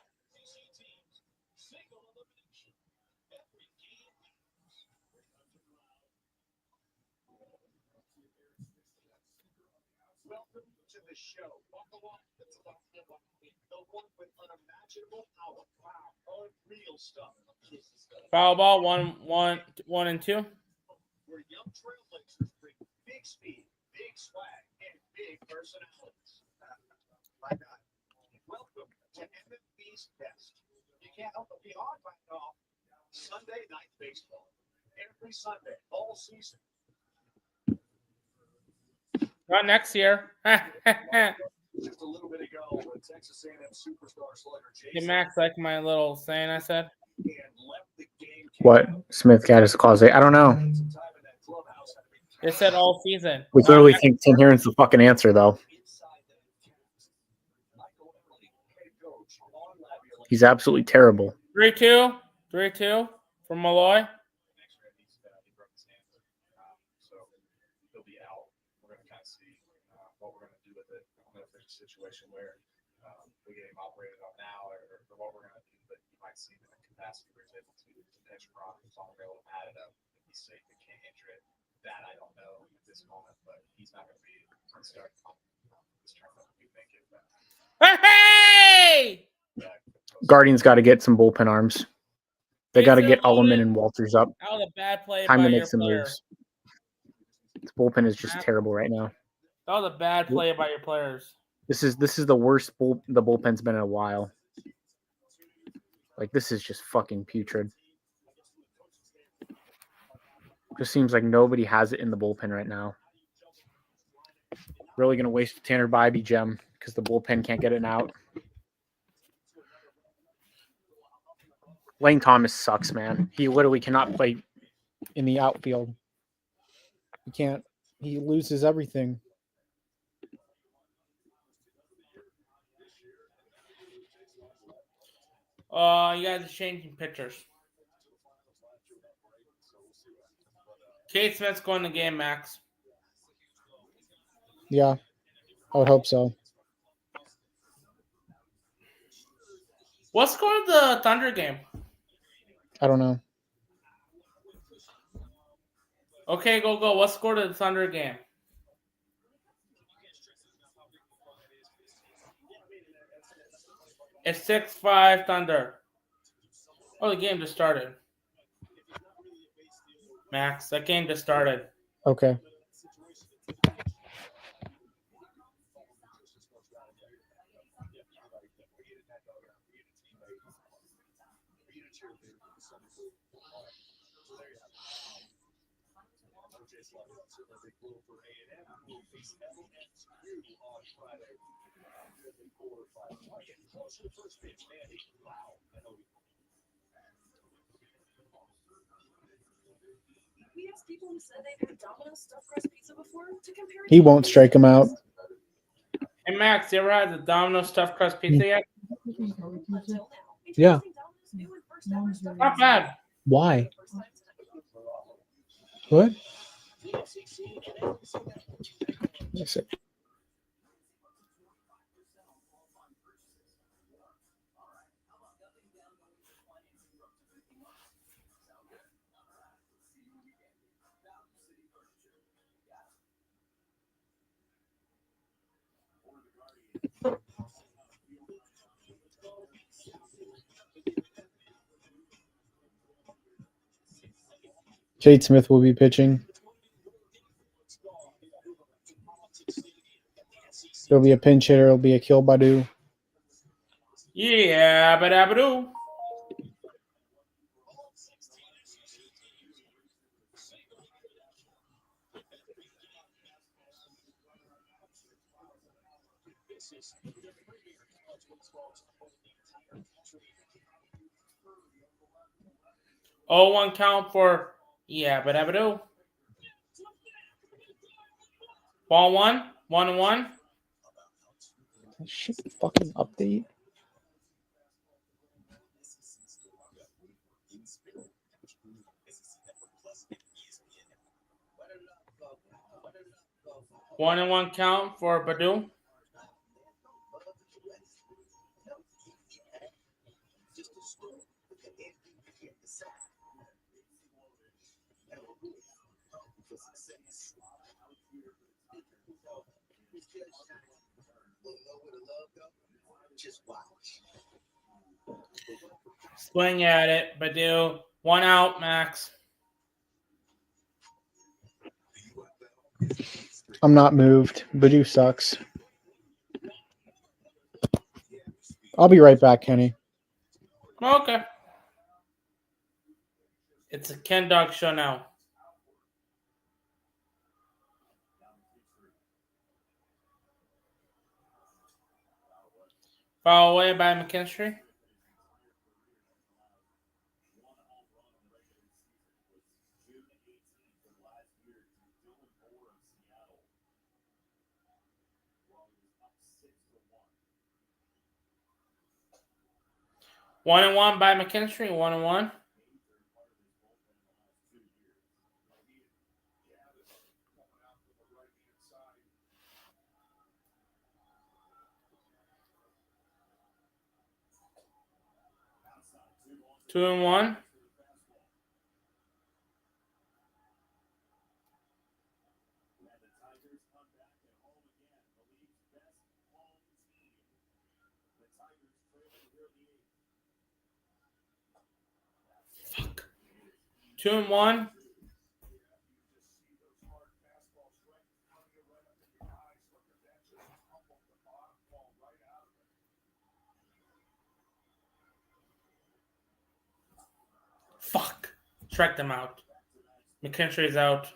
Welcome to the show. Buckle up. The one with unimaginable power. Wow, unreal stuff. Foul ball. 1 and 2. Where young trailblazers bring big speed, big swag, and big personalities. My God. Welcome to MLB's Best. You can't help but be on by it all. Sunday night baseball. Every Sunday, all season. Not next year. Just a little bit ago, when Texas A&M superstar slugger Hey, Jason Max, like my little saying I said? and left the game. What? Smith got his clause 8. I don't know. Some time in that clubhouse had to be It said all season. We clearly think Tim Heron's the fucking answer, though. inside the Michael Emily, head coach, on Laviolette. He's absolutely terrible. 3-2. 3-2 from Malloy. He broke his hand, so he'll be out. We're going to kind of see what we're going to do with it. I don't know if there's a situation where we get him operated on now or what we're going to do, but you might see him in a capacity where he's able to pitch Brock. He's on the rail and pad it up. If he's safe and can't injure it, that I don't know at this moment, but he's not going to be starting this tournament. We think it. Hey! Guardians got to get some bullpen arms. They got to get Bases Ulliman loaded. and Walters up. That was a bad play Time by to your make some player. moves. This bullpen is just terrible right now. That was a bad play by your players. This is the worst the bullpen's been in a while. Like, this is just fucking putrid. Just seems like nobody has it in the bullpen right now. Really going to waste Tanner Bybee gem because the bullpen can't get it out. Lane Thomas sucks, man. He literally cannot play in the outfield. He can't. He loses everything. You guys are changing pitchers. Kate Smith's going to game, Max. Yeah, I would hope so. What's going to the Thunder game? I don't know. Okay, go. What score did the Thunder game? It's 6-5 Thunder. Oh, the game just started. Max, that game just started. Okay. We asked people who said they've had Domino's stuffed crust pizza before to compare. He won't strike him out. Hey, Max, you ever had the Domino's stuffed crust pizza yet? Yeah. Not bad. Why? What? Let's see. Jade Smith will be pitching. There'll be a pinch hitter. It'll be Akil Badu. Yeah, but abadoo. Oh, one count for but abadoo. Ball 1-1. Shit, fucking update. One and one count for Badu. Swing at it, Badu. One out, Max. I'm not moved. Badu sucks. I'll be right back, Kenny. Okay. It's a Ken Dog show now. Foul away by McKinstry. One and one by McKinstry. 1-1. Two and one. Fuck. 2-1. Fuck. Strike them out. McKinstry's out.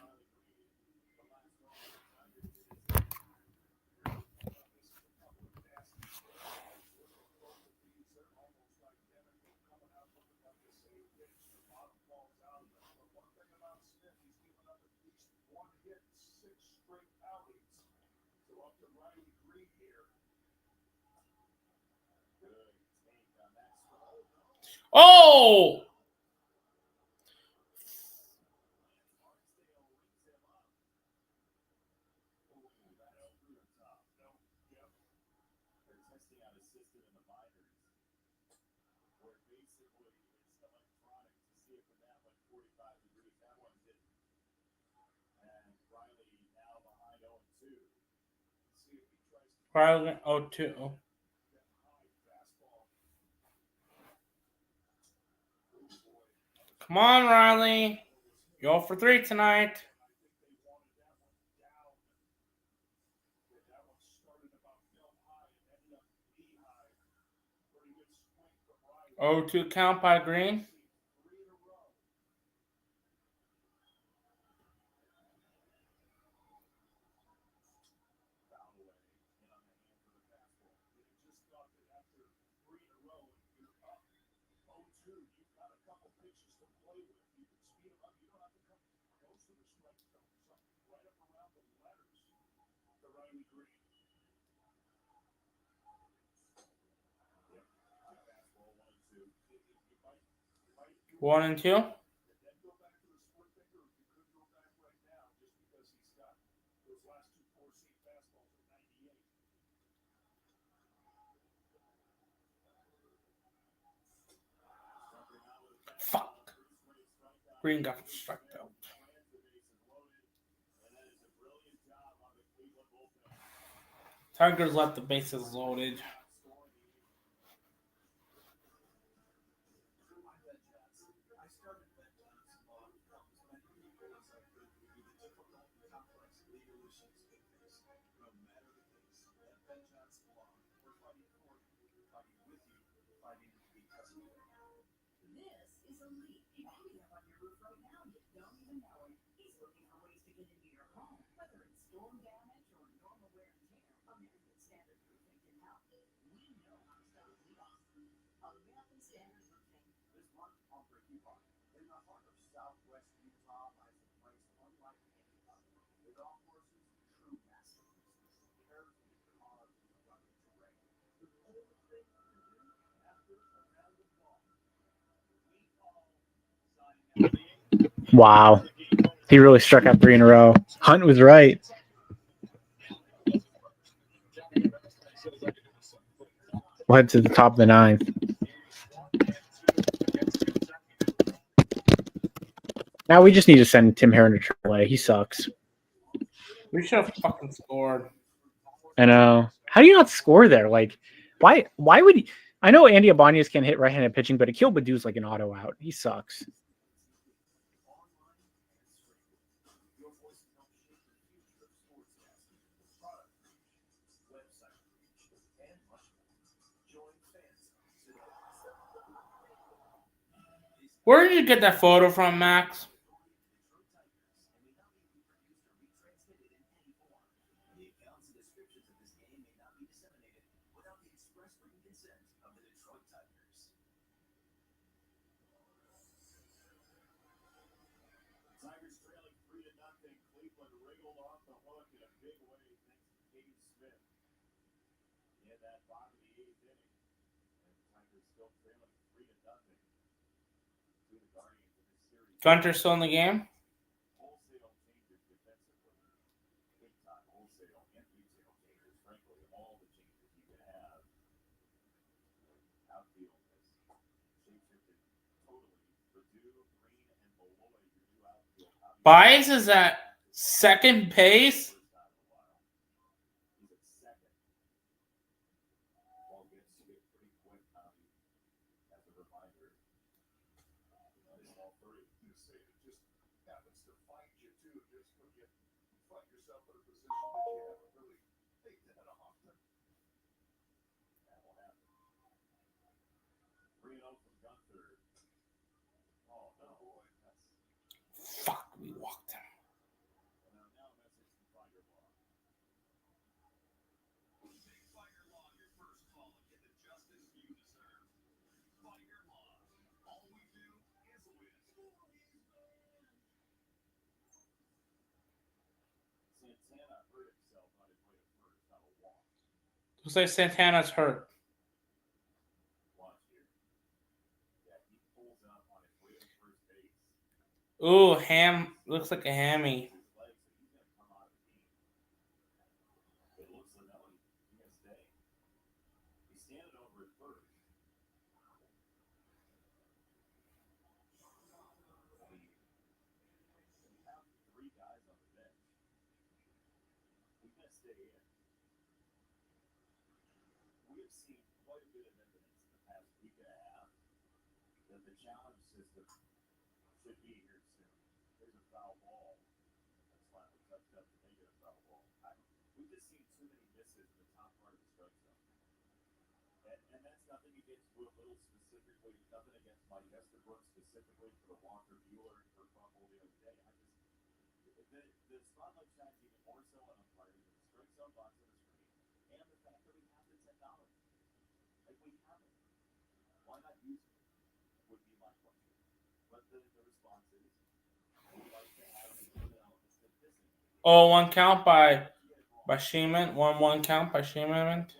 Oh! Riley 0-2. Come on, Riley. You're 0 for 3 tonight. Oh, 2 count by Green. One and two. Fuck. Green got struck out. Tigers left the bases loaded. Wow. He really struck out 3 in a row. Hunt was right. We'll head to the top of the 9th. Now we just need to send Tim Herron to AAA. He sucks. We should have fucking scored. I know. How do you not score there? Like, why would he? I know Andy Ibanez can hit right-handed pitching, but Akil Badu's like an auto out. He sucks. Where did you get that photo from, Max? Gunter still in the game? Bias is at second base? Fuck, we walked him. Looks like Santana's hurt. Ooh, ham. Looks like a hammy. stay in. We have seen quite a bit of evidence in the past week and a half that the challenge system should be here soon. There's a foul ball. That's finally touched up to make it a foul ball. We've just seen too many misses in the top part of the strike zone. And that's nothing against Will Little specifically, nothing against Mike Estabrook specifically for the Walker Bueller or fumble the other day. The spotlight shines even more so on umpires than the strike zone box on the screen, and the fact that we have the technology. Like we have it. Why not use it? Would be my question. But the response is, we like to have the human elements that this is. Oh, 1 count by Sheeman. 1-1 count by Sheeman.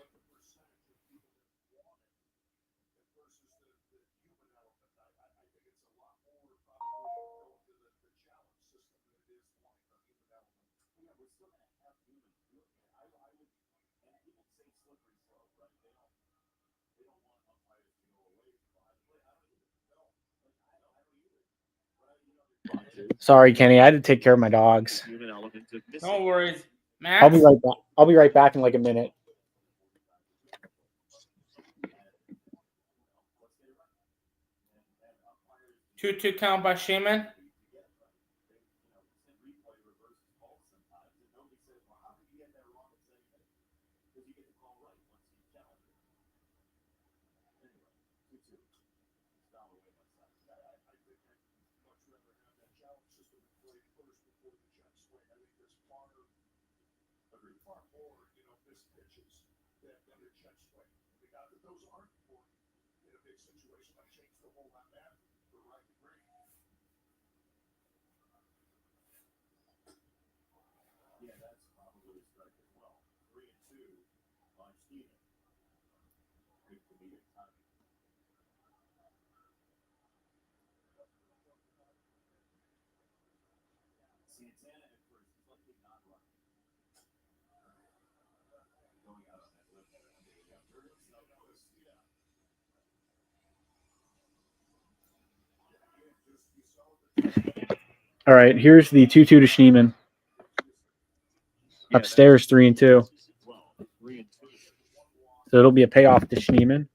Sorry, Kenny. I had to take care of my dogs. No worries. Max? I'll be right back. I'll be right back in like a minute. 2-2 count by Sheeman. Yeah, that's probably a strike as well. 3-2 on Steven. Good comedic timing. Santana at first, he's likely not running. Going out on that left there. All right, here's the 2-2 to Schneeman. Upstairs 3-2. So it'll be a payoff to Schneeman.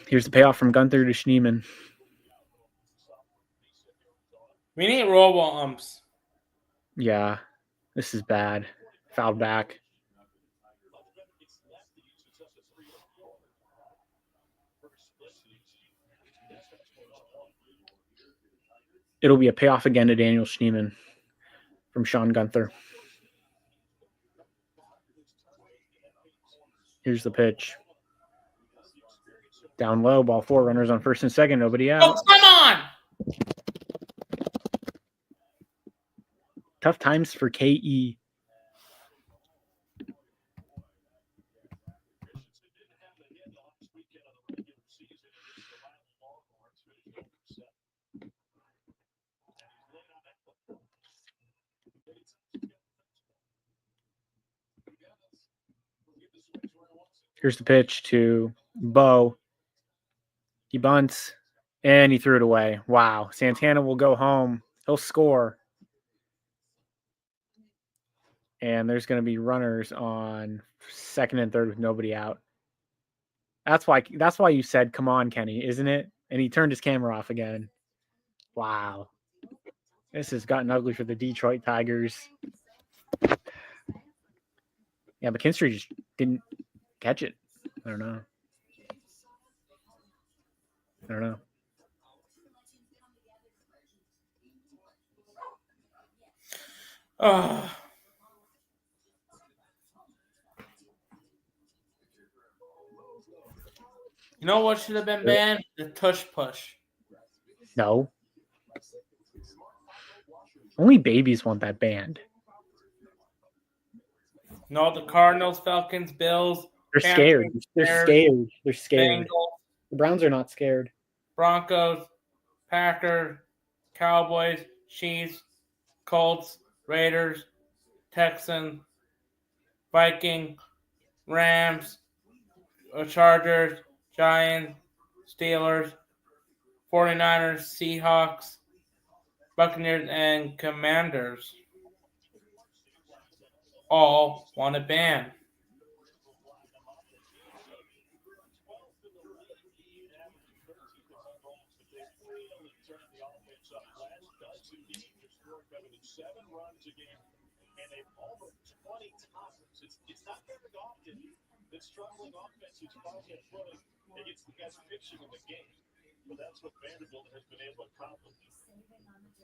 Here's the payoff from Gunther to Schneeman. We need robo umps. Yeah, this is bad. Fouled back. It'll be a payoff again to Daniel Schneeman from Sean Gunther. Here's the pitch. Down low, ball 4, runners on first and second, nobody out. Oh, come on! Tough times for KE. Here's the pitch to Bo. He bunts, and he threw it away. Wow. Santana will go home. He'll score. And there's going to be runners on second and third with nobody out. That's why you said, come on, Kenny, isn't it? And he turned his camera off again. Wow. This has gotten ugly for the Detroit Tigers. Yeah, McKinstry just didn't catch it. I don't know. Oh. You know what should have been banned? The tush push. No. Only babies want that banned. No, the Cardinals, Falcons, Bills. They're scared. They're scared. Bengals, The Browns are not scared. Broncos, Packers, Cowboys, Chiefs, Colts, Raiders, Texans, Vikings, Rams, Chargers, Giants, Steelers, 49ers, Seahawks, Buccaneers, and Commanders. all want a ban. Seven runs a game, and they've almost 20 times. It's not very often that struggling offenses find their footing against the best pitching in the game. But that's what Vanderbilt has been able to accomplish.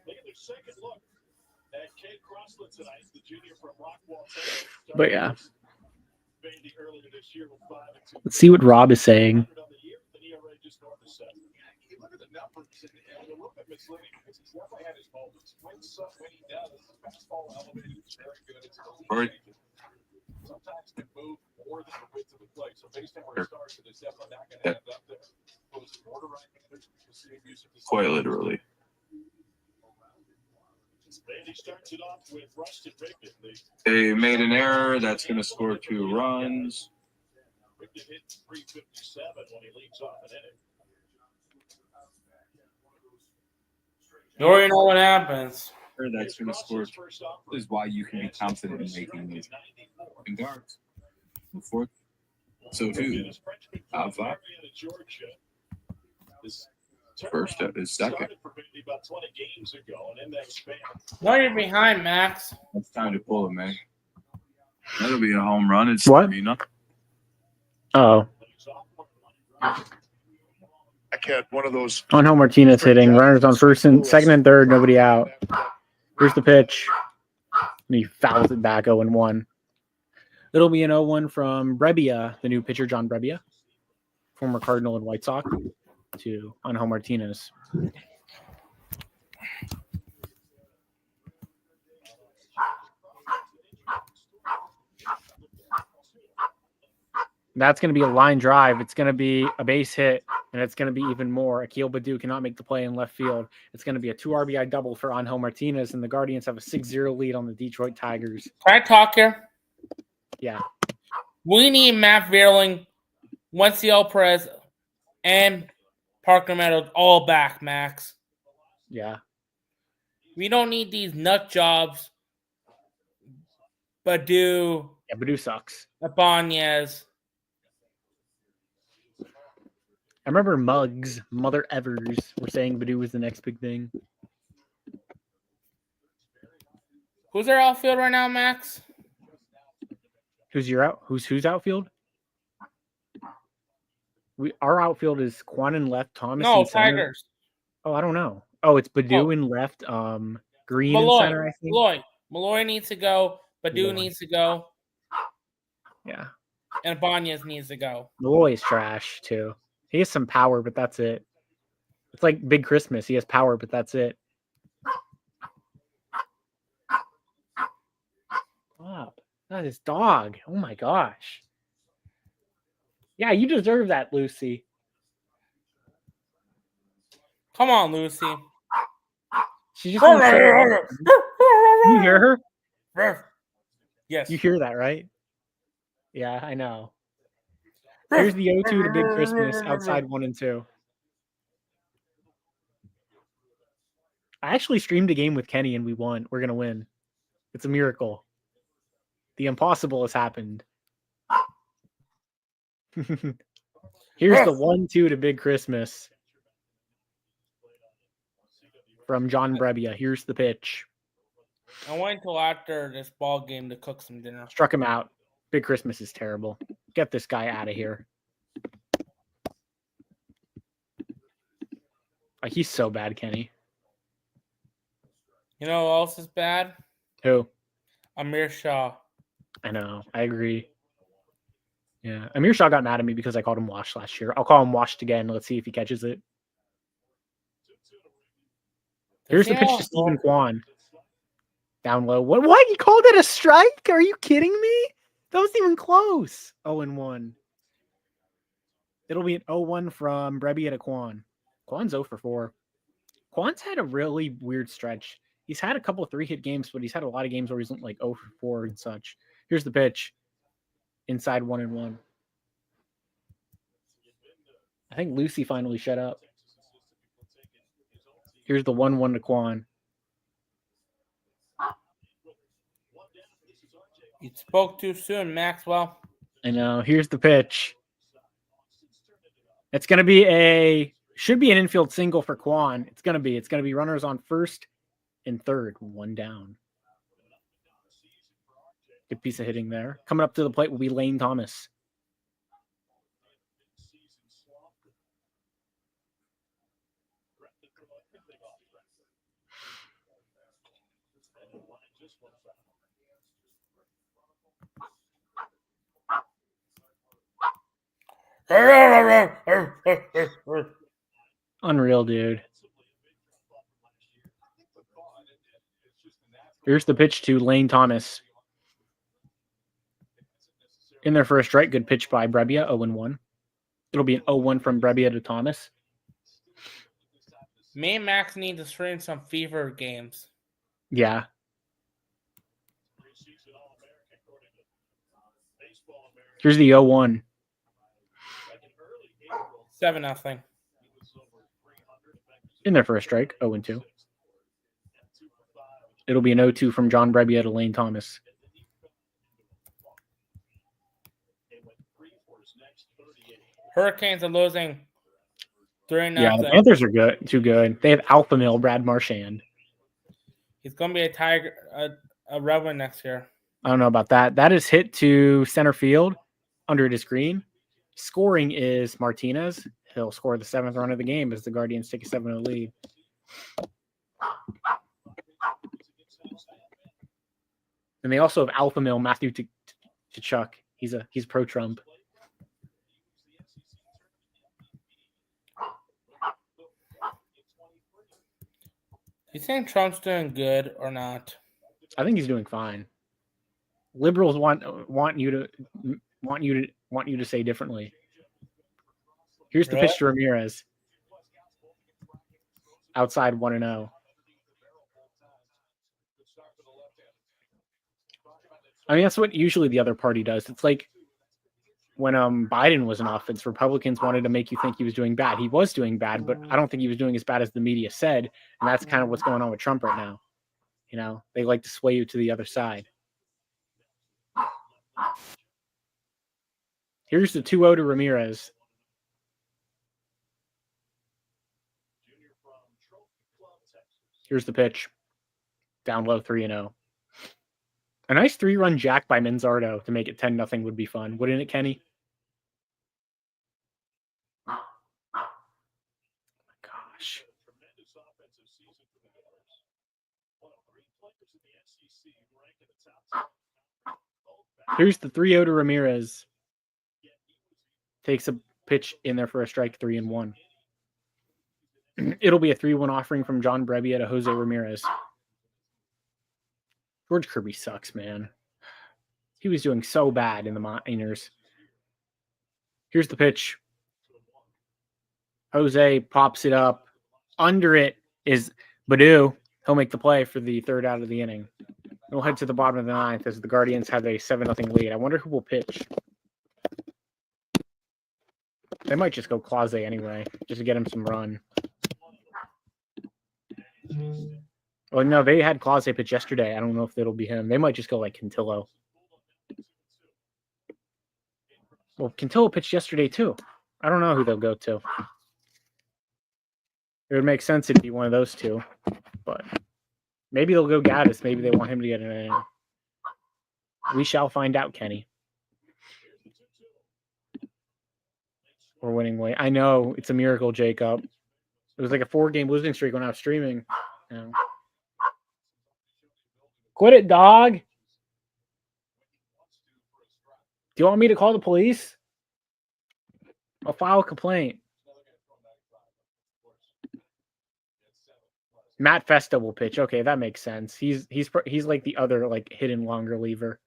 They get their second look at Kate Crossland tonight, the junior from Rockwall. But yeah, Vandy earlier this year with 5-2. let's see what Rob is saying. You look at the numbers, and a little bit misleading because he's definitely had his moments. When he does, the fastball elevated is very good. It's sometimes can move more than the width of the plate. So based on where it starts, it's definitely not going to end up there. Quite literally. Vandy starts it off with Rustin Rigdon. They made an error. That's going to score 2 runs. Rigdon hit 357 when he leads off an inning. You already know what happens. That's going to score. This is why you can be confident in making these guards. Fourth. So, 2. Top 5. First is second. No, you're behind, Max. It's time to pull it, man. That'll be a home run. It's What? Nothing. Oh, I had one of those. Angel Martinez hitting. Runners on second and third. Nobody out. Here's the pitch. And he fouls it back 0-1. It'll be an 0-1 from Brebbia, the new pitcher, John Brebbia, former Cardinal and White Sox, to Angel Martinez. That's going to be a line drive. It's going to be a base hit, and it's going to be even more. Akil Baddoo cannot make the play in left field. It's going to be a 2 RBI double for Angel Martinez, and the Guardians have a 6-0 lead on the Detroit Tigers. Can I talk here? Yeah. We need Matt Vierling, Wenceel Perez, and Parker Meadows all back, Max. Yeah. We don't need these nut jobs. Baddoo. Yeah, Baddoo sucks. Ibanez. I remember Muggs, Mother Evers, were saying Baddoo was the next big thing. Who's our outfield right now, Max? Who's outfield? Our outfield is Quan in left, Thomas No, in center. Tigers. Oh, I don't know. Oh, it's Baddoo in left, Green Malloy. in center, I think. Malloy needs to go. Baddoo needs to go. Yeah. And Ibanez needs to go. Malloy is trash, too. He has some power, but that's it. It's like Big Christmas. He has power, but that's it. Wow. That is dog. Oh, my gosh. Yeah, you deserve that, Lucy. Come on, Lucy. She just You hear her? Yes. You hear that, right? Yeah, I know. Here's the 0-2 to Big Christmas outside 1 and 2. I actually streamed a game with Kenny and we won. We're going to win. It's a miracle. The impossible has happened. Here's the 1-2 to Big Christmas from John Brebbia. Here's the pitch. I wait until after this ball game to cook some dinner. Struck him out. Big Christmas is terrible. Get this guy out of here. Like, he's so bad, Kenny. You know who else is bad? Who? Amir Shah. I know. I agree. Yeah. Amir Shah got mad at me because I called him washed last year. I'll call him washed again. Let's see if he catches it. Here's the pitch to Stephen Kwan. Down low. What? You called it a strike? Are you kidding me? That wasn't even close. 0-1. It'll be an 0-1 from Brebbia to Kwan. Kwan's 0 for 4. Kwan's had a really weird stretch. He's had a couple of 3-hit games, but he's had a lot of games where he's like 0 for 4 and such. Here's the pitch. Inside 1-1. I think Lucy finally shut up. Here's the 1-1 to Kwan. You spoke too soon, Maxwell. I know. Here's the pitch. It's going to be should be an infield single for Quan. It's going to be runners on first and third, one down. Good piece of hitting there. Coming up to the plate will be Lane Thomas. Unreal, dude. Here's the pitch to Lane Thomas. In there for a strike. Good pitch by Brebbia, 0-1. It'll be an 0-1 from Brebbia to Thomas. Me and Max need to stream some Fever games. Yeah. Here's the 0-1. 7-0. In there for a strike, 0-2. It'll be an 0-2 from John Brebbia to Lane Thomas. Hurricanes are losing 3-0. Yeah, the Panthers are good, too good. They have alpha male Brad Marchand. He's going to be a Tiger, a Red Wing next year. I don't know about that. That is hit to center field. Under it is Green. Scoring is Martinez. He'll score the 7th run of the game as the Guardians take a 7-0 lead. And they also have alpha male Matthew Tkachuk. He's pro Trump. You think Trump's doing good or not? I think he's doing fine. Liberals want you to say differently. Here's the pitch to Ramirez. Outside 1-0. I mean, that's what usually the other party does. It's like when Biden was in office, Republicans wanted to make you think he was doing bad. He was doing bad, but I don't think he was doing as bad as the media said. And that's kind of what's going on with Trump right now. You know, they like to sway you to the other side. Here's the 2-0 to Ramirez. Here's the pitch. Down low, 3-0. A nice 3-run jack by Manzardo to make it 10-0 would be fun. Wouldn't it, Kenny? Oh my gosh. Here's the 3-0 to Ramirez. Takes a pitch in there for a strike, 3-1. It'll be a 3-1 offering from John Brebbia to Jose Ramirez. George Kirby sucks, man. He was doing so bad in the minors. Here's the pitch. Jose pops it up. Under it is Baду. He'll make the play for the 3rd out of the inning. We'll head to the bottom of the 9th as the Guardians have a 7-0 lead. I wonder who will pitch. They might just go Clase anyway, just to get him some run. Well, no, they had Clase pitch yesterday. I don't know if it'll be him. They might just go like Cantillo. Well, Cantillo pitched yesterday too. I don't know who they'll go to. It would make sense it'd be one of those two, but maybe they'll go Gaddis. Maybe they want him to get an inning. We shall find out, Kenny. We're winning way. I know it's a miracle, Jacob. It was like a 4-game losing streak when I was streaming. You know. Quit it, dog. Do you want me to call the police? I'll file a complaint. Matt Festa will pitch. Okay, that makes sense. He's like the other like hidden longer reliever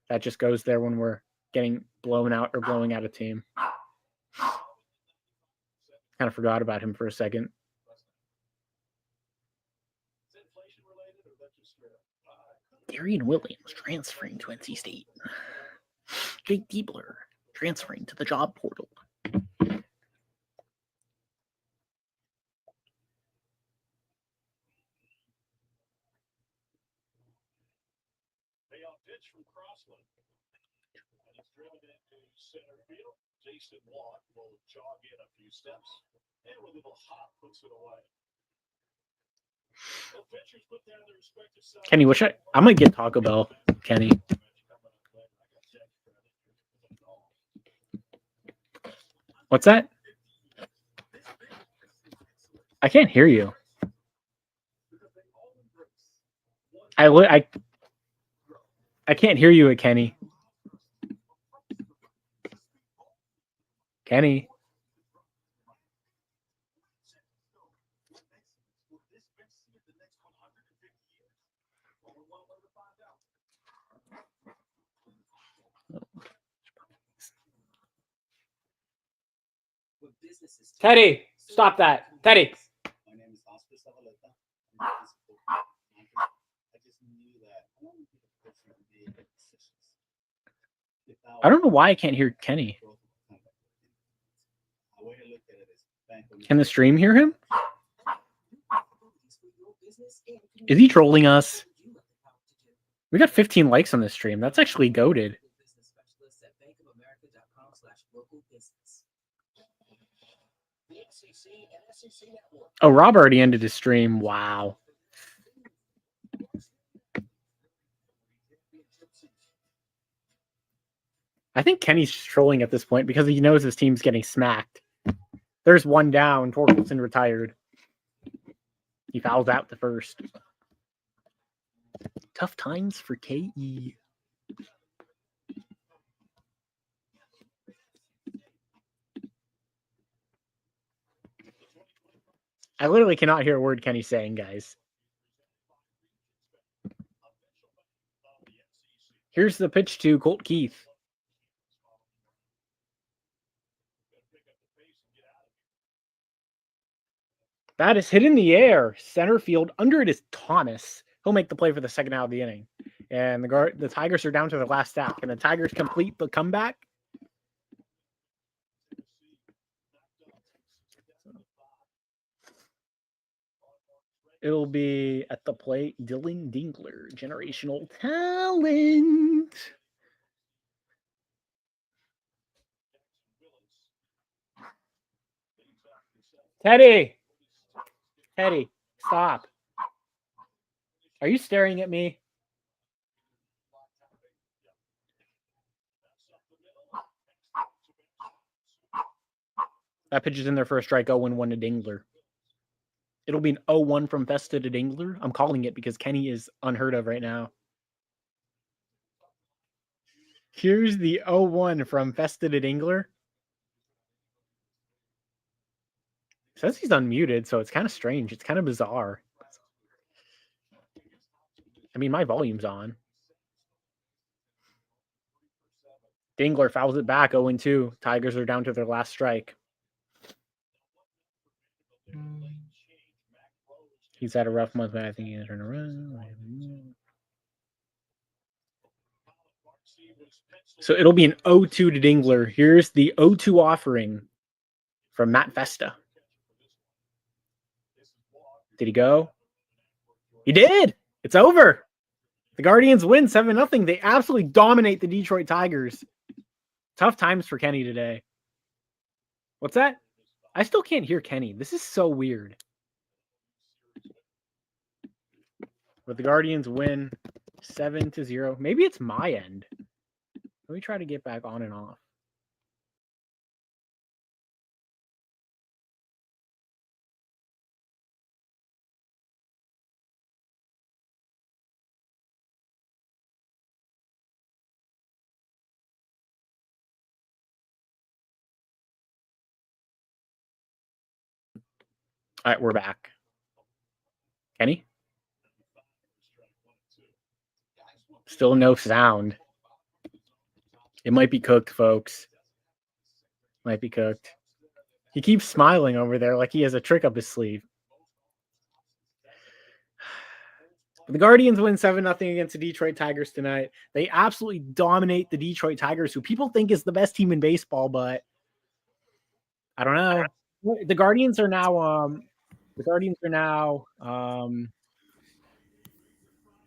that just goes there when we're getting blown out or blowing out a team. Kind of forgot about him for a second. Darian Williams transferring to NC State. Jake Diebler transferring to the job portal. pitch from Crossland. And it's driven into center field. Jason Watt will jog in a few steps. And with a little hop, puts it away. The pitchers put down their respective sides. Kenny, I'm gonna get Taco Bell, Kenny. What's that? I can't hear you. I can't hear you, Kenny. Kenny. Teddy, stop that. Teddy. My name is Oscar Zavaleta. I just knew that I wanted to be the person to make decisions. I don't know why I can't hear Kenny. Can the stream hear him? Is he trolling us? We got 15 likes on this stream. That's actually goated. Oh, Rob already ended his stream. Wow. I think Kenny's trolling at this point because he knows his team's getting smacked. There's one down. Torkelson retired. He fouls out the first. Tough times for KE. I literally cannot hear a word Kenny's saying, guys. Here's the pitch to Colt Keith. Bat is hit in the air. Center field. Under it is Thomas. He'll make the play for the second out of the inning. And the Tigers are down to their last stack. And the Tigers complete the comeback. It'll be at the plate, Dylan Dingler, generational talent. Teddy, stop. Are you staring at me? That pitch is in there for a strike, 0-1 to Dingler. It'll be an 0-1 from Festa to Dingler. I'm calling it because Kenny is unheard of right now. Here's the 0-1 from Festa to Dingler. It says he's unmuted, so it's kind of strange. It's kind of bizarre. I mean, my volume's on. Dingler fouls it back, 0-2. Tigers are down to their last strike. He's had a rough month, but I think he's turning around. So it'll be an 0-2 to Dingler. Here's the 0-2 offering from Matt Festa. Did he go? He did. It's over. The Guardians win 7-0. They absolutely dominate the Detroit Tigers. Tough times for Kenny today. What's that? I still can't hear Kenny. This is so weird. But the Guardians win 7-0. Maybe it's my end. Let me try to get back on and off. All right, we're back. Kenny? Still no sound. It might be cooked, folks. Might be cooked. He keeps smiling over there like he has a trick up his sleeve. The Guardians win 7-0 against the Detroit Tigers tonight. They absolutely dominate the Detroit Tigers, who people think is the best team in baseball, but I don't know. The Guardians are now Can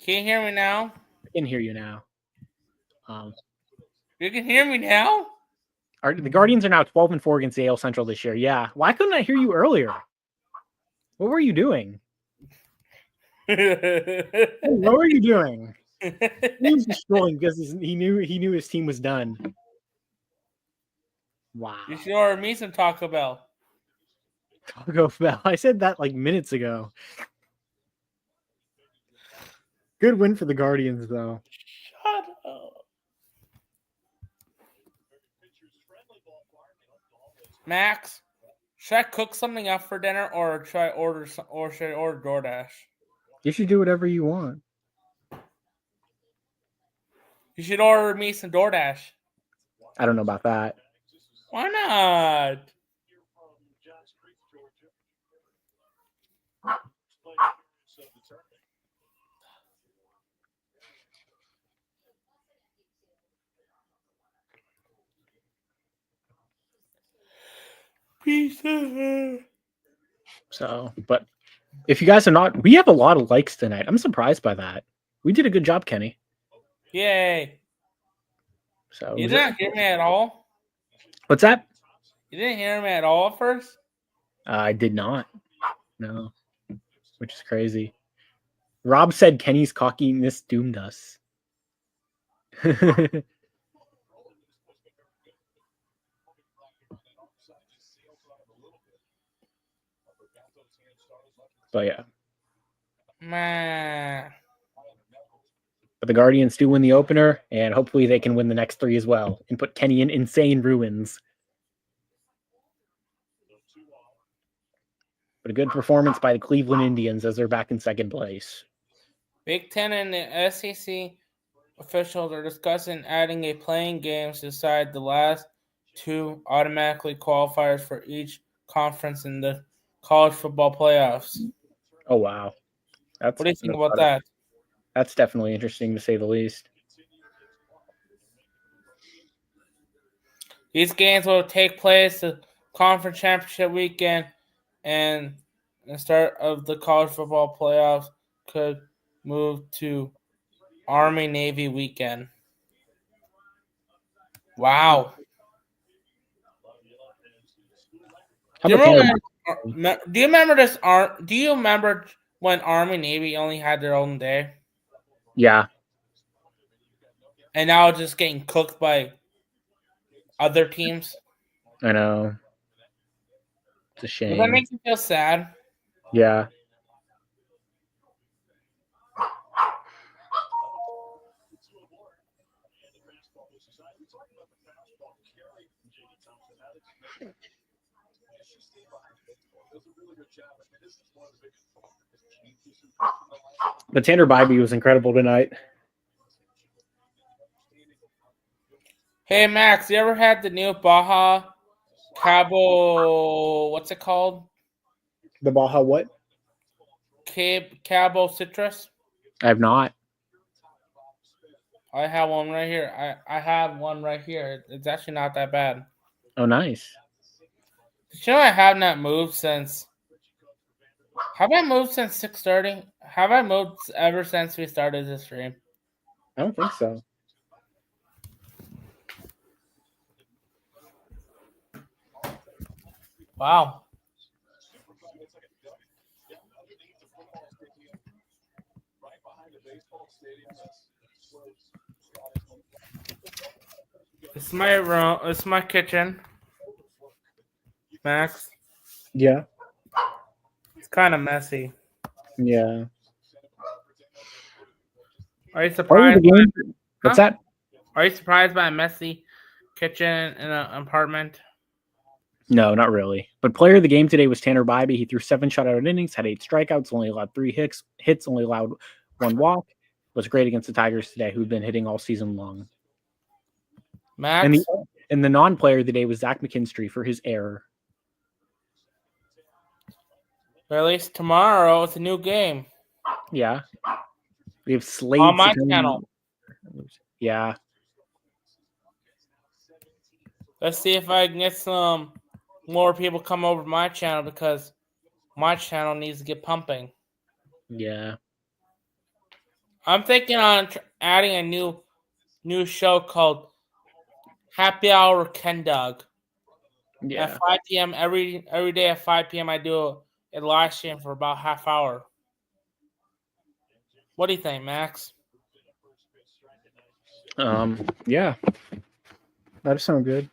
you hear me now? I can hear you now. You can hear me now? The Guardians are now 12-4 against the AL Central this year. Yeah. Why couldn't I hear you earlier? What were you doing? What were you doing? He was just trolling because he knew his team was done. Wow. You should order me some Taco Bell. Taco Bell. I said that like minutes ago. Good win for the Guardians, though. Shut up. Max, should I cook something up for dinner, or should I order DoorDash? You should do whatever you want. You should order me some DoorDash. I don't know about that. Why not? So, but if you guys are not, we have a lot of likes tonight. I'm surprised by that. We did a good job, Kenny. Yay. So You didn't hear me at all? What's that? You didn't hear me at all at first? I did not. No. Which is crazy. Rob said Kenny's cockiness doomed us. But yeah. Man. But the Guardians do win the opener, and hopefully they can win the next 3 as well and put Kenny in insane ruins. But a good performance by the Cleveland Indians as they're back in second place. Big Ten and the SEC officials are discussing adding a playing game to decide the last 2 automatically qualifiers for each conference in the college football playoffs. Oh, wow. What do you think about that? That's definitely interesting, to say the least. These games will take place the conference championship weekend, and the start of the college football playoffs could move to Army-Navy weekend. Wow. Do you remember this? Do you remember when Army-Navy only had their own day? Yeah. And now it's just getting cooked by other teams? I know. It's a shame. Does that make you feel sad? Yeah. But Tanner Bybee was incredible tonight. Hey, Max, you ever had the new Baja Cabo, what's it called? The Baja what? Cabo Citrus? I have not. I have one right here. I have one right here. It's actually not that bad. Oh, nice. Did you know I have not moved since... Have I moved since 6:30? Have I moved ever since we started this stream? I don't think so. Wow. It's my room. It's my kitchen. Max. Yeah. It's kind of messy. Yeah. Are you surprised? What's that? Are you surprised by a messy kitchen in an apartment? No, not really. But player of the game today was Tanner Bybee. He threw 7 shutout innings, had 8 strikeouts, only allowed 3 hits, only allowed 1 walk. Was great against the Tigers today, who've been hitting all season long. Max? And the non-player of the day was Zach McKinstry for his error. But at least tomorrow it's a new game. Yeah. We have Slade on my channel. Yeah. Let's see if I can get some more people come over to my channel, because my channel needs to get pumping. Yeah. I'm thinking on adding a new new show called Happy Hour Ken Dog. Yeah. At 5 p.m. every day at 5 p.m. I do a live stream for about half hour. What do you think, Max? Yeah. That sounds good.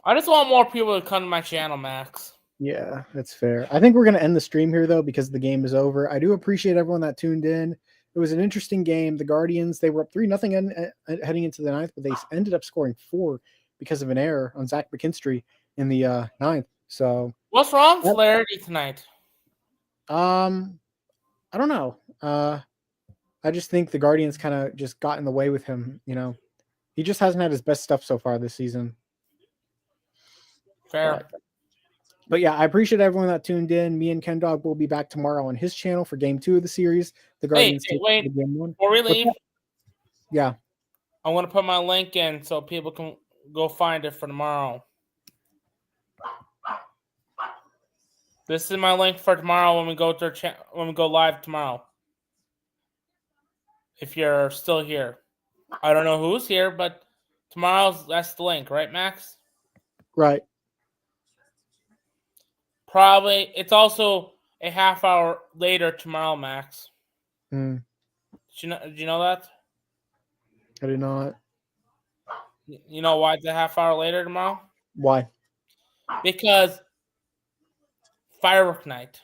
I just want more people to come to my channel, Max. Yeah, that's fair. I think we're going to end the stream here, though, because the game is over. I do appreciate everyone that tuned in. It was an interesting game. The Guardians, they were up 3-0 heading into the ninth, but they ended up scoring 4 because of an error on Zach McKinstry in the ninth. So what's wrong with Flaherty tonight? I don't know. I just think the Guardians kind of just got in the way with him. You know, he just hasn't had his best stuff so far this season. Fair. But yeah, I appreciate everyone that tuned in. Me and Ken Dog will be back tomorrow on his channel for game 2 of the series. The Guardians Hey, wait. the game 1. Before we leave, yeah, I want to put my link in so people can go find it for tomorrow. This is my link for tomorrow when we go to when we go live tomorrow. If you're still here, I don't know who's here, but that's the link, right, Max? Right. Probably. It's also a half hour later tomorrow, Max. Mm. Did you know that? I did not. You know why it's a half hour later tomorrow? Why? Because firework night.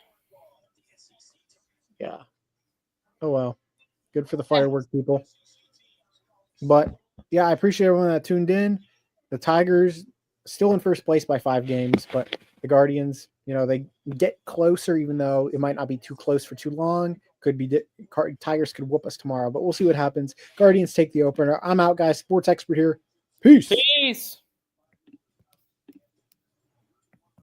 Yeah. Oh, well. Good for the firework people. But, yeah, I appreciate everyone that tuned in. The Tigers still in first place by 5 games, but the Guardians, you know, they get closer, even though it might not be too close for too long. Could be Tigers could whoop us tomorrow, but we'll see what happens. Guardians take the opener. I'm out, guys. Sports expert here. Peace. Peace.